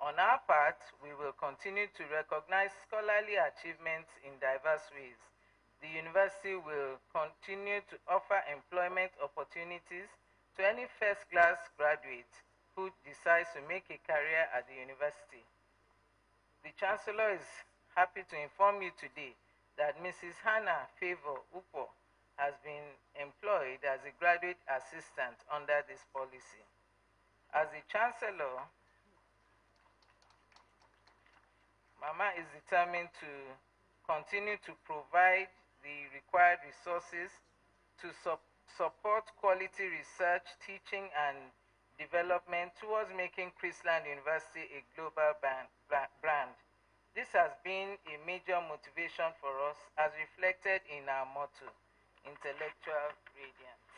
On our part, we will continue to recognize scholarly achievements in diverse ways, The university will continue to offer employment opportunities to any first-class graduate who decides to make a career at the university. The Chancellor is happy to inform you today that Mrs. Hannah Favor Upo has been employed as a graduate assistant under this policy. As the Chancellor, Mama is determined to continue to provide the required resources to support quality research, teaching, and development towards making Chrisland University a global brand. This has been a major motivation for us as reflected in our motto, Intellectual Radiance.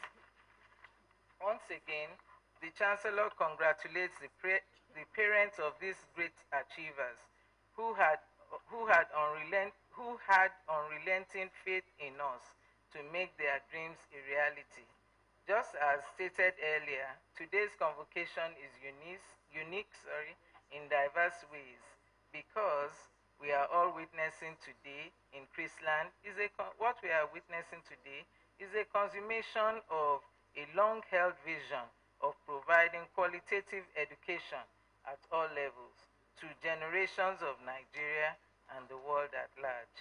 Once again, the Chancellor congratulates the parents of these great achievers who had unrelenting faith in us to make their dreams a reality. Just as stated earlier, today's convocation is unique in diverse ways because we are all witnessing today in Chrisland what we are witnessing today is a consummation of a long-held vision of providing qualitative education at all levels to generations of Nigeria and the world at large.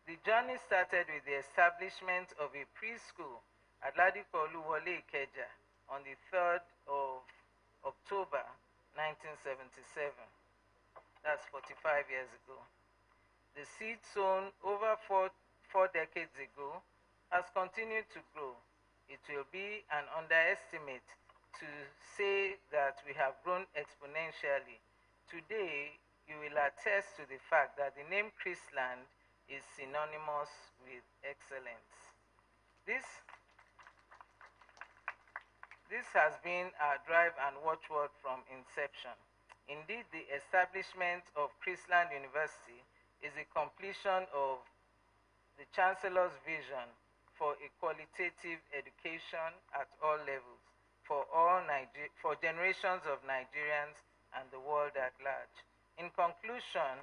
The journey started with the establishment of a preschool at Ladiko Oluwole Ikeja on the 3rd of October 1977. That's 45 years ago. The seed sown over four decades ago has continued to grow. It will be an underestimate to say that we have grown exponentially. Today, you will attest to the fact that the name Chrisland is synonymous with excellence. This has been our drive and watchword from inception. Indeed, the establishment of Chrisland University is the completion of the Chancellor's vision for a qualitative education at all levels for generations of Nigerians and the world at large. In conclusion,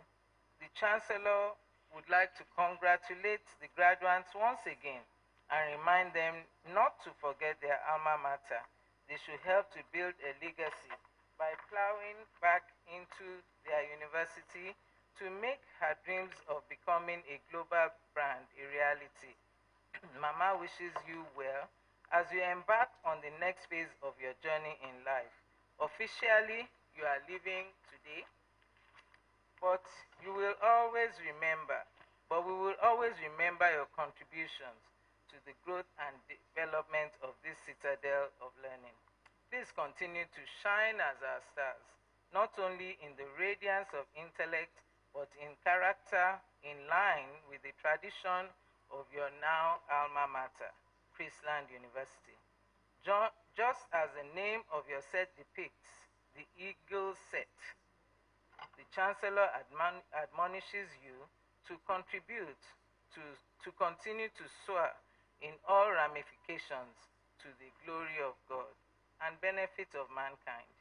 the Chancellor would like to congratulate the graduates once again and remind them not to forget their alma mater. They should help to build a legacy by plowing back into their university to make her dreams of becoming a global brand a reality. Mama wishes you well as you embark on the next phase of your journey in life. Officially, you are leaving today, but we will always remember your contributions to the growth and development of this citadel of learning. Please continue to shine as our stars, not only in the radiance of intellect, but in character, in line with the tradition of your now alma mater, Chrisland University. Just as the name of your set depicts, the eagle set, the Chancellor admonishes you to contribute, to continue to soar in all ramifications to the glory of God and benefit of mankind.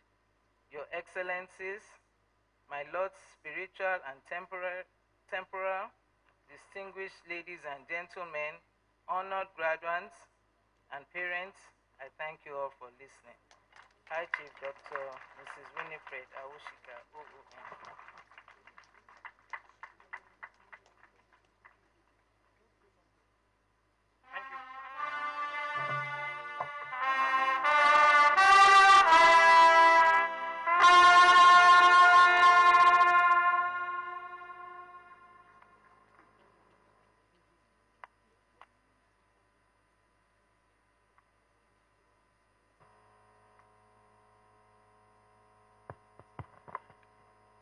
Your Excellencies, my Lords spiritual and temporal, distinguished ladies and gentlemen, honored graduates and parents, I thank you all for listening. Hi, Chief Dr. Mrs. Winifred Awoshika, OON.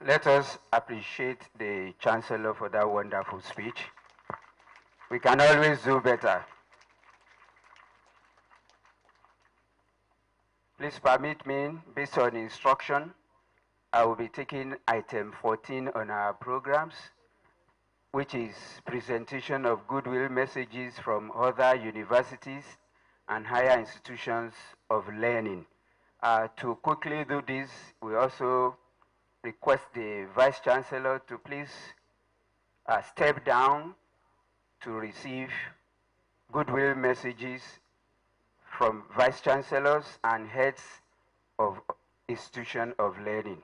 Let us appreciate the Chancellor for that wonderful speech. We can always do better. Please permit me, based on instruction, I will be taking item 14 on our programs, which is presentation of goodwill messages from other universities and higher institutions of learning. To quickly do this, we also request the Vice Chancellor to please step down to receive goodwill messages from vice chancellors and heads of institution of learning.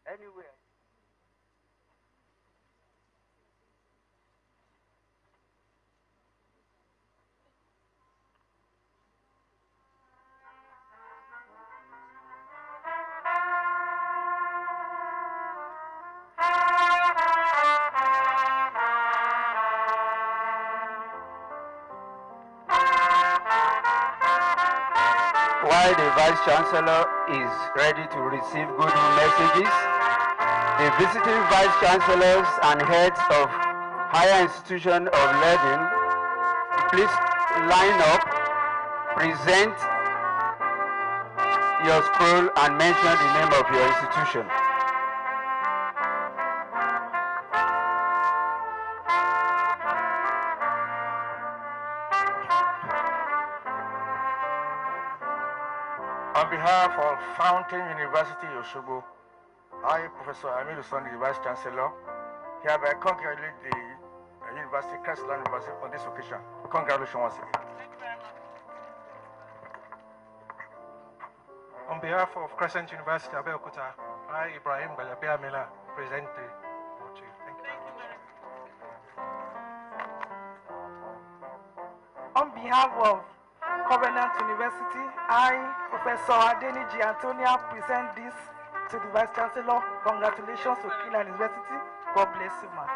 Anywhere. While the Vice Chancellor is ready to receive goodwill messages, the visiting Vice Chancellors and heads of higher institution of learning, please line up, present your scroll and mention the name of your institution. On behalf of Fountain University Osogbo, I, Professor Amiru Sunday, the Vice Chancellor, hereby congratulate the University, Chrisland University on this occasion. Congratulations once again. On behalf of Chrisland University, Abeokuta, I, Ibrahim Mila, present the vote to you. Thank you very much. On behalf of Covenant University, I, Professor Adeniji Antonia, present this to the Vice Chancellor. Congratulations to Chrisland University. God bless you, ma'am.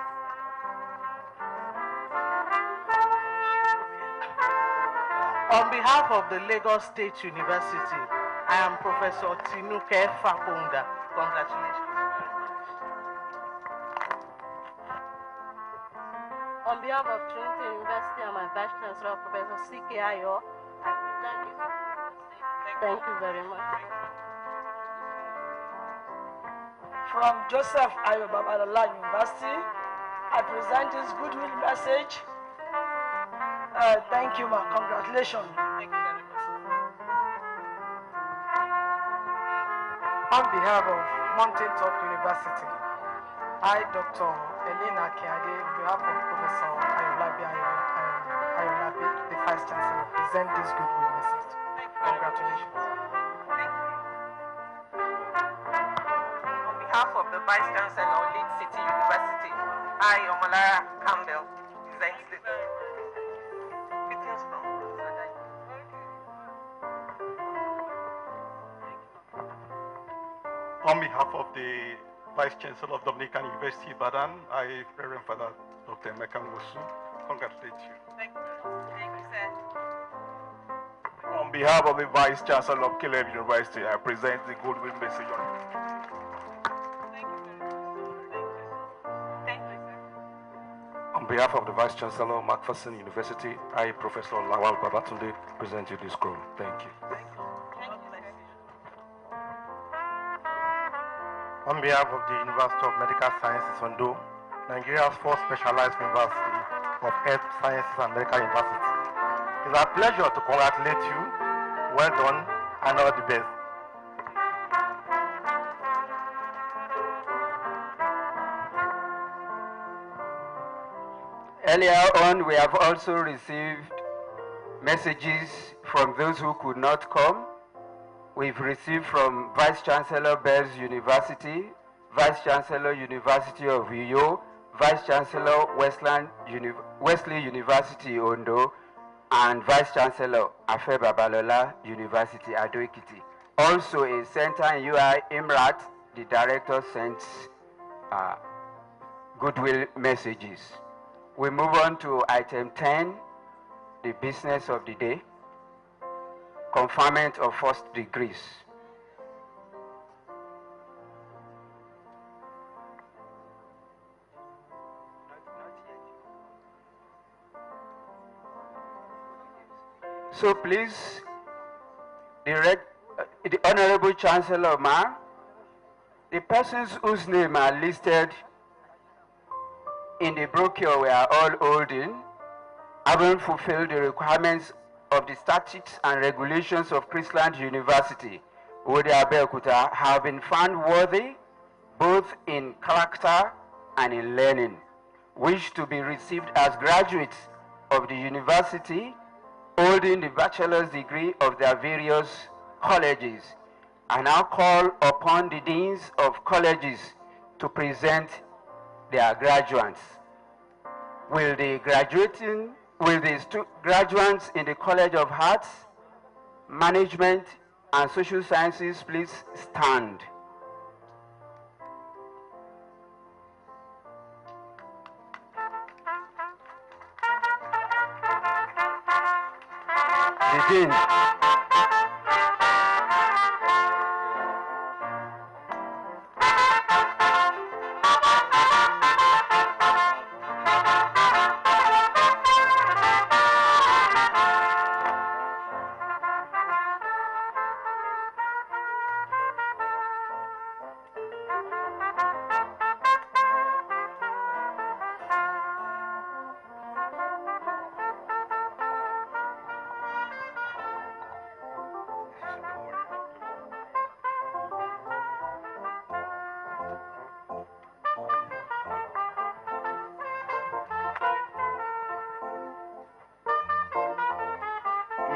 On behalf of the Lagos State University, I am Professor Tinuke Fakonda. Congratulations. On behalf of Trinity University and my Vice Chancellor, Professor C.K. Ayo, I present you. Thank you very much. From Joseph Ayo Babalola University, I present this goodwill message. Thank you, ma. Congratulations. Thank you very much. On behalf of Mountain Top University, I, Dr. Elena Kiade, on behalf of Professor Ayolabi, the Vice Chancellor, present this goodwill message. Congratulations. Thank you. On behalf of the Vice Chancellor, Leeds City University, I, Omolara Campbell, present the greetings from On behalf of the Vice Chancellor of Dominican University, Badan, I, Reverend Father Dr. Emeka Nwosu, congratulate you. Thank you. Thank you, sir. On behalf of the Vice Chancellor of Caleb University, I present the goodwill message on it. Thank you very much. Thank you, sir. On behalf of the Vice Chancellor, Macpherson University, I, Professor Lawal Babatunde, present you this scroll. Thank you. Thank you. Thank you, sir. On behalf of the University of Medical Sciences, Ondo, Nigeria's first specialized university of Health Sciences and Medical University, it's a pleasure to congratulate you. Well done and all the best. Earlier on, we have also received messages from those who could not come. We've received from Vice Chancellor Bells University, Vice Chancellor University of Uyo, Vice Chancellor Wesley University Ondo, and Vice Chancellor Afe Babalola University Ado-Ekiti. Also a center in UI, Imrat, the director sent goodwill messages. We move on to item 10, the business of the day. Conferment of first degrees. So please, the Honorable Chancellor Ma, the persons whose name are listed in the brochure we are all holding, having fulfilled the requirements of the statutes and regulations of Chrisland University, with the Abeokuta, have been found worthy both in character and in learning, wish to be received as graduates of the university, holding the bachelor's degree of their various colleges. I now call upon the deans of colleges to present their graduates. Will the graduates in the College of Arts, Management, and Social Sciences please stand? The dean.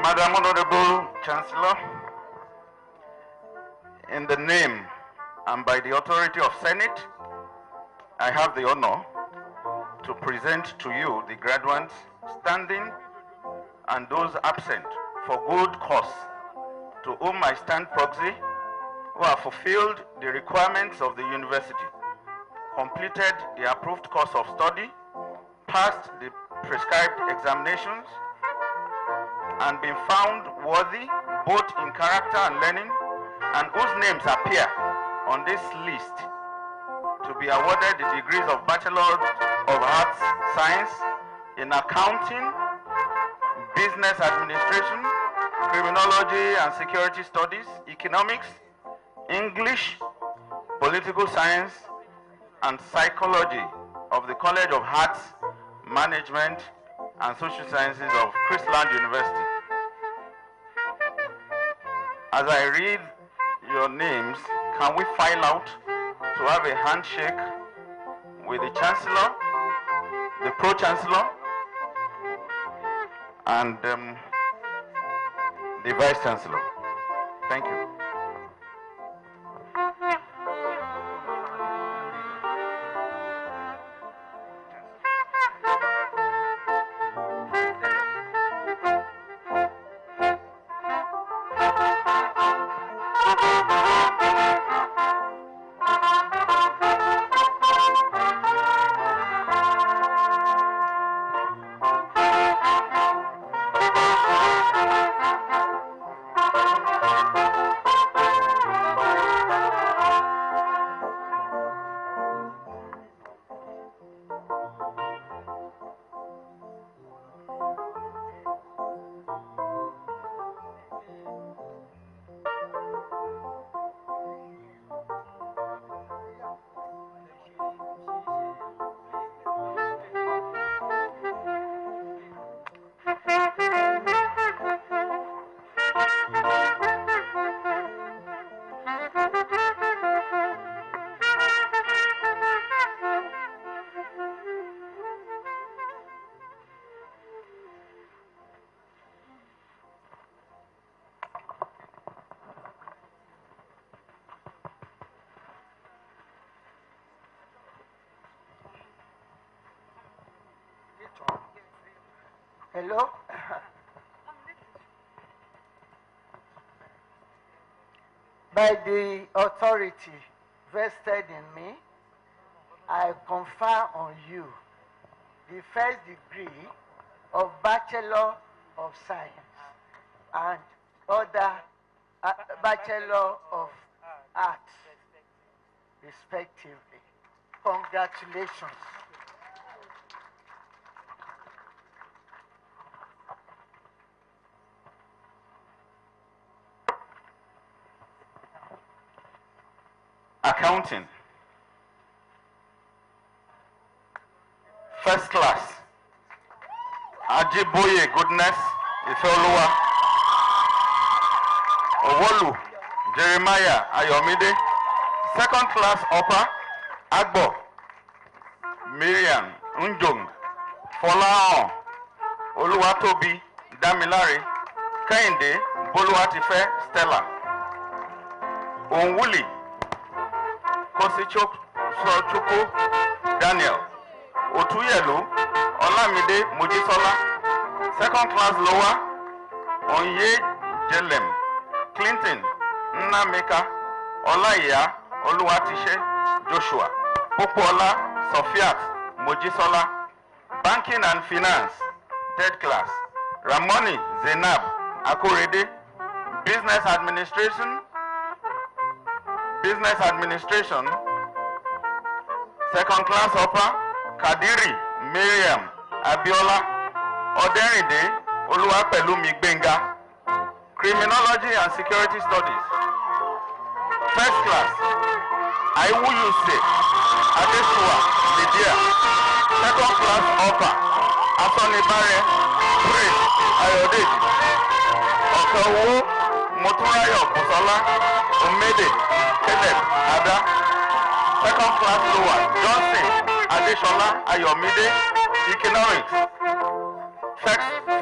Madam Honorable Chancellor, in the name and by the authority of Senate, I have the honor to present to you the graduates standing and those absent for good cause, to whom I stand proxy, who have fulfilled the requirements of the university, completed the approved course of study, passed the prescribed examinations, and been found worthy both in character and learning, and whose names appear on this list to be awarded the degrees of Bachelor of Arts Science in Accounting, Business Administration, Criminology and Security Studies, Economics, English, Political Science, and Psychology of the College of Arts, Management, and Social Sciences of Chrisland University. As I read your names, can we file out to have a handshake with the Chancellor, the Pro-Chancellor, and the Vice-Chancellor? Thank you. Hello? By the authority vested in me, I confer on you the first degree of Bachelor of Science and other Bachelor of Arts, respectively. Congratulations. Accounting, first class, Ajeboye Goodness, Ifeoluwa. Owolu Jeremiah Ayomide. Second class upper, Agbo Miriam Njong. Fọláhàn Olúwatóbi Damilare. Kẹ́hìndé Bólúwatifẹ́ Stella. Onwuli Kosichukwu Daniel. Otuyelu Olamide Mojisola. Second class lower, Onye Jelem. Clinton Nnameka Olaiya Oluwatishe Joshua. Popola Sofiat Mojisola. Banking and Finance, third class. Ramoni Zainab Akorede. Business Administration, second class upper, Kadiri Miriam Abiola. Oderinde Oluwapelumi Gbenga. Criminology and Security Studies, first class, Aiwuyuse Adesua Lydia. Second class upper, Asonibare Praise Ayodeji. Okawo Moturayo Busola Omede Caleb Ada. Second class lower, Johnson Adeshola Ayomide Economics.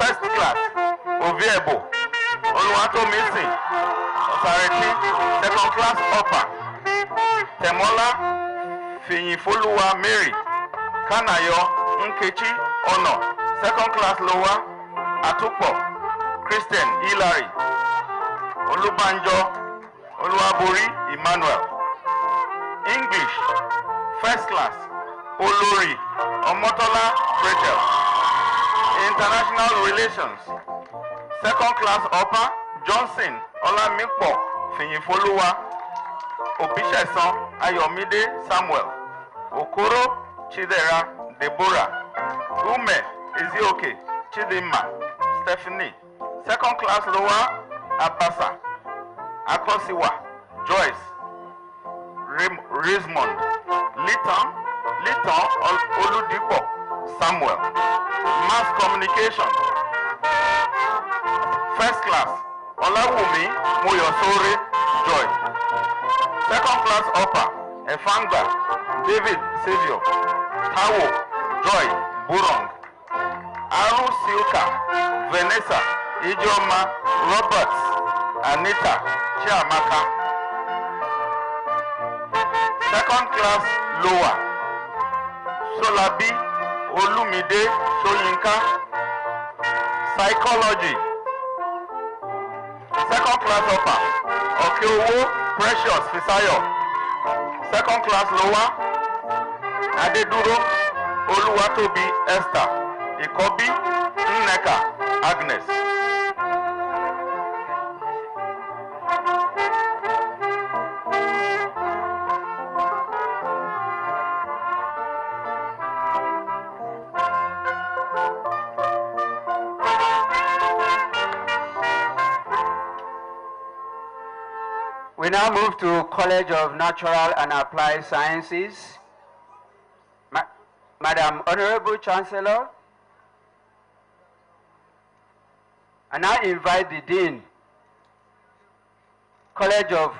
First class, Oviebo Oluwatomisin Osareti. Second class upper, Temola Finyifoluwa Mary Kanayo Nkechi Ono. Second class lower, Atukpo Christian Hilary. Olubanjo Oluwabori Emmanuel. English, first class, Olori Omotola Rachel. International Relations, second class upper, Johnson Olamipo Finyifoluwa. Obishesan Ayomide Samuel. Okoro Chidera Deborah. Ume Ezioke Chidima Stephanie. Second class lower, Abasa Akosiwa Joyce. Rismond Liton Oludipo Samuel. Mass Communication, first class, Olawumi Moyosore Joy. Second class upper, Efanga David Savior. Tawo Joy Burong. Aru Silka Vanessa Ijoma Roberts Anita Chiamaka. Second class lower, Solabi Olumide Soyinka. Psychology, second class upper, Okeowo Precious Fisayo. Second class lower, Adeduro Oluwatobi Esther. Ikobi Nneka Agnes. We now move to College of Natural and Applied Sciences. Madam Honorable Chancellor, I now invite the Dean, College of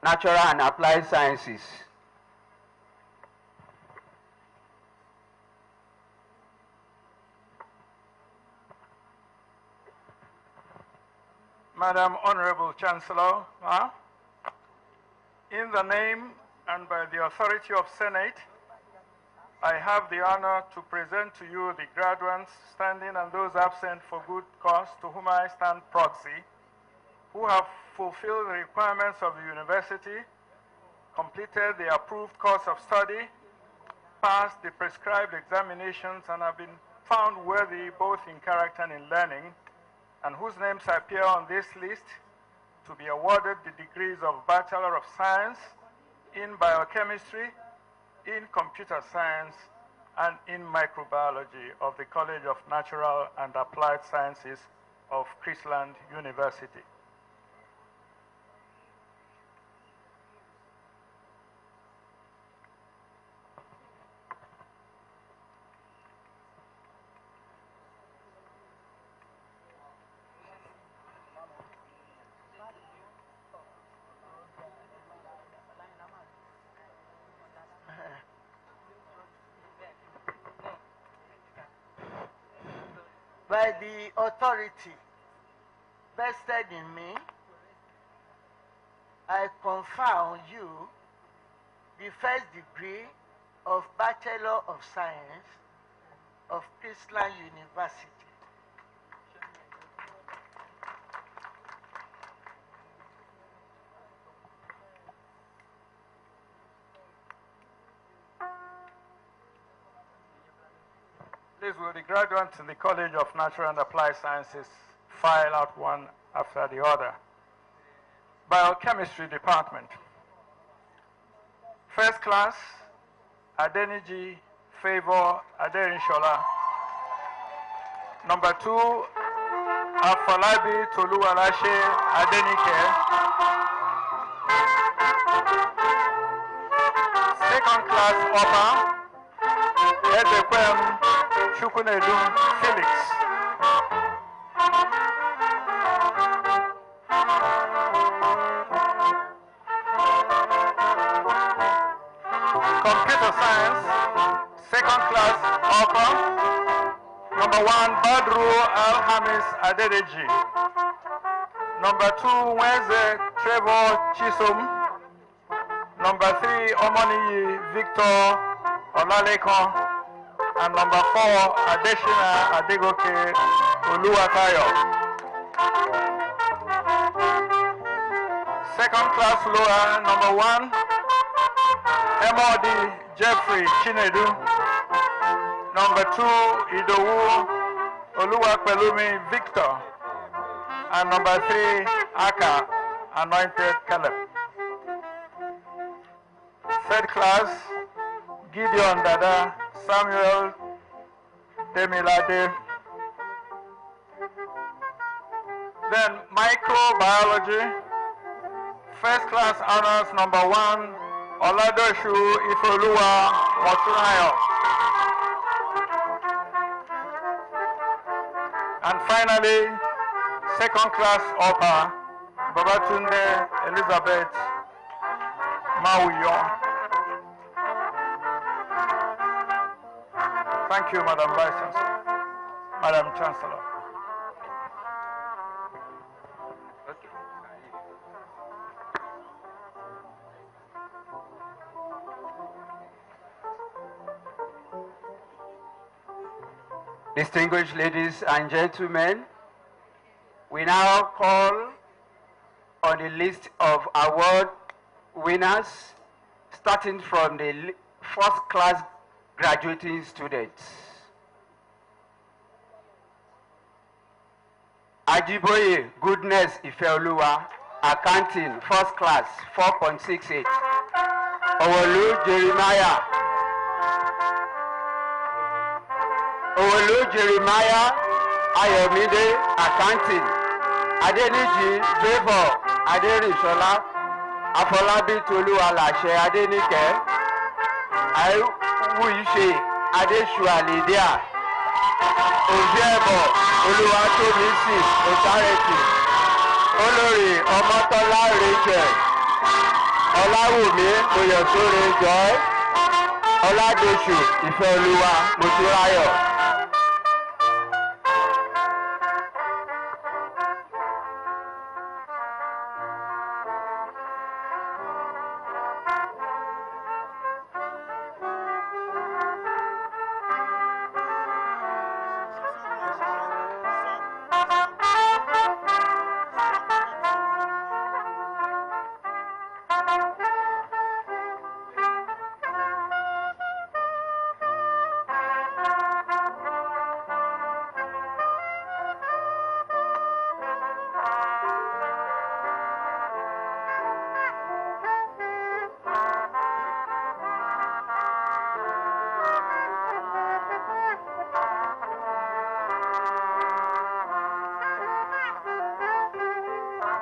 Natural and Applied Sciences. Madam Honorable Chancellor, in the name and by the authority of Senate, I have the honor to present to you the graduates standing and those absent for good cause to whom I stand proxy, who have fulfilled the requirements of the university, completed the approved course of study, passed the prescribed examinations, and have been found worthy both in character and in learning, and whose names appear on this list to be awarded the degrees of Bachelor of Science in Biochemistry, in Computer Science, and in Microbiology of the College of Natural and Applied Sciences of Chrisland University. By the authority vested in me, I confer on you the first degree of Bachelor of Science of Chrisland University. Please, will the graduates in the College of Natural and Applied Sciences file out one after the other? Biochemistry Department. First class, Adeniji Favor Aderinshola. Number 2, Afolabi Toluwalashe Adenike. Second class upper, Ezekwem Chukunedum Felix. Computer Science, second class upper, number 1, Badru Alhamis Adedeji. Number 2, Wenze Trevor Chisum. Number 3, Omoniyi Victor Olalekon. And number 4, Adeshina Adegoke Oluwatayo. Second class lower, number 1, Emodi Jeffrey Chinedu. Number 2, Idowu Oluwapelumi Victor. And number 3, Aka Anointed Caleb. Third class, Gideon Dada Samuel Demilade. Then microbiology, first class honors, number 1, Oladoshu Ifoluwa Moturayo. And finally, second class upper, Babatunde Elizabeth Mauyo. Thank you, Madam Vice Chancellor. Madam Chancellor. Distinguished ladies and gentlemen, we now call on the list of award winners, starting from the first class graduating students. Ajebo, Goodness Ifeoluwa, accounting, first class, 4.68. Owolu Jeremiah. Owolu Jeremiah Ayomide, accounting. Adeniji Favor Aderinshola. Afolabi Toluwalashe Adenike. Ayuwuise Adesua Lydia. Ajebo Oluwatomisi Otareti. Olori Omotola Rachel. Olawumi Oyosore Joy. Oladoshu Ifeoluwa Moturayo.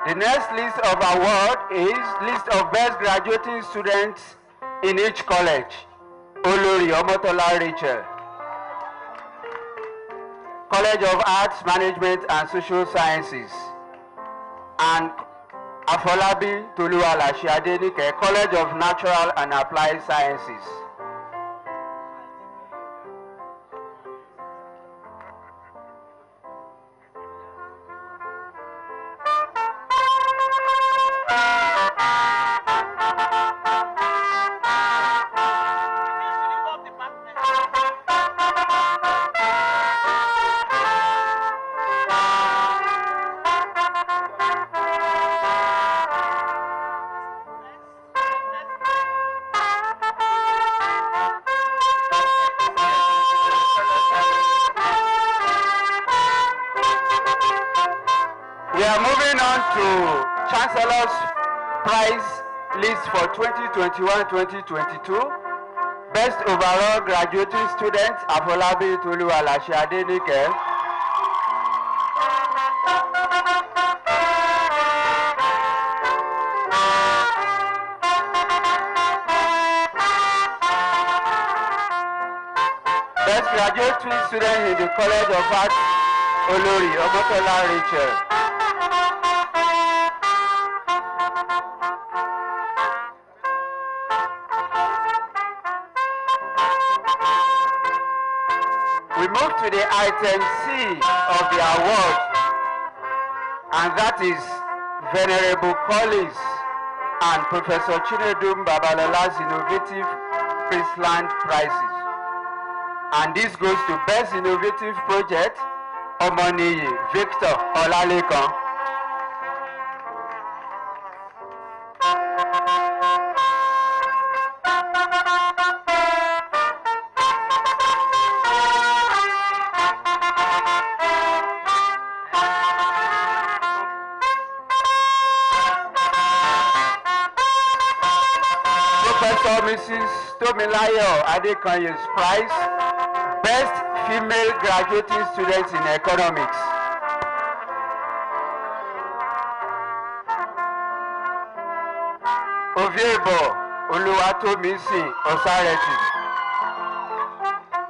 The next list of award is list of best graduating students in each college. Olori Omotola Rachel. College of Arts, Management and Social Sciences. And Afolabi Toluwalashe Adenike, College of Natural and Applied Sciences. Bachelor's Prize list for 2021-2022. Best overall graduating student, Afolabi Toluwalashe Adenike. Best graduating student in the College of Arts, Olori Omotola Rachel. We move to the item C of the award, and that is Venerable Colleagues and Professor Chinedum Babalola's Innovative Chrisland Prizes. And this goes to Best Innovative Project, Omoniyi Victor Olalekan. Professor Mrs. Tomilayo Adekanye's prize, Best Female Graduating Student in Economics. Ajebo Oluwatomisin Osareti.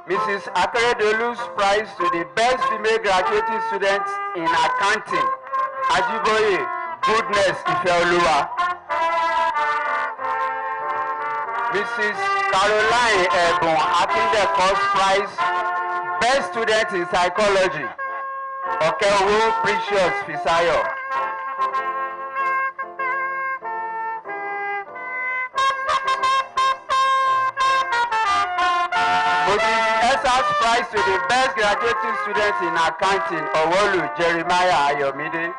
Mrs. Akeredolu's prize to the Best Female Graduating Student in Accounting, Ajebo Goodness Ifeoluwa. Mrs. Caroline Ebon Akindeko's prize, Best Student in Psychology, Okewo Precious Fisayo. Mrs. Essa's prize to the Best Graduating Student in Accounting, Owolu Jeremiah Ayomide.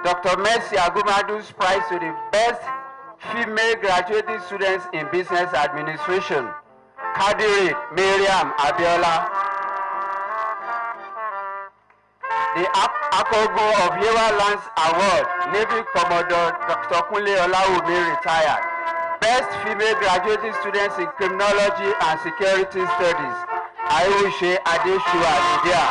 Dr. Mercy Agumadu's prize to the Best Female Graduating Students in Business Administration, Kadiri Miriam Abiola. The Akogo of Yewa Lands Award, Navy Commodore Dr. Kunle Olawumi retired. Best Female Graduating Students in Criminology and Security Studies, Ayushe Adeshua Lydia.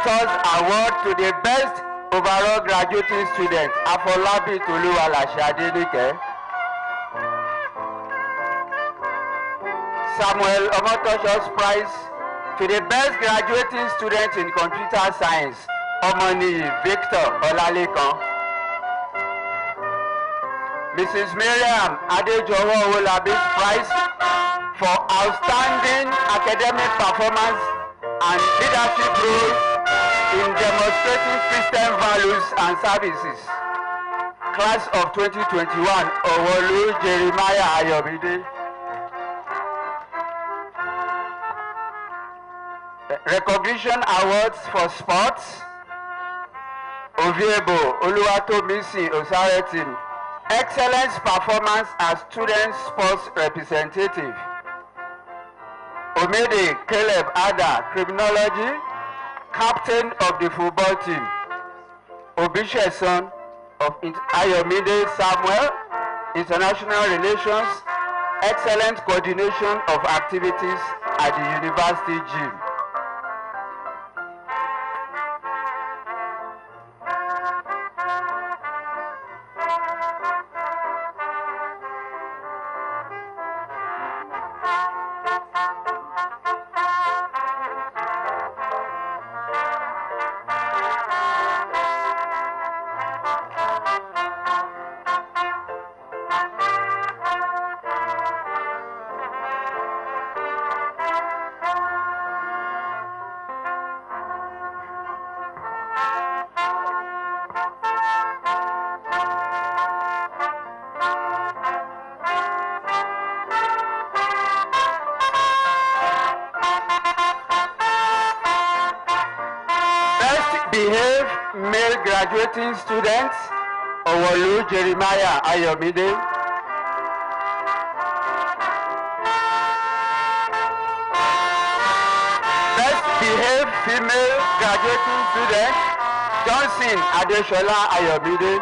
Tours Award to the Best Overall Graduating Student, Afolabi Toluwalashe Adenike. Samuel Omotosho's prize to the Best Graduating Student in Computer Science, Omoniyi Victor Olalekan. Mrs. Miriam Adejowo Owolabi's prize for outstanding academic performance and leadership role in demonstrating Christian values and services. Class of 2021, Owolu Jeremiah Ayomide. Recognition awards for sports, Ajebo Oluwatomisin Osareti. Excellence performance as student sports representative. Omede Caleb Ada, Criminology, Captain of the football team. Obisheson of Ayomide Samuel, International Relations, excellent coordination of activities at the university gym. Behave male graduating students, Owolu Jeremiah Ayomide. Best behaved female graduating student, Johnson Adeshola Ayomide.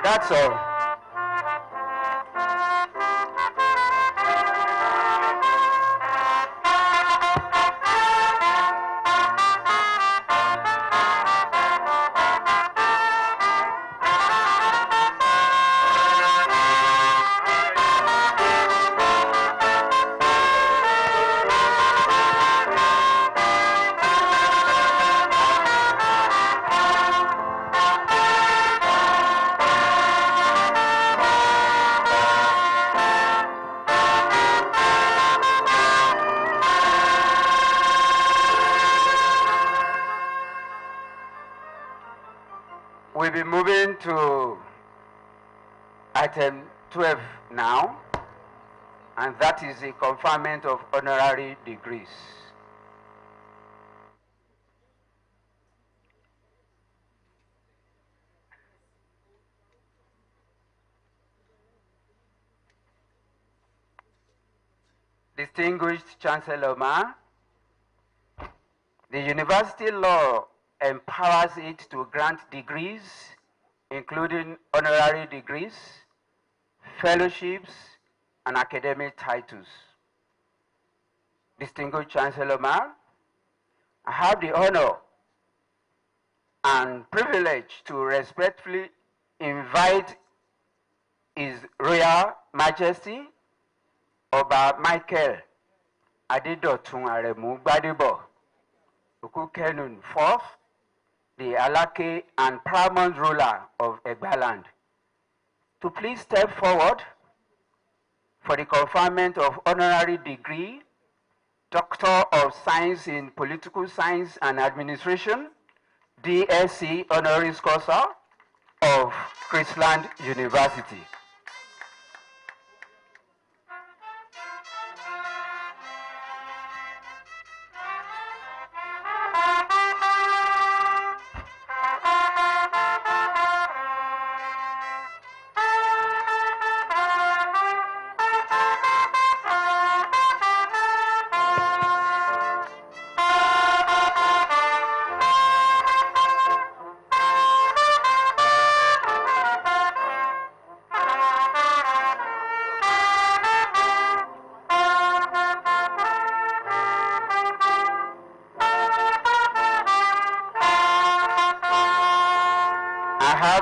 That's all. We'll be moving to item 12 now, and that is the conferment of honorary degrees. Distinguished Chancellor Ma, the university law empowers it to grant degrees, including honorary degrees, fellowships, and academic titles. Distinguished Chancellor Ma, I have the honor and privilege to respectfully invite His Royal Majesty Oba Michael Adedotun Aremu Gbadebo Okukenun IV, the Alake and paramount ruler of Egbaland, to please step forward for the conferment of honorary degree, Doctor of Science in Political Science and Administration, DSc Honoris Causa of Chrisland University.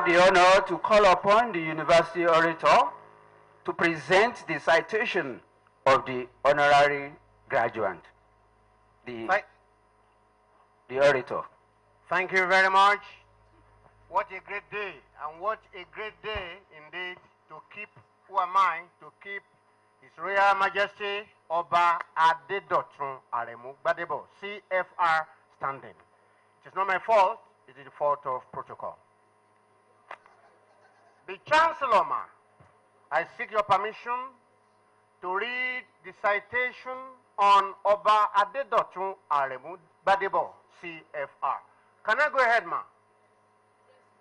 The honor to call upon the university orator to present the citation of the honorary graduate. The orator. Thank you very much. What a great day, and what a great day indeed to keep, who am I, to keep His Royal Majesty Oba Adedotun Aremu Gbadebo, CFR, standing. It is not my fault, it is the fault of protocol. The Chancellor, Ma, I seek your permission to read the citation on Oba Adedotun Aremu Gbadebo, CFR. Can I go ahead, Ma?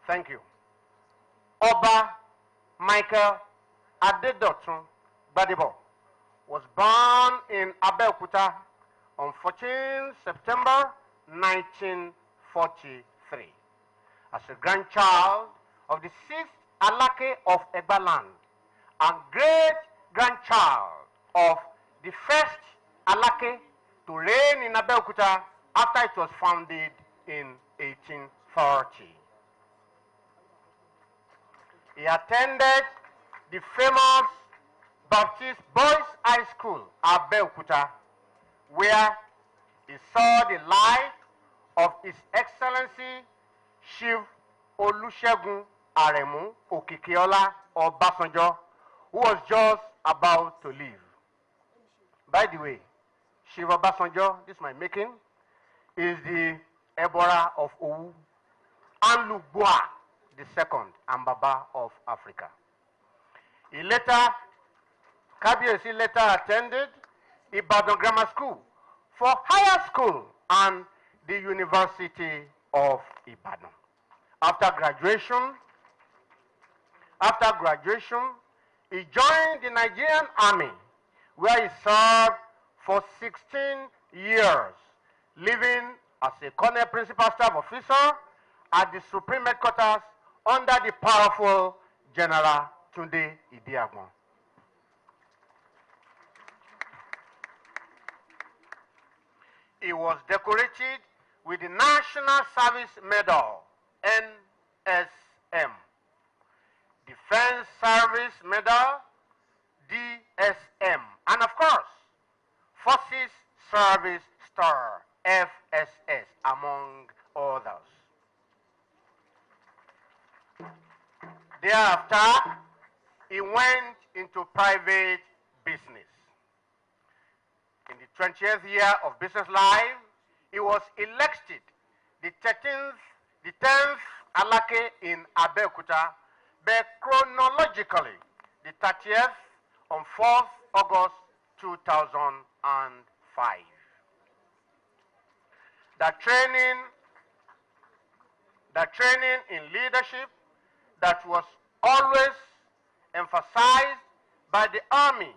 Thank you. Oba Michael Adedotun Gbadebo was born in Abeokuta on 14 September 1943 as a grandchild of the 6th Alake of Egbaland and great-grandchild of the first Alake to reign in Abeokuta after it was founded in 1840. He attended the famous Baptist Boys High School, Abeokuta, where he saw the life of His Excellency Chief Olusegun Aremu Okikiola Obasanjo, who was just about to leave. By the way, Chief Obasanjo, this is my making, is the Ebora of Owu, and Lugboa, the second Ambaba of Africa. He later Kabiyesi later attended Ibadan Grammar School for higher school and the University of Ibadan. After graduation, he joined the Nigerian Army, where he served for 16 years, living as a Colonel Principal Staff Officer at the Supreme Headquarters under the powerful General Tunde Idiagbon. He was decorated with the National Service Medal, NSM, Defense Service Medal, DSM, and of course, Forces Service Star, FSS, among others. Thereafter, he went into private business. In the 20th year of business life, he was elected the 10th Alake in Abeokuta, but chronologically, the 30th on 4th August 2005. The training in leadership that was always emphasized by the Army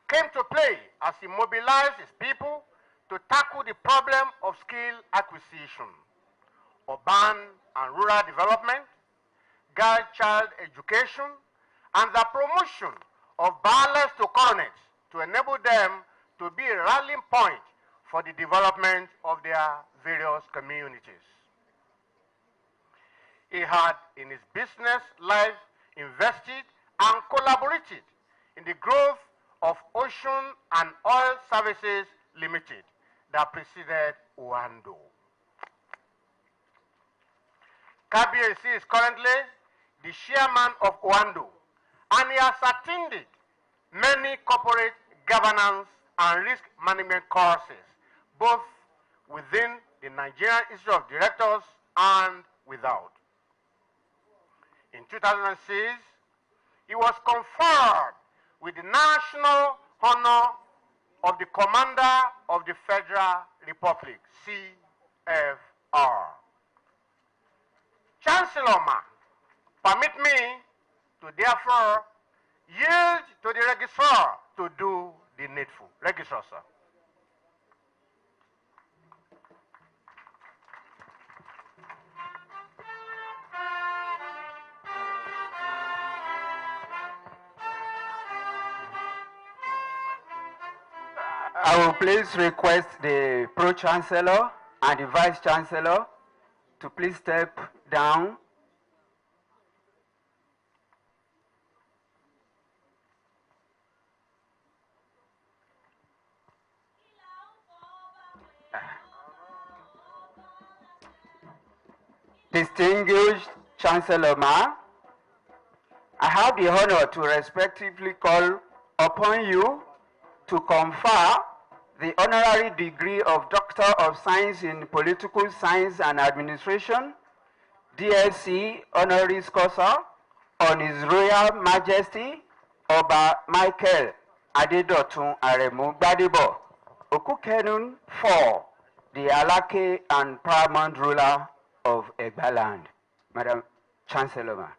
came to play as he mobilized his people to tackle the problem of skill acquisition, urban and rural development, girl child education, and the promotion of battles to coronets to enable them to be a rallying point for the development of their various communities. He had in his business life invested and collaborated in the growth of Ocean and Oil Services Limited that preceded Oando. Kabiyesi is currently the chairman of Oando, and he has attended many corporate governance and risk management courses, both within the Nigerian Institute of Directors and without. In 2006, he was conferred with the National Honor of the Commander of the Federal Republic, CFR. Chancellor Ma, permit me to therefore yield to the Registrar to do the needful. Registrar, sir. I will please request the Pro-Chancellor and the Vice-Chancellor to please step down. Distinguished Chancellor Ma, I have the honor to respectively call upon you to confer the honorary degree of Doctor of Science in Political Science and Administration, DSc honoris causa, on His Royal Majesty Oba Michael Adedotun Aremu Gbadebo Okukenun IV, the Alake and paramount ruler of Egbaland. Madam Chancellor.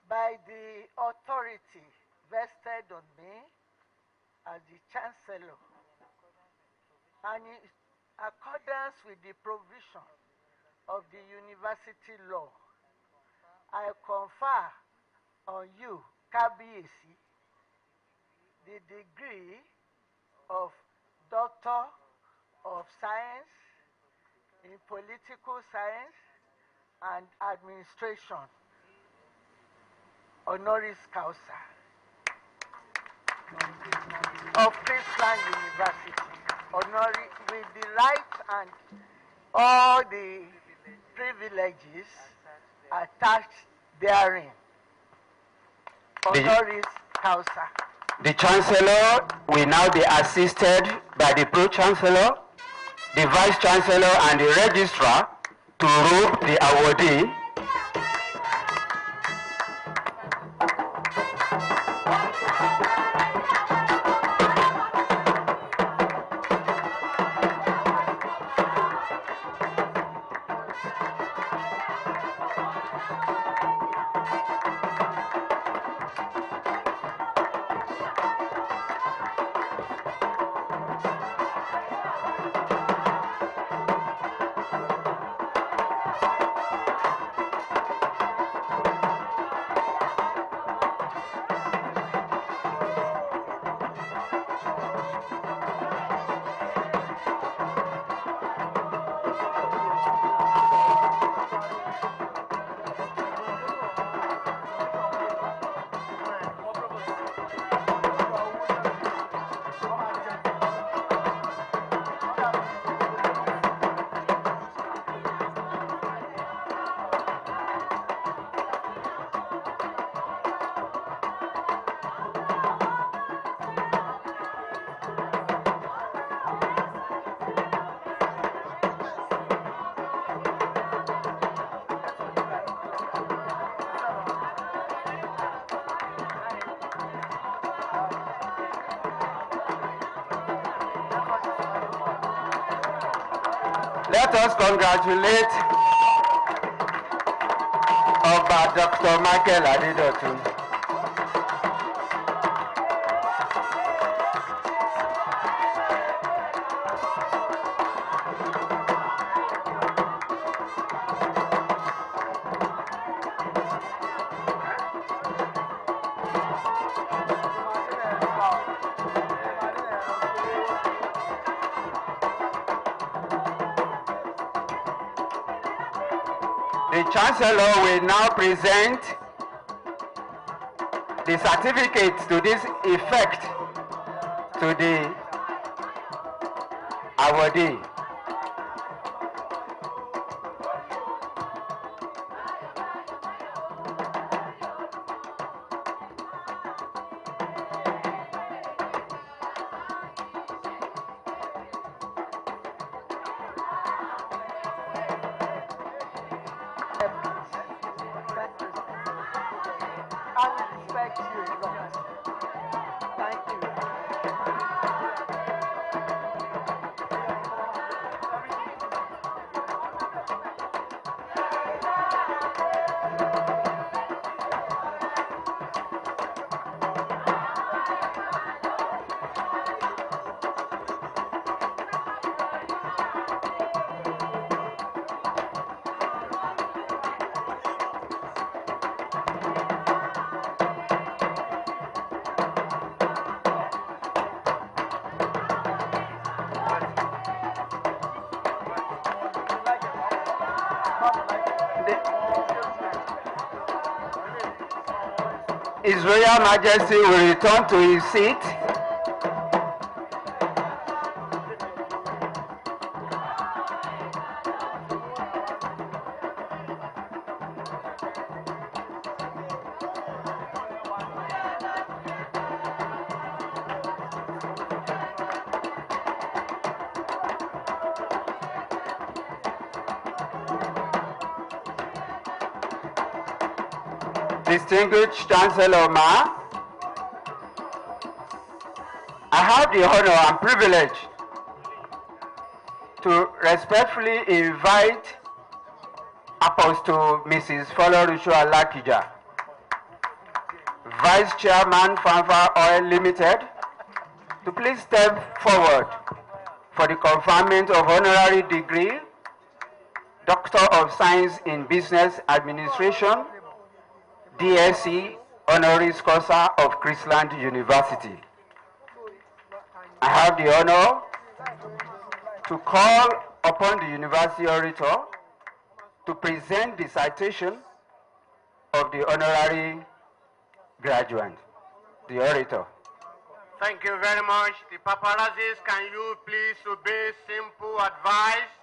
By the authority vested on me as the Chancellor, and in accordance with the provision of the university law, I confer on you, Kabiyesi, the degree of Doctor of Science in Political Science and Administration, honoris causa, of Chrisland University, with the rights and all the privileges attached therein, honoris causa. The Chancellor will now be assisted by the Pro-Chancellor, the Vice-Chancellor, and the Registrar to robe the awardee. Let us congratulate Oba Dr. Michael Adedotun. The Chancellor will now present the certificate to this effect to the awardee. I will respect you a lot. Thank you. His Royal Majesty will return to his seat. Distinguished Chancellor Ma, I have the honor and privilege to respectfully invite Apostle Mrs. Folorunso Alakija, Vice Chairman Fanfa Oil Limited, to please step forward for the conferment of honorary degree, Doctor of Science in Business Administration, DSc Honoris Causa of Chrisland University. I have the honor to call upon the University Orator to present the citation of the honorary graduate, the Orator. Thank you very much. The paparazzis, can you please obey simple advice?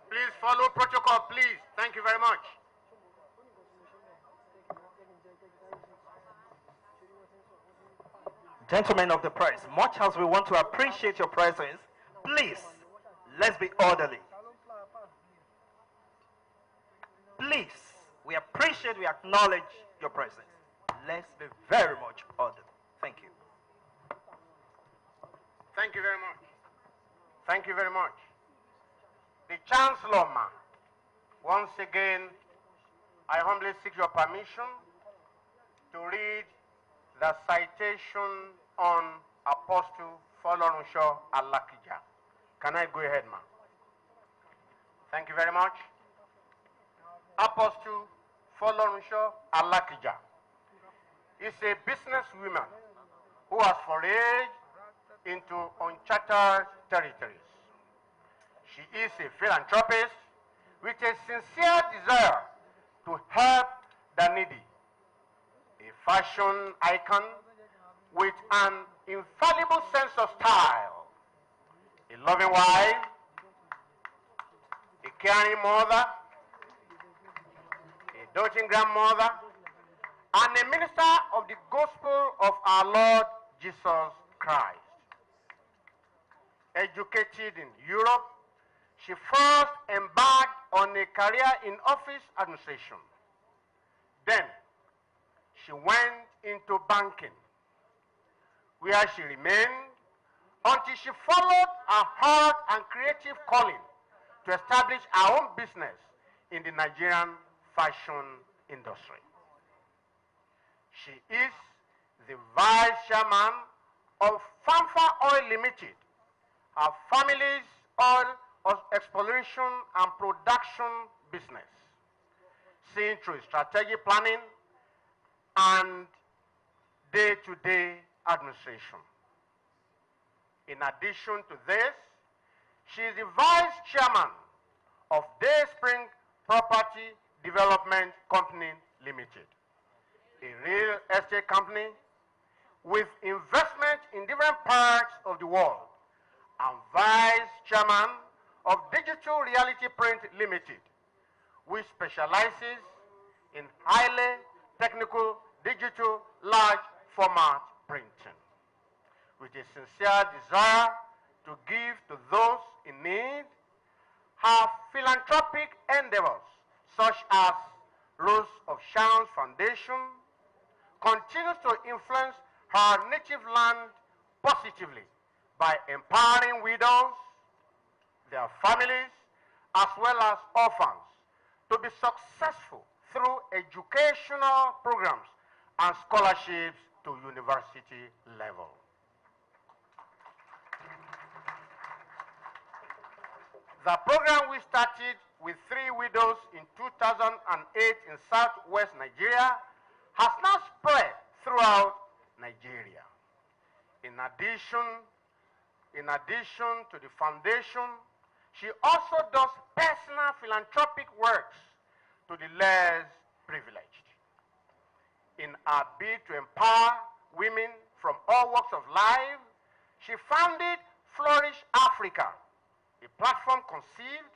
Please follow protocol, please. Thank you very much. Gentlemen of the press, much as we want to appreciate your presence, please, let's be orderly. Please, we appreciate, we acknowledge your presence. Let's be very much orderly. Thank you. Thank you very much. Thank you very much. The Chancellor, Ma, once again, I humbly seek your permission to read the citation on Apostle Folorunso Alakija. Can I go ahead, Ma? Thank you very much. Apostle Folorunso Alakija is a businesswoman who has forayed into uncharted territories. She is a philanthropist with a sincere desire to help the needy, a fashion icon with an infallible sense of style, a loving wife, a caring mother, a doting grandmother, and a minister of the gospel of our Lord Jesus Christ. Educated in Europe, she first embarked on a career in office administration. Then, she went into banking, where she remained until she followed her heart and creative calling to establish our own business in the Nigerian fashion industry. She is the vice chairman of Fanfa Oil Limited, her family's oil exploration and production business, seen through strategic planning and day-to-day administration. In addition to this, she is the vice chairman of Dayspring Property Development Company Limited, a real estate company with investment in different parts of the world, and vice chairman of Digital Reality Print Limited, which specializes in highly technical digital large format printing, with a sincere desire to give to those in need. Her philanthropic endeavors, such as Rose of Sharon's Foundation, continues to influence her native land positively by empowering widows, their families, as well as orphans to be successful through educational programs and scholarships to university level. The program we started with 3 widows in 2008 in southwest Nigeria has now spread throughout Nigeria. In addition to the foundation, she also does personal philanthropic works to the less privileged. In her bid to empower women from all walks of life, she founded Flourish Africa, a platform conceived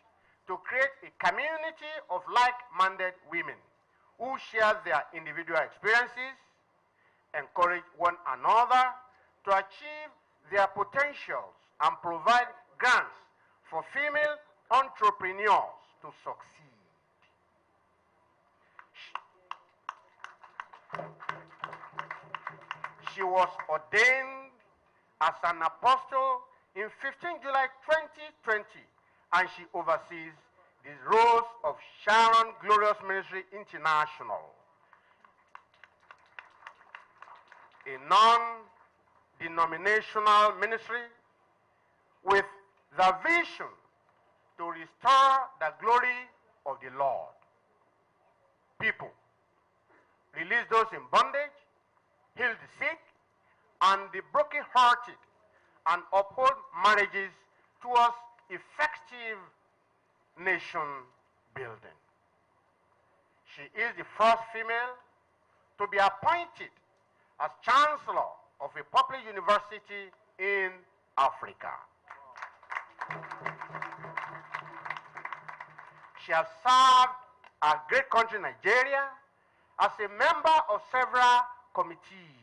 to create a community of like-minded women who share their individual experiences, encourage one another to achieve their potentials, and provide grants for female entrepreneurs to succeed. She was ordained as an apostle in 15 July 2020, and she oversees the Rose of Sharon Glorious Ministry International, a non-denominational ministry with the vision to restore the glory of the Lord. People, release those in bondage, heal the sick and the brokenhearted, and uphold marriages towards effective nation building. She is the first female to be appointed as Chancellor of a public university in Africa. She has served our great country, Nigeria, as a member of several committees.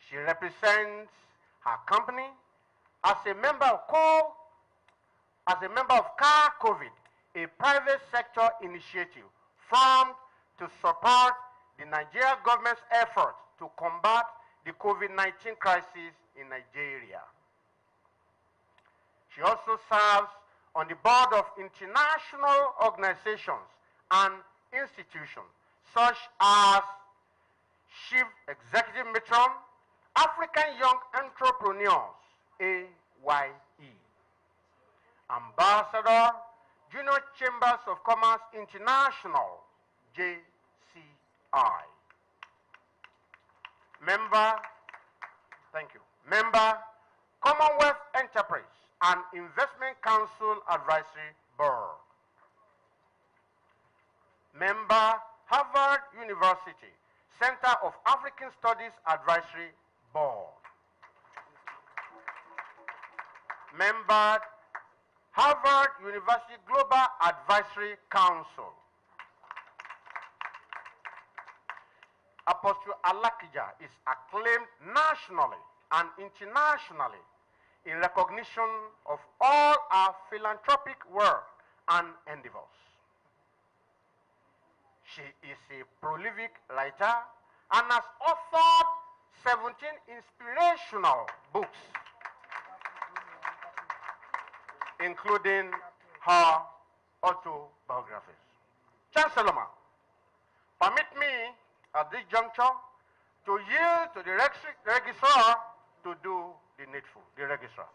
She represents her company as a member of CAR COVID, a private sector initiative formed to support the Nigerian government's effort to combat the COVID-19 crisis in Nigeria. She also serves on the board of international organizations and institutions such as Chief Executive Matron, African Young Entrepreneurs, AYE, Ambassador, Junior Chambers of Commerce International, JCI, Member, Member, Commonwealth Enterprise and Investment Council Advisory Board, Member, Harvard University Center of African Studies Advisory Board, Member, Harvard University Global Advisory Council. Apostle Alakija is acclaimed nationally and internationally in recognition of all our philanthropic work and endeavors. She is a prolific writer and has authored 17 inspirational books, including her autobiographies. Chancellor, permit me at this juncture to yield to the registrar to do the needful. The registrar.